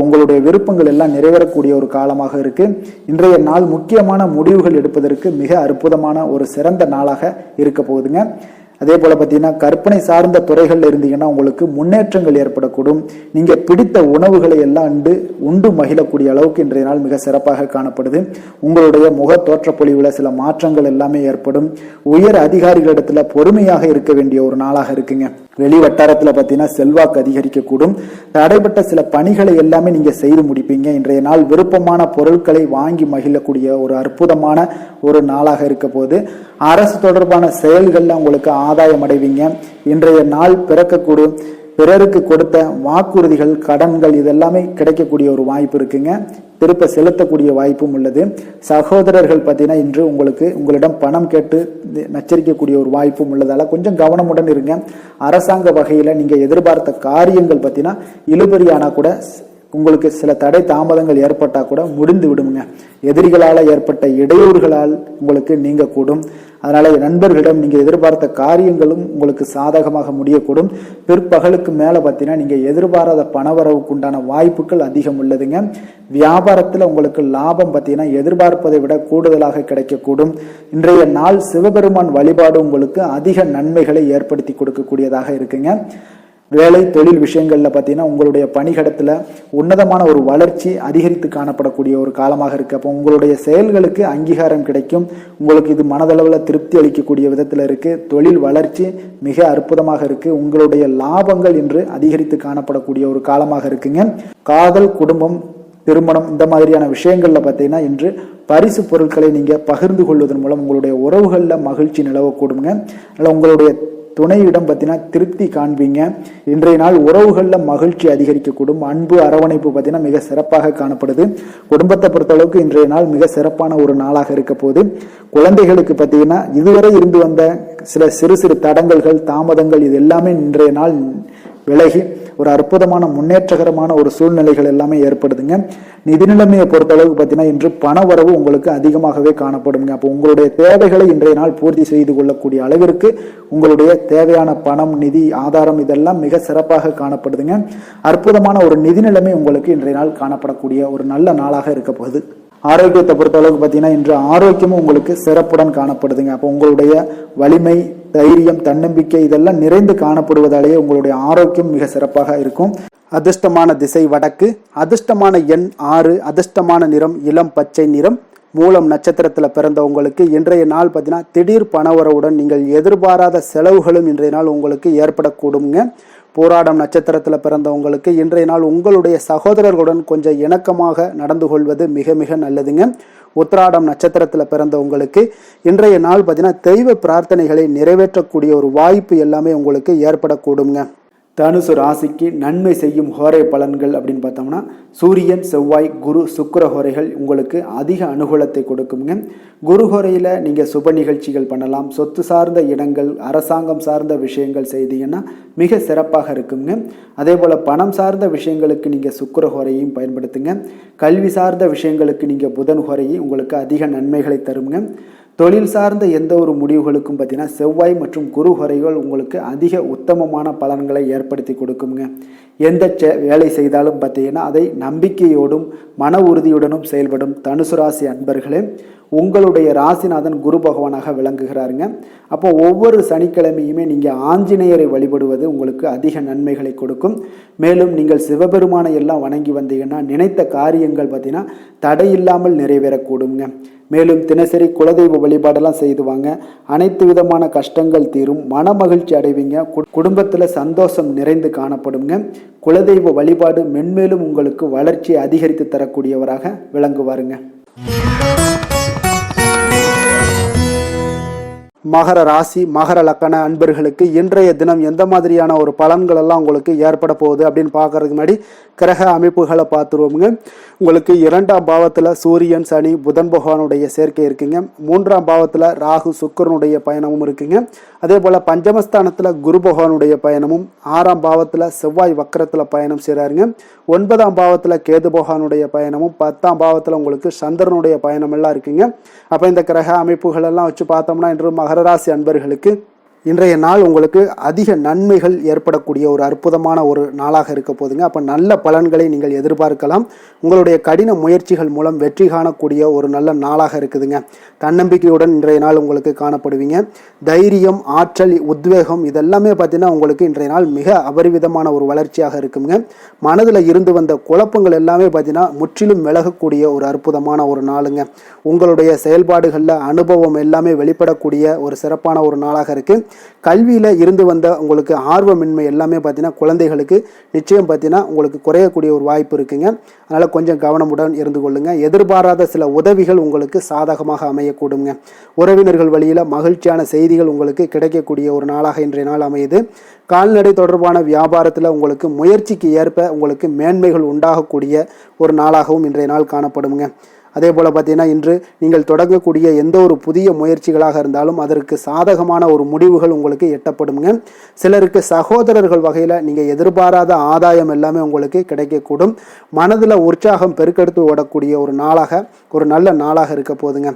உங்களுடைய விருப்பங்கள் எல்லாம் நிறைவேறக்கூடிய ஒரு காலமாக இருக்கு. இன்றைய நாள் முக்கியமான முடிவுகள் எடுப்பதற்கு மிக அற்புதமான ஒரு சிறந்த நாளாக இருக்க போகுதுங்க. அதே போல பார்த்தீங்கன்னா கற்பனை சார்ந்த துறைகள் இருந்தீங்கன்னா உங்களுக்கு முன்னேற்றங்கள் ஏற்படக்கூடும். நீங்க பிடித்த உணவுகளை எல்லாம் உண்டு மகிழக்கூடிய அளவுக்கு இன்றைய நாள் மிக சிறப்பாக காணப்படுது. உங்களுடைய முக தோற்றப்பொழிவுல சில மாற்றங்கள் எல்லாமே ஏற்படும். உயர் அதிகாரிகளிடத்துல பொறுமையாக இருக்க வேண்டிய ஒரு நாளாக இருக்குங்க. வெளி வட்டாரத்துல பார்த்தீங்கன்னா செல்வாக்கு அதிகரிக்கக்கூடும். தடைப்பட்ட சில பணிகளை எல்லாமே நீங்க செய்து முடிப்பீங்க. இன்றைய நாள் விருப்பமான பொருட்களை வாங்கி மகிழக்கூடிய ஒரு அற்புதமான ஒரு நாளாக இருக்க போது அரசு தொடர்பான செயல்கள்ல உங்களுக்கு ஆதாயம் அடைவீங்க. இன்றைய நாள் பிறக்கக்கூடும். பிறருக்கு கொடுத்த வாக்குறுதிகள், கடன்கள் இதெல்லாமே கிடைக்கக்கூடிய ஒரு வாய்ப்பு இருக்குங்க. திருப்ப செலுத்தக்கூடிய வாய்ப்பும் உள்ளது. சகோதரர்கள் பார்த்தீங்கன்னா இன்று உங்களிடம் பணம் கேட்டு நச்சரிக்கக்கூடிய ஒரு வாய்ப்பும் உள்ளதால கொஞ்சம் கவனமுடன் இருங்க. அரசாங்க வகையில நீங்க எதிர்பார்த்த காரியங்கள் பார்த்தீங்கன்னா இழுபறியானா கூட உங்களுக்கு சில தடை தாமதங்கள் ஏற்பட்டால் கூட முடிந்து விடுங்க. எதிரிகளால் ஏற்பட்ட இடையூறுகளால் உங்களுக்கு நீங்கக்கூடும். அதனால நண்பர்களிடம் நீங்கள் எதிர்பார்த்த காரியங்களும் உங்களுக்கு சாதகமாக முடியக்கூடும். பிற்பகலுக்கு மேலே பார்த்தீங்கன்னா நீங்கள் எதிர்பாராத பணவரவுக்கு உண்டான வாய்ப்புகள் அதிகம் உள்ளதுங்க. வியாபாரத்தில் உங்களுக்கு லாபம் பார்த்தீங்கன்னா எதிர்பார்ப்பதை விட கூடுதலாக கிடைக்கக்கூடும். இன்றைய நாள் சிவபெருமான் வழிபாடு உங்களுக்கு அதிக நன்மைகளை ஏற்படுத்தி கொடுக்கக்கூடியதாக இருக்குங்க. வேலை தொழில் விஷயங்கள்ல பார்த்தீங்கன்னா உங்களுடைய பணிகடத்தில் உன்னதமான ஒரு வளர்ச்சி அதிகரித்து காணப்படக்கூடிய ஒரு காலமாக இருக்கு. அப்போ உங்களுடைய செயல்களுக்கு அங்கீகாரம் கிடைக்கும். உங்களுக்கு இது மனதளவில் திருப்தி அளிக்கக்கூடிய விதத்தில் இருக்கு. தொழில் வளர்ச்சி மிக அற்புதமாக இருக்கு. உங்களுடைய லாபங்கள் இன்று அதிகரித்து காணப்படக்கூடிய ஒரு காலமாக இருக்குங்க. காதல், குடும்பம், திருமணம் இந்த மாதிரியான விஷயங்கள்ல பார்த்தீங்கன்னா இன்று பரிசு பொருட்களை நீங்க பகிர்ந்து கொள்வதன் மூலம் உங்களுடைய உறவுகளில் மகிழ்ச்சி நிலவக்கூடுங்க. அதனால உங்களுடைய துணையிடம் பார்த்தீங்கன்னா திருப்தி காண்பீங்க. இன்றைய நாள் உறவுகளில் மகிழ்ச்சி அதிகரிக்கக்கூடும். அன்பு, அரவணைப்பு பார்த்தீங்கன்னா மிக சிறப்பாக காணப்படுது. குடும்பத்தை பொறுத்தளவுக்கு இன்றைய நாள் மிக சிறப்பான ஒரு நாளாக இருக்க போது. குழந்தைகளுக்கு பார்த்தீங்கன்னா இதுவரை இருந்து வந்த சில சிறு சிறு தடங்கல்கள், தாமதங்கள் இது எல்லாமே இன்றைய நாள் விலகி ஒரு அற்புதமான முன்னேற்றகரமான ஒரு சூழ்நிலைகள் எல்லாமே ஏற்படுதுங்க. நிதி நிலைமையை பொறுத்தளவுக்கு பார்த்தீங்கன்னா இன்று பண வரவு உங்களுக்கு அதிகமாகவே காணப்படுங்க. அப்போ உங்களுடைய தேவைகளை இன்றைய நாள் பூர்த்தி செய்து கொள்ளக்கூடிய அளவிற்கு உங்களுடைய தேவையான பணம், நிதி ஆதாரம் இதெல்லாம் மிக சிறப்பாக காணப்படுதுங்க. அற்புதமான ஒரு நிதி நிலைமை உங்களுக்கு இன்றைய நாள் காணப்படக்கூடிய ஒரு நல்ல நாளாக இருக்க போகுது. ஆரோக்கியத்தை பொறுத்த அளவுக்கு பார்த்தீங்கன்னா இன்று ஆரோக்கியமும் உங்களுக்கு சிறப்புடன் காணப்படுதுங்க. அப்போ உங்களுடைய வலிமை, தைரியம், தன்னம்பிக்கை இதெல்லாம் நிறைந்து காணப்படுவதாலேயே உங்களுடைய ஆரோக்கியம் மிக சிறப்பாக இருக்கும். அதிர்ஷ்டமான திசை வடக்கு, அதிர்ஷ்டமான எண் 6, அதிர்ஷ்டமான நிறம் இளம் பச்சை நிறம். மூலம் நட்சத்திரத்தில் பிறந்தவங்களுக்கு இன்றைய நாள் பார்த்தீங்கன்னா திடீர் பணவரவுடன் நீங்கள் எதிர்பாராத செலவுகளும் இன்றைய நாள் உங்களுக்கு ஏற்படக்கூடுங்க. போராடம் நட்சத்திரத்தில் பிறந்தவங்களுக்கு இன்றைய நாள் உங்களுடைய சகோதரர்களுடன் கொஞ்சம் இணக்கமாக நடந்து கொள்வது மிக மிக நல்லதுங்க. உத்திராடம் நட்சத்திரத்தில் பிறந்தவங்களுக்கு இன்றைய நாள் பார்த்தீங்கன்னா தெய்வ பிரார்த்தனைகளை நிறைவேற்றக்கூடிய ஒரு வாய்ப்பு எல்லாமே உங்களுக்கு ஏற்படக்கூடுங்க. தனுசு ராசிக்கு நன்மை செய்யும் ஹோரை பலன்கள் அப்படின்னு பார்த்தோம்னா சூரியன், செவ்வாய், குரு, சுக்கிர ஹோரைகள் உங்களுக்கு அதிக அனுகூலத்தை கொடுக்குங்க. குரு ஹோரையில் நீங்கள் சுப நிகழ்ச்சிகள் பண்ணலாம். சொத்து சார்ந்த இடங்கள், அரசாங்கம் சார்ந்த விஷயங்கள் செய்தீங்கன்னா மிக சிறப்பாக இருக்குங்க. அதே போல் பணம் சார்ந்த விஷயங்களுக்கு நீங்கள் சுக்கிர ஹோரையும் பயன்படுத்துங்க. கல்வி சார்ந்த விஷயங்களுக்கு நீங்கள் புதன் ஹோரையும் உங்களுக்கு அதிக நன்மைகளை தருங்க. தொழில் சார்ந்த எந்த ஒரு முடிவுகளுக்கும் பார்த்தீங்கன்னா செவ்வாய் மற்றும் குரு ஹோரைகள் உங்களுக்கு அதிக உத்தமமான பலன்களை ஏற்படுத்தி கொடுக்குங்க. எந்த வேலை செய்தாலும் பார்த்தீங்கன்னா அதை நம்பிக்கையோடும் மன உறுதியுடனும் செயல்படும் தனுசு ராசி அன்பர்களே, உங்களுடைய ராசிநாதன் குரு பகவானாக விளங்குகிறாருங்க. அப்போ ஒவ்வொரு சனிக்கிழமையுமே நீங்கள் ஆஞ்சநேயரை வழிபடுவது உங்களுக்கு அதிக நன்மைகளை கொடுக்கும். மேலும் நீங்கள் சிவபெருமானை எல்லாம் வணங்கி வந்தீங்கன்னா நினைத்த காரியங்கள் பார்த்தீங்கன்னா தடையில்லாமல் நிறைவேறக்கூடுங்க. மேலும் தினசரி குலதெய்வ வழிபாடெல்லாம் செய்துவாங்க. அனைத்து விதமான கஷ்டங்கள் தீரும், மன மகிழ்ச்சி அடைவீங்க. குடும்பத்தில் சந்தோஷம் நிறைந்து காணப்படுங்க. குலதெய்வ வழிபாடு மென்மேலும் உங்களுக்கு வளர்ச்சியை அதிகரித்து தரக்கூடியவராக விளங்குவாருங்க. மகர ராசி, மகர லக்கண அன்பர்களுக்கு இன்றைய தினம் எந்த மாதிரியான ஒரு பலன்கள் எல்லாம் உங்களுக்கு ஏற்பட போகுது அப்படின்னு பார்க்கறதுக்கு முன்னாடி கிரக அமைப்புகளை பார்த்துருவோமுங்க. உங்களுக்கு 2ஆம் பாவத்தில் சூரியன், சனி, புதன் பகவானுடைய சேர்க்கை இருக்குங்க. 3ஆம் பாவத்தில் ராகு, சுக்கிரனுடைய பயணமும் இருக்குங்க. அதே போல் பஞ்சமஸ்தானத்தில் குரு பகவானுடைய பயணமும், 6ஆம் பாவத்தில் செவ்வாய் வக்கரத்தில் பயணம் செய்கிறாருங்க. 9ஆம் பாவத்தில் கேது பகவானுடைய பயணமும், 10ஆம் பாவத்தில் உங்களுக்கு சந்திரனுடைய பயணம் எல்லாம் இருக்குங்க. அப்போ இந்த கிரக அமைப்புகள் எல்லாம் வச்சு பார்த்தோம்னா இன்று மகர ராசி அன்பர்களுக்கு இன்றைய நாள் உங்களுக்கு அதிக நன்மைகள் ஏற்படக்கூடிய ஒரு அற்புதமான ஒரு நாளாக இருக்க போதுங்க. அப்போ நல்ல பலன்களை நீங்கள் எதிர்பார்க்கலாம். உங்களுடைய கடின முயற்சிகள் மூலம் வெற்றி காணக்கூடிய ஒரு நல்ல நாளாக இருக்குதுங்க. தன்னம்பிக்கையுடன் இன்றைய நாள் உங்களுக்கு காணப்படுவீங்க. தைரியம், ஆற்றல், உத்வேகம் இதெல்லாமே பார்த்தீங்கன்னா உங்களுக்கு இன்றைய நாள் மிக அபரிவிதமான ஒரு வளர்ச்சியாக இருக்குங்க. மனதில் இருந்து வந்த குழப்பங்கள் எல்லாமே பார்த்தீங்கன்னா முற்றிலும் விலகக்கூடிய ஒரு அற்புதமான ஒரு நாளுங்க. உங்களுடைய செயல்பாடுகளில் அனுபவம் எல்லாமே வெளிப்படக்கூடிய ஒரு சிறப்பான ஒரு நாளாக இருக்குது. கல்வியில் இருந்து வந்த உங்களுக்கு ஆர்வமின்மை எல்லாமே பார்த்தீங்கன்னா குழந்தைகளுக்கு நிச்சயம் பார்த்தீங்கன்னா உங்களுக்கு குறையக்கூடிய ஒரு வாய்ப்பு இருக்குங்க. அதனால் கொஞ்சம் கவனமுடன் இருந்து கொள்ளுங்க. எதிர்பாராத சில உதவிகள் உங்களுக்கு சாதகமாக அமையக்கூடுங்க. உறவினர்கள் வழியில் மகிழ்ச்சியான செய்திகள் உங்களுக்கு கிடைக்கக்கூடிய ஒரு நாளாக இன்றைய நாள் அமையுது. கால்நடை தொடர்பான வியாபாரத்தில் உங்களுக்கு முயற்சிக்கு ஏற்ப உங்களுக்கு மேன்மைகள் உண்டாகக்கூடிய ஒரு நாளாகவும் இன்றைய நாள் காணப்படுங்க. அதே போல் பார்த்தீங்கன்னா இன்று நீங்கள் தொடங்கக்கூடிய எந்த ஒரு புதிய முயற்சிகளாக இருந்தாலும் அதற்கு சாதகமான ஒரு முடிவுகள் உங்களுக்கு எட்டப்படுங்க. சிலருக்கு சகோதரர்கள் வகையில் நீங்கள் எதிர்பாராத ஆதாயம் எல்லாமே உங்களுக்கு கிடைக்கக்கூடும். மனதில் உற்சாகம் பெருக்கெடுத்து ஓடக்கூடிய ஒரு நாளாக, ஒரு நல்ல நாளாக இருக்க போதுங்க.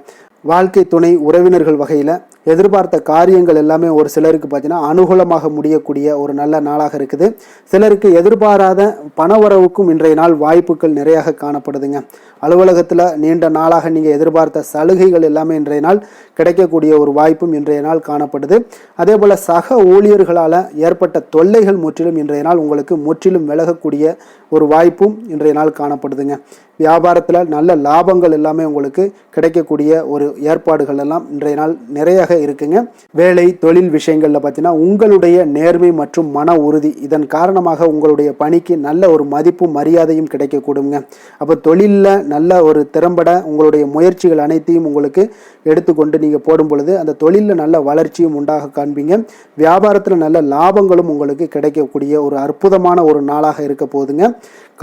வாழ்க்கை துணை உறவினர்கள் வகையில் எதிர்பார்த்த காரியங்கள் எல்லாமே ஒரு சிலருக்கு பார்த்தீங்கன்னா அனுகூலமாக முடியக்கூடிய ஒரு நல்ல நாளாக இருக்குது. சிலருக்கு எதிர்பாராத பணவரவுக்கும் இன்றைய நாள் வாய்ப்புகள் நிறையாக காணப்படுதுங்க. அலுவலகத்தில் நீண்ட நாளாக நீங்கள் எதிர்பார்த்த சலுகைகள் எல்லாமே இன்றைய நாள் கிடைக்கக்கூடிய ஒரு வாய்ப்பும் இன்றைய நாள் காணப்படுது. அதே போல் சக ஊழியர்களால் ஏற்பட்ட தொல்லைகள் முற்றிலும் இன்றைய நாள் உங்களுக்கு முற்றிலும் விலகக்கூடிய ஒரு வாய்ப்பும் இன்றைய நாள் காணப்படுதுங்க. வியாபாரத்தில் நல்ல லாபங்கள் எல்லாமே உங்களுக்கு கிடைக்கக்கூடிய ஒரு ஏற்பாடுகள் எல்லாம் இன்றைய நாள் நிறையாக இருக்குங்க. வேலை தொழில் விஷயங்கள்ல பார்த்தீங்கன்னா உங்களுடைய நேர்மை மற்றும் மன உறுதி இதன் காரணமாக உங்களுடைய பணிக்கு நல்ல ஒரு மதிப்பும் மரியாதையும் கிடைக்கக்கூடுங்க. அப்போ தொழிலில் நல்ல ஒரு திறம்பட உங்களுடைய முயற்சிகள் அனைத்தையும் உங்களுக்கு எடுத்துக்கொண்டு நீங்கள் போடும் பொழுது அந்த தொழிலில் நல்ல வளர்ச்சியும் உண்டாக காண்பீங்க. வியாபாரத்தில் நல்ல லாபங்களும் உங்களுக்கு கிடைக்கக்கூடிய ஒரு அற்புதமான ஒரு நாளாக இருக்க போகுதுங்க.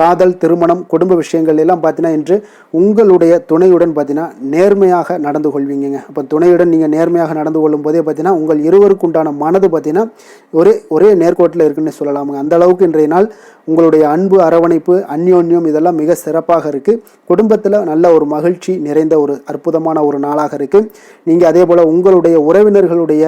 காதல், திருமணம், குடும்ப விஷயங்கள் எல்லாம் பார்த்தீங்கன்னா இன்று உங்களுடைய துணையுடன் பார்த்தீங்கன்னா நேர்மையாக நடந்து கொள்வீங்க. அப்போ துணையுடன் நீங்கள் நேர்மையாக நடந்து கொள்ளும் போதே பார்த்தீங்கன்னா உங்கள் இருவருக்கு உண்டான மனது பார்த்தீங்கன்னா ஒரே நேர்கோட்டில் இருக்குன்னு சொல்லலாமுங்க. அந்த அளவுக்கு இன்றைய நாள் உங்களுடைய அன்பு, அரவணைப்பு, அந்யோன்யம் இதெல்லாம் மிக சிறப்பாக இருக்குது. குடும்பத்தில் நல்ல ஒரு மகிழ்ச்சி நிறைந்த ஒரு அற்புதமான ஒரு நாளாக இருக்குது. நீங்கள் அதே போல் உங்களுடைய உறவினர்களுடைய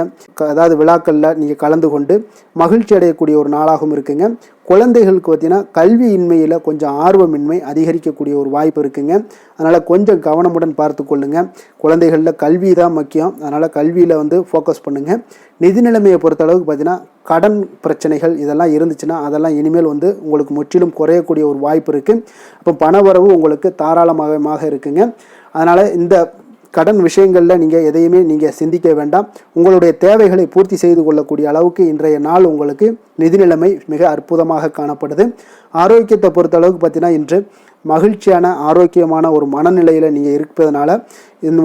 அதாவது விழாக்களில் நீங்கள் கலந்து கொண்டு மகிழ்ச்சி அடையக்கூடிய ஒரு நாளாகவும் இருக்குங்க. குழந்தைகளுக்கு பார்த்தீங்கன்னா கல்வியின்மையில் கொஞ்சம் ஆர்வமின்மை அதிகரிக்கக்கூடிய ஒரு வாய்ப்பு இருக்குங்க. அதனால் கொஞ்சம் கவனமுடன் பார்த்து கொள்ளுங்க. குழந்தைகளில் கல்வி தான் முக்கியம். அதனால் கல்வியில் ஃபோக்கஸ் பண்ணுங்கள். நிதி நிலைமையை பொறுத்த அளவுக்கு பார்த்தீங்கன்னா கடன் பிரச்சனைகள் இதெல்லாம் இருந்துச்சுன்னா அதெல்லாம் இனிமேல் உங்களுக்கு முற்றிலும் குறையக்கூடிய ஒரு வாய்ப்பு இருக்குது. அப்போ பணவரவு உங்களுக்கு தாராளமாக இருக்குங்க. அதனால் இந்த கடன் விஷயங்களில் நீங்கள் எதையுமே நீங்கள் சிந்திக்க வேண்டாம். உங்களுடைய தேவைகளை பூர்த்தி செய்து கொள்ளக்கூடிய அளவுக்கு இன்றைய நாள் உங்களுக்கு நிதி நிலைமை மிக அற்புதமாக காணப்படுது. ஆரோக்கியத்தை பொறுத்த அளவுக்கு பார்த்தீங்கன்னா இன்று மகிழ்ச்சியான ஆரோக்கியமான ஒரு மனநிலையில் நீங்கள் இருப்பதனால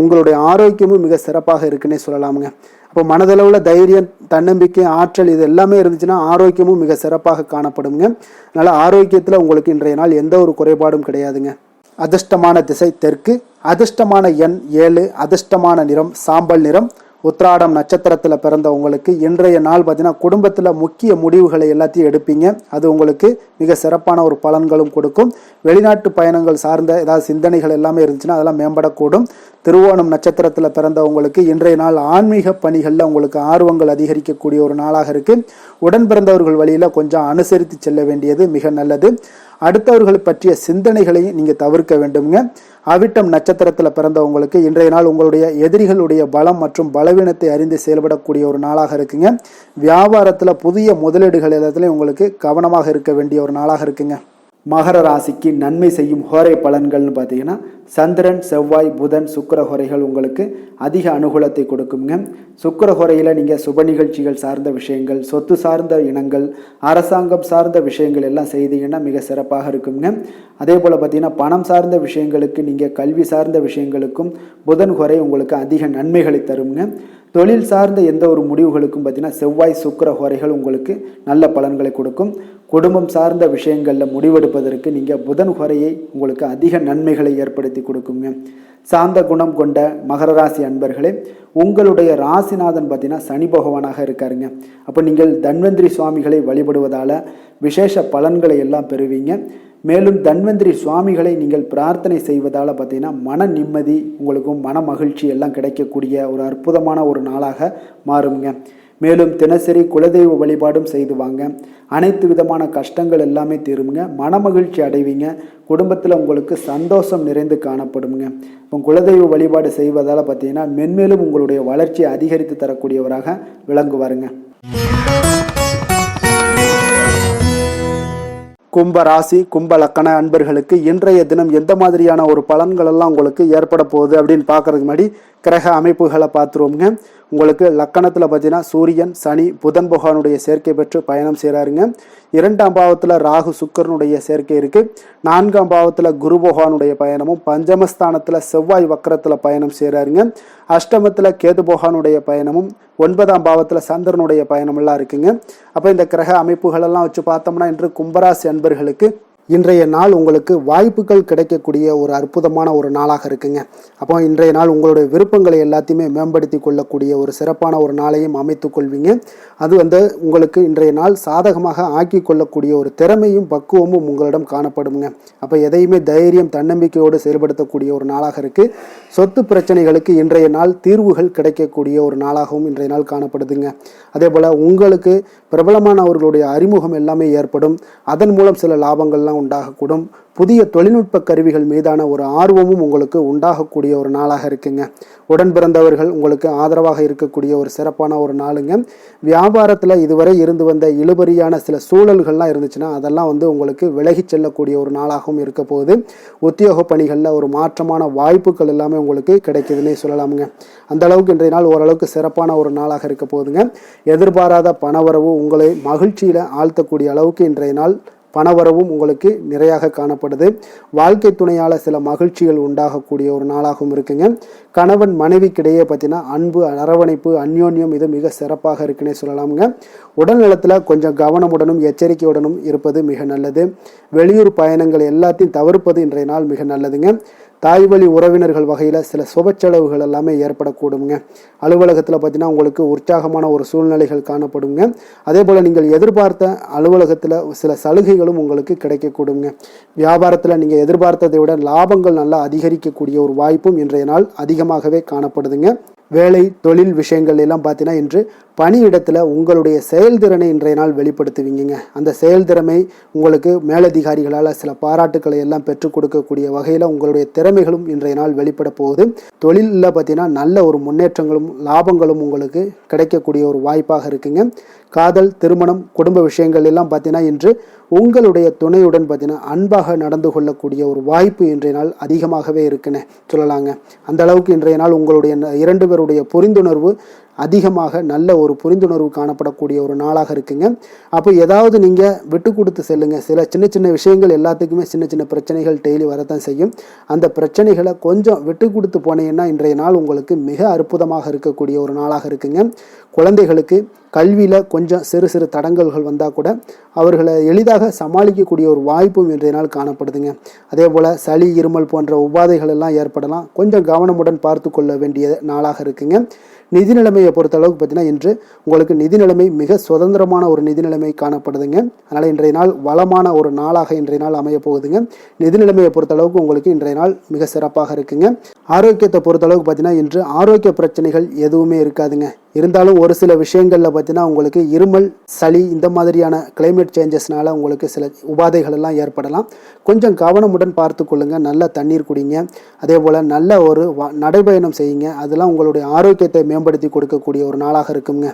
உங்களுடைய ஆரோக்கியமும் மிக சிறப்பாக இருக்குன்னே சொல்லலாமுங்க. அப்போ மனதளவில் தைரியம், தன்னம்பிக்கை, ஆற்றல் இது எல்லாமே இருந்துச்சுன்னா ஆரோக்கியமும் மிக சிறப்பாக காணப்படுங்க. அதனால் ஆரோக்கியத்தில் உங்களுக்கு இன்றைய நாள் எந்த ஒரு குறைபாடும் கிடையாதுங்க. அதிர்ஷ்டமான திசை தெற்கு, அதிர்ஷ்டமான எண் 7, அதிர்ஷ்டமான நிறம் சாம்பல் நிறம். உத்திராடம் நட்சத்திரத்தில் பிறந்த உங்களுக்கு இன்றைய நாள் பார்த்தீங்கன்னா குடும்பத்தில் முக்கிய முடிவுகளை எல்லாத்தையும் எடுப்பீங்க. அது உங்களுக்கு மிக சிறப்பான ஒரு பலன்களும் கொடுக்கும். வெளிநாட்டு பயணங்கள் சார்ந்த ஏதாவது சிந்தனைகள் எல்லாமே இருந்துச்சுன்னா அதெல்லாம் மேம்படக்கூடும். திருவோணம் நட்சத்திரத்தில் பிறந்த உங்களுக்கு இன்றைய நாள் ஆன்மீக பணிகளில் உங்களுக்கு ஆர்வங்கள் அதிகரிக்கக்கூடிய ஒரு நாளாக இருக்குது. உடன் பிறந்தவர்கள் வழியில் கொஞ்சம் அனுசரித்து செல்ல வேண்டியது மிக நல்லது. அடுத்தவர்களை பற்றிய சிந்தனைகளையும் நீங்கள் தவிர்க்க வேண்டுங்க. அவிட்டம் நட்சத்திரத்தில் பிறந்தவங்களுக்கு இன்றைய நாள் உங்களுடைய எதிரிகளுடைய பலம் மற்றும் பலவீனத்தை அறிந்து செயல்படக்கூடிய ஒரு நாளாக இருக்குங்க. வியாபாரத்தில் புதிய முதலீடுகள் எல்லாத்துலேயும் உங்களுக்கு கவனமாக இருக்க வேண்டிய ஒரு நாளாக இருக்குங்க. மகர ராசிக்கு நன்மை செய்யும் ஹோரை பலன்கள்னு பார்த்தீங்கன்னா சந்திரன், செவ்வாய், புதன், சுக்கிர ஹோரைகள் உங்களுக்கு அதிக அனுகூலத்தை கொடுக்குங்க. சுக்கிர ஹோரையில் நீங்கள் சுப நிகழ்ச்சிகள் சார்ந்த விஷயங்கள், சொத்து சார்ந்த இனங்கள், அரசாங்கம் சார்ந்த விஷயங்கள் எல்லாம் செய்தீங்கன்னா மிக சிறப்பாக இருக்குங்க. அதே போல் பார்த்தீங்கன்னா பணம் சார்ந்த விஷயங்களுக்கு, நீங்கள் கல்வி சார்ந்த விஷயங்களுக்கும் புதன் ஹோரை உங்களுக்கு அதிக நன்மைகளை தருங்க. தொழில் சார்ந்த எந்த ஒரு முடிவுகளுக்கும் பார்த்தீங்கன்னா செவ்வாய், சுக்கிர ஹோரைகள் உங்களுக்கு நல்ல பலன்களை கொடுக்கும். குடும்பம் சார்ந்த விஷயங்களில் முடிவெடுப்பதற்கு நீங்கள் புதன் ஹோரையை உங்களுக்கு அதிக நன்மைகளை ஏற்படுத்தி கொடுக்குங்க. சாந்த குணம் கொண்ட மகர ராசி அன்பர்களே, உங்களுடைய ராசிநாதன் பார்த்தீங்கன்னா சனி பகவானாக இருக்காருங்க. அப்போ நீங்கள் தன்வந்திரி சுவாமிகளை வழிபடுவதால் விசேஷ பலன்களை எல்லாம் பெறுவீங்க. மேலும் தன்வந்திரி சுவாமிகளை நீங்கள் பிரார்த்தனை செய்வதால் பார்த்தீங்கன்னா மன நிம்மதி, உங்களுக்கும் மன மகிழ்ச்சி எல்லாம் கிடைக்கக்கூடிய ஒரு அற்புதமான ஒரு நாளாக மாறுங்க. மேலும் தினசரி குலதெய்வ வழிபாடும் செய்து வாங்க. அனைத்து விதமான கஷ்டங்கள் எல்லாமே தீருங்க. மனமகிழ்ச்சி அடைவீங்க. குடும்பத்தில் உங்களுக்கு சந்தோஷம் நிறைந்து காணப்படுங்க. இப்போ குலதெய்வ வழிபாடு செய்வதால் பார்த்தீங்கன்னா மென்மேலும் உங்களுடைய வளர்ச்சியை அதிகரித்து தரக்கூடியவராக விளங்குவாருங்க. கும்ப ராசி, கும்ப லக்கண அன்பர்களுக்கு இன்றைய தினம் எந்த மாதிரியான ஒரு பலன்கள் எல்லாம் உங்களுக்கு ஏற்பட போகுது அப்படின்னு பார்க்கறதுக்கு முன்னாடி கிரக அமைப்புகளை பார்த்துருவோங்க. உங்களுக்கு லக்கணத்தில் பார்த்தீங்கன்னா சூரியன், சனி, புதன் பகவானுடைய சேர்க்கை பெற்று பயணம் செய்கிறாருங்க. 2ஆம் பாவத்தில் ராகு, சுக்கரனுடைய சேர்க்கை இருக்குது. 4ஆம் பாவத்தில் குரு பகவானுடைய பயணமும், பஞ்சமஸ்தானத்தில் செவ்வாய் வக்கரத்தில் பயணம் செய்கிறாருங்க. அஷ்டமத்தில் கேது பகவானுடைய பயணமும், 9ஆம் பாவத்தில் சந்திரனுடைய பயணமெல்லாம் இருக்குங்க. அப்போ இந்த கிரக அமைப்புகளெல்லாம் வச்சு பார்த்தோம்னா இன்று கும்பராசி அன்பர்களுக்கு இன்றைய நாள் உங்களுக்கு வாய்ப்புகள் கிடைக்கக்கூடிய ஒரு அற்புதமான ஒரு நாளாக இருக்குங்க. அப்போ இன்றைய நாள் உங்களுடைய விருப்பங்களை எல்லாத்தையுமே மேம்படுத்தி கொள்ளக்கூடிய ஒரு சிறப்பான ஒரு நாளையும் அமைத்து கொள்வீங்க. அது உங்களுக்கு இன்றைய நாள் சாதகமாக ஆக்கி கொள்ளக்கூடிய ஒரு திறமையும் பக்குவமும் உங்களிடம் காணப்படுங்க. அப்போ எதையுமே தைரியம் தன்னம்பிக்கையோடு செயல்படுத்தக்கூடிய ஒரு நாளாக இருக்குது. சொத்து பிரச்சனைகளுக்கு இன்றைய நாள் தீர்வுகள் கிடைக்கக்கூடிய ஒரு நாளாகவும் இன்றைய நாள் காணப்படுதுங்க. அதே போல் உங்களுக்கு பிரபலமானவர்களுடைய அறிமுகம் எல்லாமே ஏற்படும். அதன் மூலம் சில லாபங்கள்லாம் உண்டாகக்கூடும். புதிய தொழில்நுட்ப கருவிகள் மீதான ஒரு ஆர்வமும் உங்களுக்கு உண்டாகக்கூடிய ஒரு நாளாக இருக்குங்க. உடன் பிறந்தவர்கள் உங்களுக்கு ஆதரவாக இருக்கக்கூடிய ஒரு சிறப்பான ஒரு நாளுங்க. வியாபாரத்தில் இதுவரை இருந்து வந்த இழுபறியான சில சூழல்கள்லாம் இருந்துச்சுன்னா அதெல்லாம் உங்களுக்கு விலகி செல்லக்கூடிய ஒரு நாளாகவும் இருக்க போகுது. உத்தியோக பணிகளில் ஒரு மாற்றமான வாய்ப்புகள் எல்லாமே உங்களுக்கு கிடைக்குதுன்னே சொல்லலாமுங்க. அந்த அளவுக்கு இன்றைய நாள் ஓரளவுக்கு சிறப்பான ஒரு நாளாக இருக்க போகுதுங்க. எதிர்பாராத பணவரவு உங்களை மகிழ்ச்சியில் ஆழ்த்தக்கூடிய அளவுக்கு இன்றைய நாள் பணவரவும் உங்களுக்கு நிறையாக காணப்படுது. வாழ்க்கை துணையால் சில மகிழ்ச்சிகள் உண்டாகக்கூடிய ஒரு நாளாகவும் இருக்குங்க. கணவன் மனைவிக்கிடையே பார்த்தீங்கன்னா அன்பு, அரவணைப்பு, அந்யோன்யம் இது மிக சிறப்பாக இருக்குன்னே சொல்லலாமுங்க. உடல் நலத்தில் கொஞ்சம் கவனமுடனும் எச்சரிக்கையுடனும் இருப்பது மிக நல்லது. வெளியூர் பயணங்கள் எல்லாத்தையும் தவிர்ப்பது இன்றைய நாள் மிக நல்லதுங்க. தாய் வழி உறவினர்கள் வகையில் சில சுப செலவுகள் எல்லாமே ஏற்படக்கூடுங்க. அலுவலகத்தில் பார்த்தீங்கன்னா உங்களுக்கு உற்சாகமான ஒரு சூழ்நிலைகள் காணப்படுங்க. அதே போல் நீங்கள் எதிர்பார்த்த அலுவலகத்தில் சில சலுகைகளும் உங்களுக்கு கிடைக்கக்கூடுங்க. வியாபாரத்தில் நீங்கள் எதிர்பார்த்ததை விட லாபங்கள் நல்லா அதிகரிக்கக்கூடிய ஒரு வாய்ப்பும் இன்றைய நாள் அதிகமாகவே காணப்படுதுங்க. வேலை தொழில் விஷயங்கள் எல்லாம் பார்த்தீங்கன்னா இன்று பணியிடத்தில் உங்களுடைய செயல்திறனை இன்றைய நாள் வெளிப்படுத்துவீங்க. அந்த செயல்திறமை உங்களுக்கு மேலதிகாரிகளால் சில பாராட்டுக்களை எல்லாம் பெற்றுக் கொடுக்கக்கூடிய வகையில் உங்களுடைய திறமைகளும் இன்றைய நாள் வெளிப்பட போகுது. தொழிலில் பார்த்தீங்கன்னா நல்ல ஒரு முன்னேற்றங்களும் லாபங்களும் உங்களுக்கு கிடைக்கக்கூடிய ஒரு வாய்ப்பாக இருக்குங்க. காதல், திருமணம், குடும்ப விஷயங்கள் எல்லாம் பார்த்தீங்கன்னா இன்று உங்களுடைய துணையுடன் பார்த்தீங்கன்னா அன்பாக நடந்து கொள்ளக்கூடிய ஒரு வாய்ப்பு இன்றைய நாள் அதிகமாகவே இருக்குன்னு சொல்லலாங்க. அந்த அளவுக்கு இன்றைய நாள் உங்களுடைய 2 பேருடைய புரிந்துணர்வு அதிகமாக நல்ல ஒரு புரிந்துணர்வு காணப்படக்கூடிய ஒரு நாளாக இருக்குங்க. அப்போ ஏதாவது நீங்கள் விட்டு கொடுத்து செல்லுங்க. சில சின்ன சின்ன விஷயங்கள் எல்லாத்துக்குமே சின்ன சின்ன பிரச்சனைகள் டெய்லி வரத்தான் செய்யும். அந்த பிரச்சனைகளை கொஞ்சம் விட்டு கொடுத்து போனீங்கன்னா இன்றைய நாள் உங்களுக்கு மிக அற்புதமாக இருக்கக்கூடிய ஒரு நாளாக இருக்குங்க. குழந்தைகளுக்கு கல்வியில் கொஞ்சம் சிறு சிறு தடங்கல்கள் வந்தால் கூட அவர்களை எளிதாக சமாளிக்கக்கூடிய ஒரு வாய்ப்பும் இன்றைய நாள் காணப்படுதுங்க. அதே போல் சளி, இருமல் போன்ற உபாதைகள் எல்லாம் ஏற்படலாம். கொஞ்சம் கவனமுடன் பார்த்து கொள்ள வேண்டிய நாளாக இருக்குங்க. நிதி நிலைமையை பொறுத்த அளவுக்கு பார்த்தீங்கன்னா இன்று உங்களுக்கு நிதி நிலைமை மிக சுதந்திரமான ஒரு நிதி நிலைமை காணப்படுதுங்க. அதனால் இன்றைய நாள் வளமான ஒரு நாளாக இன்றைய நாள் அமைய போகுதுங்க. நிதி நிலைமையை பொறுத்த அளவுக்கு உங்களுக்கு இன்றைய நாள் மிக சிறப்பாக இருக்குங்க. ஆரோக்கியத்தை பொறுத்த அளவுக்கு பார்த்தீங்கன்னா இன்று ஆரோக்கிய பிரச்சனைகள் எதுவுமே இருக்காதுங்க. இருந்தாலும் ஒரு சில விஷயங்களில் பார்த்தீங்கன்னா உங்களுக்கு இருமல், சளி இந்த மாதிரியான கிளைமேட் சேஞ்சஸ்னால உங்களுக்கு சில உபாதைகள் எல்லாம் ஏற்படலாம். கொஞ்சம் கவனமுடன் பார்த்து கொள்ளுங்க. நல்ல தண்ணீர் குடிங்க. அதே போல் நல்ல ஒரு நடைபயணம் செய்யுங்க. அதெல்லாம் உங்களுடைய ஆரோக்கியத்தை மேம்படுத்தி கொடுக்கக்கூடிய ஒரு நாளாக இருக்குங்க.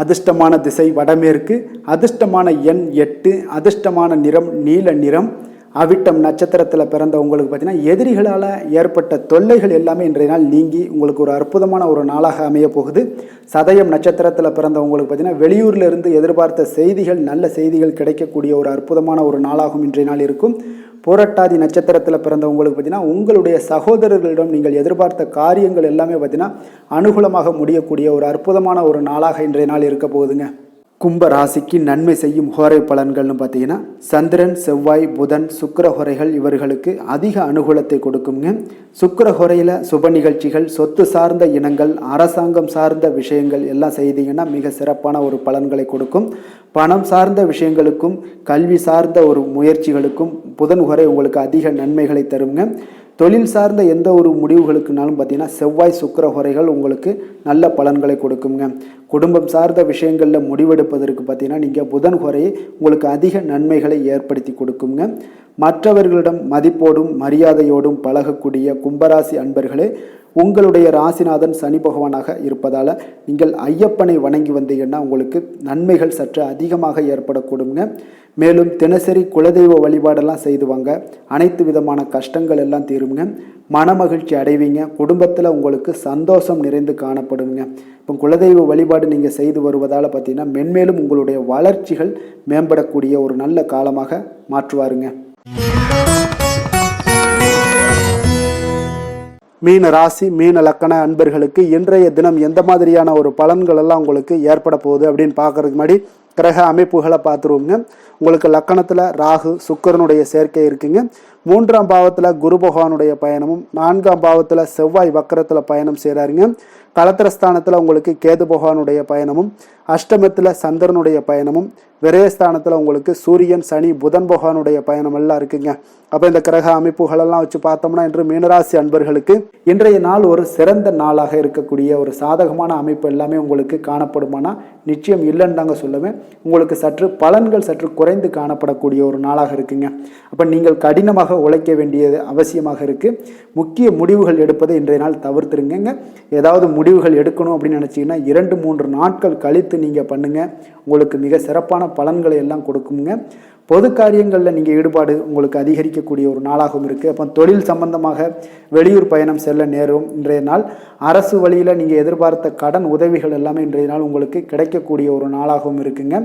அதிர்ஷ்டமான திசை வடமேற்கு, அதிர்ஷ்டமான எண் 8, அதிர்ஷ்டமான நிறம் நீல நிறம். அவிட்டம் நட்சத்திரத்தில் பிறந்த உங்களுக்கு பார்த்தீங்கன்னா எதிரிகளால் ஏற்பட்ட தொல்லைகள் எல்லாமே இன்றைய நாள் நீங்கி உங்களுக்கு ஒரு அற்புதமான ஒரு நாளாக அமைய போகுது. சதயம் நட்சத்திரத்தில் பிறந்த உங்களுக்கு பார்த்தீங்கன்னா வெளியூரில் இருந்து எதிர்பார்த்த செய்திகள், நல்ல செய்திகள் கிடைக்கக்கூடிய ஒரு அற்புதமான ஒரு நாளாகவும் இன்றைய நாள் இருக்கும். புரட்டாதி நட்சத்திரத்தில் பிறந்த உங்களுக்கு பார்த்தீங்கன்னா உங்களுடைய சகோதரர்களிடம் நீங்கள் எதிர்பார்த்த காரியங்கள் எல்லாமே பார்த்தீங்கன்னா அனுகூலமாக முடியக்கூடிய ஒரு அற்புதமான ஒரு நாளாக இன்றைய நாள் இருக்க போகுதுங்க. கும்ப ராசிக்கு நன்மை செய்யும் ஹோரை பலன்கள்னு பார்த்தீங்கன்னா சந்திரன், செவ்வாய், புதன், சுக்கிர ஹோரைகள் இவர்களுக்கு அதிக அனுகூலத்தை கொடுக்குங்க. சுக்கிர ஹோரையில் சுப நிகழ்ச்சிகள், சொத்து சார்ந்த இனங்கள், அரசாங்கம் சார்ந்த விஷயங்கள் எல்லாம் செய்தீங்கன்னா மிக சிறப்பான ஒரு பலன்களை கொடுக்கும். பணம் சார்ந்த விஷயங்களுக்கும் கல்வி சார்ந்த ஒரு முயற்சிகளுக்கும் புதன் ஹோரை உங்களுக்கு அதிக நன்மைகளை தருங்க. தொழில் சார்ந்த எந்த ஒரு முடிவுகளுக்குனாலும் பார்த்தீங்கன்னா செவ்வாய், சுக்கிர ஹோரைகள் உங்களுக்கு நல்ல பலன்களை கொடுக்குங்க. குடும்பம் சார்ந்த விஷயங்களில் முடிவெடுப்பதற்கு பார்த்தீங்கன்னா நீங்கள் புதன் ஹோரையை உங்களுக்கு அதிக நன்மைகளை ஏற்படுத்தி கொடுக்குங்க. மற்றவர்களிடம் மதிப்போடும் மரியாதையோடும் பழகக்கூடிய கும்பராசி அன்பர்களே, உங்களுடைய ராசிநாதன் சனி பகவானாக இருப்பதால் நீங்கள் ஐயப்பனை வணங்கி வந்தீங்கன்னா உங்களுக்கு நன்மைகள் சற்று அதிகமாக ஏற்படக்கூடுங்க. மேலும் தினசரி குலதெய்வ வழிபாடெல்லாம் செய்துவாங்க. அனைத்து விதமான கஷ்டங்கள் எல்லாம் தீருங்க. மனமகிழ்ச்சி அடைவீங்க. குடும்பத்தில் உங்களுக்கு சந்தோஷம் நிறைந்து காணப்படுங்க. இப்போ குலதெய்வ வழிபாடு நீங்கள் செய்து வருவதால் பார்த்தீங்கன்னா மென்மேலும் உங்களுடைய வளர்ச்சிகள் மேம்படக்கூடிய ஒரு நல்ல காலமாக மாற்றுவாருங்க. மீன ராசி, மீன லக்கண அன்பர்களுக்கு இன்றைய தினம் எந்த மாதிரியான ஒரு பலன்கள் எல்லாம் உங்களுக்கு ஏற்பட போகுது அப்படின்னு பார்க்கறதுக்கு முன்னாடி கிரக அமைப்புகளை பார்த்துருவோங்க. உங்களுக்கு லக்கணத்தில் ராகு சுக்கிரனுடைய சேர்க்கை இருக்குங்க. 3ஆம் பாவத்தில் குரு பகவானுடைய பயணமும் 4ஆம் பாவத்தில் செவ்வாய் வக்கரத்தில் பயணம் செய்கிறாருங்க. களத்திரஸ்தானத்தில் உங்களுக்கு கேது பகவானுடைய பயணமும், அஷ்டமத்தில் சந்திரனுடைய பயணமும், விரயஸ்தானத்தில் உங்களுக்கு சூரியன் சனி புதன் பகவானுடைய பயணம் எல்லாம் இருக்குங்க. அப்போ இந்த கிரக அமைப்புகளெல்லாம் வச்சு பார்த்தோம்னா இன்று மீனராசி அன்பர்களுக்கு இன்றைய நாள் ஒரு சிறந்த நாளாக இருக்கக்கூடிய ஒரு சாதகமான அமைப்பு எல்லாமே உங்களுக்கு காணப்படுமானா நிச்சயம் இல்லைன்னு தாங்க சொல்லுவேன். உங்களுக்கு சற்று பலன்கள் சற்று குறைந்து காணப்படக்கூடிய ஒரு நாளாக இருக்குங்க. அப்போ நீங்கள் கடினமாக உழைக்க வேண்டியது அவசியமாக இருக்குது. முக்கிய முடிவுகள் எடுப்பதை இன்றைய நாள் தவிர்த்துருங்க. ஏதாவது முடிவுகள் எடுக்கணும் அப்படின்னு நினச்சிங்கன்னா 2-3 நாட்கள் கழித்து நீங்கள் பண்ணுங்கள். உங்களுக்கு மிக சிறப்பான பலன்களை எல்லாம் கொடுக்குங்க. பொது காரியங்களில் நீங்கள் ஈடுபாடு உங்களுக்கு அதிகரிக்கக்கூடிய ஒரு நாளாகவும் இருக்குது. அப்போ தொழில் சம்பந்தமாக வெளியூர் பயணம் செல்ல நேரும் இன்றைய நாள். அரசு வழியில் நீங்கள் எதிர்பார்த்த கடன் உதவிகள் எல்லாமே இன்றைய நாள் உங்களுக்கு கிடைக்கக்கூடிய ஒரு நாளாகவும் இருக்குங்க.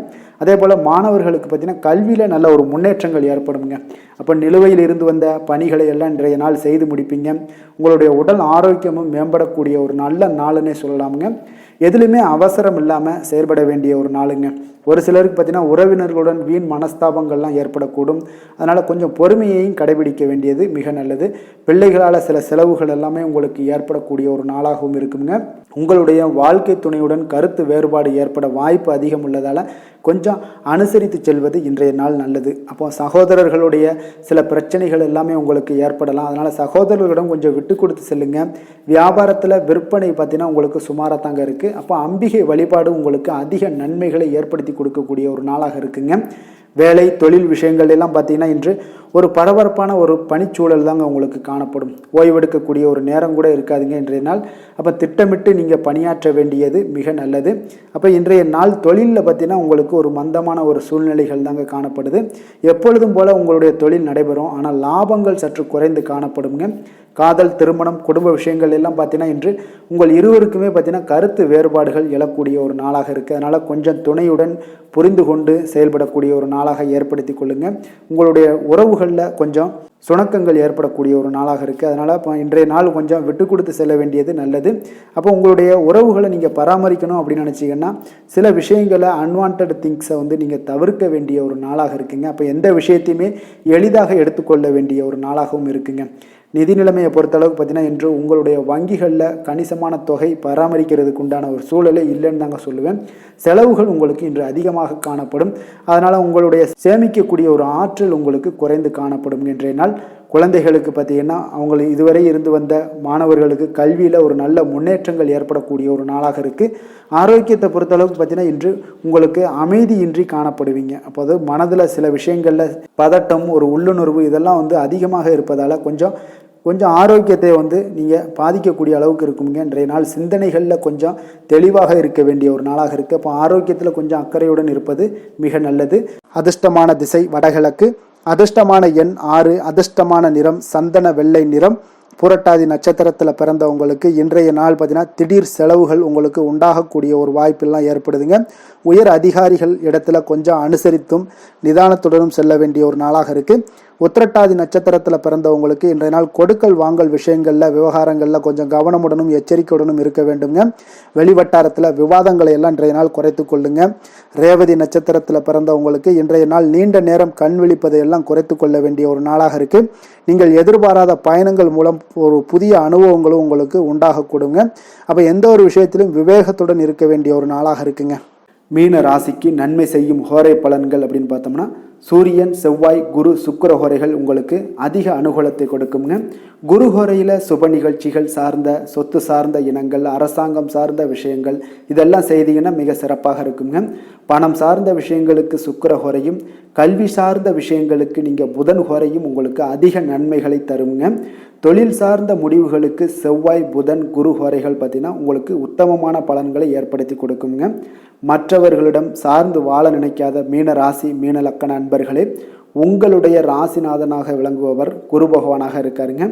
அதே போல் மாணவர்களுக்கு பார்த்தீங்கன்னா கல்வியில் நல்ல ஒரு முன்னேற்றங்கள் ஏற்படுங்க. அப்போ நிலுவையில் இருந்து வந்த பணிகளை எல்லாம் இன்றைய நாள் செய்து முடிப்பீங்க. உங்களுடைய உடல் ஆரோக்கியமும் மேம்படக்கூடிய ஒரு நல்ல நாளுன்னே சொல்லலாமுங்க. எதுலையுமே அவசரம் இல்லாமல் செயல்பட வேண்டிய ஒரு நாளுங்க. ஒரு சிலருக்கு பார்த்தீங்கன்னா உறவினர்களுடன் வீண் மனஸ்தாபங்கள்லாம் ஏற்படக்கூடும். அதனால் கொஞ்சம் பொறுமையையும் கடைபிடிக்க வேண்டியது மிக நல்லது. பிள்ளைகளால் சில செலவுகள் எல்லாமே உங்களுக்கு ஏற்படக்கூடிய ஒரு நாளாகவும் இருக்குங்க. உங்களுடைய வாழ்க்கை துணையுடன் கருத்து வேறுபாடு ஏற்பட வாய்ப்பு அதிகம் உள்ளதால் கொஞ்சம் அனுசரித்து செல்வது இன்றைய நாள் நல்லது. அப்போ சகோதரர்களுடைய சில பிரச்சனைகள் எல்லாமே உங்களுக்கு ஏற்படலாம். அதனால் சகோதரர்களிடம் கொஞ்சம் விட்டு கொடுத்து செல்லுங்க. வியாபாரத்தில் விற்பனை பார்த்தீங்கன்னா உங்களுக்கு சுமாராக தாங்க இருக்குது. அப்போ அம்பிகை வழிபாடு உங்களுக்கு அதிக நன்மைகளை ஏற்படுத்தி கொடுக்கக்கூடிய ஒரு நாளாக இருக்குங்க. வேலை தொழில் விஷயங்கள் எல்லாம் பார்த்தீங்கன்னா இன்று ஒரு பரபரப்பான ஒரு பணிச்சூழல் தாங்க உங்களுக்கு காணப்படும். ஓய்வெடுக்கக்கூடிய ஒரு நேரம் கூட இருக்காதுங்க இன்றைய நாள். அப்போ திட்டமிட்டு நீங்கள் பணியாற்ற வேண்டியது மிக நல்லது. அப்போ இன்றைய நாள் தொழிலில் பார்த்தீங்கன்னா உங்களுக்கு ஒரு மந்தமான ஒரு சூழ்நிலைகள் தாங்க காணப்படுது. எப்பொழுதும் போல் உங்களுடைய தொழில் நடைபெறும். ஆனால் லாபங்கள் சற்று குறைந்து காணப்படுங்க. காதல் திருமணம் குடும்ப விஷயங்கள் எல்லாம் பார்த்தீங்கன்னா இன்று உங்கள் இருவருக்குமே பார்த்தீங்கன்னா கருத்து வேறுபாடுகள் எழக்கூடிய ஒரு நாளாக இருக்குது. அதனால் கொஞ்சம் துணையுடன் புரிந்து கொண்டு செயல்படக்கூடிய ஒரு நாளாக ஏற்படுத்தி கொள்ளுங்கள். உங்களுடைய உறவுகளில் கொஞ்சம் சுணக்கங்கள் ஏற்படக்கூடிய ஒரு நாளாக இருக்குது. அதனால் இப்போ இன்றைய நாள் கொஞ்சம் விட்டு கொடுத்து செல்ல வேண்டியது நல்லது. அப்போ உங்களுடைய உறவுகளை நீங்கள் பராமரிக்கணும் அப்படின்னு நினச்சிங்கன்னா சில விஷயங்களை அன்வான்ட் திங்ஸை நீங்கள் தவிர்க்க வேண்டிய ஒரு நாளாக இருக்குங்க. அப்போ எந்த விஷயத்தையுமே எளிதாக எடுத்துக்கொள்ள வேண்டிய ஒரு நாளாகவும் இருக்குங்க. நிதி நிலைமையை பொறுத்தளவுக்கு பார்த்தீங்கன்னா இன்று உங்களுடைய வங்கிகளில் கணிசமான தொகை பராமரிக்கிறதுக்கு உண்டான ஒரு சூழலே இல்லைன்னு தாங்க சொல்லுவேன். செலவுகள் உங்களுக்கு இன்று அதிகமாக காணப்படும். அதனால் உங்களுடைய சேமிக்கக்கூடிய ஒரு ஆற்றல் உங்களுக்கு குறைந்து காணப்படும். இன்றைய நாள் குழந்தைகளுக்கு பார்த்தீங்கன்னா அவங்க இதுவரை இருந்து வந்த மாணவர்களுக்கு கல்வியில் ஒரு நல்ல முன்னேற்றங்கள் ஏற்படக்கூடிய ஒரு நாளாக இருக்குது. ஆரோக்கியத்தை பொறுத்தளவுக்கு பார்த்தீங்கன்னா இன்று உங்களுக்கு அமைதியின்றி காணப்படுவீங்க. அப்போது மனதில் சில விஷயங்களில் பதட்டம் ஒரு உள்ளுணர்வு இதெல்லாம் அதிகமாக இருப்பதால் கொஞ்சம் ஆரோக்கியத்தை நீங்கள் பாதிக்கக்கூடிய அளவுக்கு இருக்குங்க. இன்றைய நாள் சிந்தனைகளில் கொஞ்சம் தெளிவாக இருக்க வேண்டிய ஒரு நாளாக இருக்குது. அப்போ ஆரோக்கியத்தில் கொஞ்சம் அக்கறையுடன் இருப்பது மிக நல்லது. அதிர்ஷ்டமான திசை வடகிழக்கு, அதிர்ஷ்டமான எண் 6, அதிர்ஷ்டமான நிறம் சந்தன வெள்ளை நிறம். புரட்டாதி நட்சத்திரத்தில் பிறந்தவங்களுக்கு இன்றைய நாள் பார்த்தீங்கன்னா திடீர் செலவுகள் உங்களுக்கு உண்டாகக்கூடிய ஒரு வாய்ப்பெல்லாம் ஏற்படுதுங்க. உயர் அதிகாரிகள் இடத்துல கொஞ்சம் அனுசரித்தும் நிதானத்துடனும் செல்ல வேண்டிய ஒரு நாளாக இருக்குது. உத்திரட்டாதி நட்சத்திரத்தில் பிறந்தவங்களுக்கு இன்றைய நாள் கொடுக்கல் வாங்கல் விஷயங்களில் விவகாரங்களில் கொஞ்சம் கவனமுடனும் எச்சரிக்கையுடனும் இருக்க வேண்டுங்க. வெளிவட்டாரத்தில் விவாதங்களை எல்லாம் இன்றைய நாள் குறைத்து கொள்ளுங்க. ரேவதி நட்சத்திரத்தில் பிறந்தவங்களுக்கு இன்றைய நாள் நீண்ட நேரம் கண் விழிப்பதை எல்லாம் குறைத்து கொள்ள வேண்டிய ஒரு நாளாக இருக்குது. நீங்கள் எதிர்பாராத பயணங்கள் மூலம் ஒரு புதிய அனுபவங்களும் உங்களுக்கு உண்டாகக்கூடுங்க. அப்போ எந்த ஒரு விஷயத்திலும் விவேகத்துடன் இருக்க வேண்டிய ஒரு நாளாக இருக்குங்க. மீன ராசிக்கு நன்மை செய்யும் ஹோரை பலன்கள் அப்படின்னு பார்த்தோம்னா சூரியன் செவ்வாய் குரு சுக்கிர ஹோரைகள் உங்களுக்கு அதிக அனுகூலத்தை கொடுக்குங்க. குரு ஹோரையில் சுப நிகழ்ச்சிகள் சார்ந்த சொத்து சார்ந்த இனங்கள் அரசாங்கம் சார்ந்த விஷயங்கள் இதெல்லாம் செய்தீங்கன்னா மிக சிறப்பாக இருக்குங்க. பணம் சார்ந்த விஷயங்களுக்கு சுக்கிர ஹோரையும் கல்வி சார்ந்த விஷயங்களுக்கு நீங்கள் புதன் ஹோரையும் உங்களுக்கு அதிக நன்மைகளை தருங்க. தொழில் சார்ந்த முடிவுகளுக்கு செவ்வாய் புதன் குரு ஹோரைகள் பார்த்தீங்கன்னா உங்களுக்கு உத்தமமான பலன்களை ஏற்படுத்தி கொடுக்குங்க. மற்றவர்களிடம் சார்ந்து வாழ நினைக்காத மீன ராசி மீன லக்கண அன்பர்களே, உங்களுடைய ராசிநாதனாக விளங்குபவர் குரு பகவானாக இருக்காருங்க.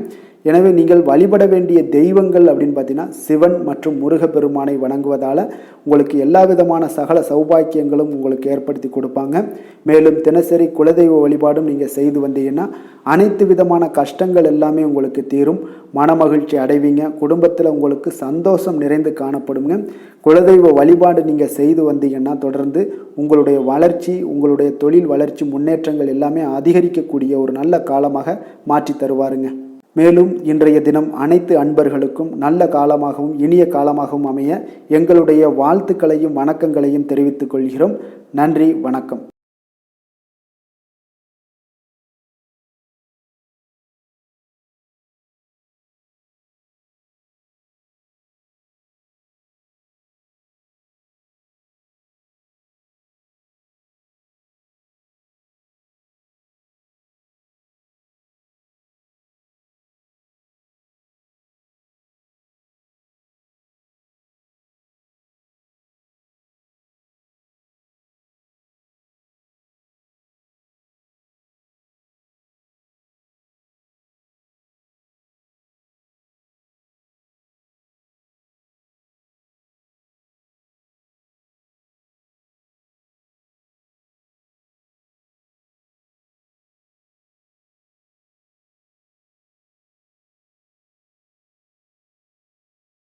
எனவே நீங்கள் வழிபட வேண்டிய தெய்வங்கள் அப்படின்னு பார்த்தீங்கன்னா சிவன் மற்றும் முருகப்பெருமானை வணங்குவதால் உங்களுக்கு எல்லா விதமான சகல சௌபாக்கியங்களும் உங்களுக்கு ஏற்படுத்தி கொடுப்பாங்க. மேலும் தினசரி குலதெய்வ வழிபாடும் நீங்கள் செய்து வந்தீங்கன்னா அனைத்து விதமான கஷ்டங்கள் எல்லாமே உங்களுக்கு தீரும், மனமகிழ்ச்சி அடைவீங்க, குடும்பத்தில் உங்களுக்கு சந்தோஷம் நிறைந்து காணப்படுங்க. குலதெய்வ வழிபாடு நீங்கள் செய்து வந்தீங்கன்னா தொடர்ந்து உங்களுடைய வளர்ச்சி, உங்களுடைய தொழில் வளர்ச்சி, முன்னேற்றங்கள் எல்லாமே அதிகரிக்கக்கூடிய ஒரு நல்ல காலமாக மாற்றி தருவாருங்க. மேலும் இன்றைய தினம் அனைத்து அன்பர்களுக்கும் நல்ல காலமாகவும் இனிய காலமாகவும் அமைய எங்களுடைய வாழ்த்துக்களையும் வணக்கங்களையும் தெரிவித்துக் கொள்கிறோம். நன்றி, வணக்கம்.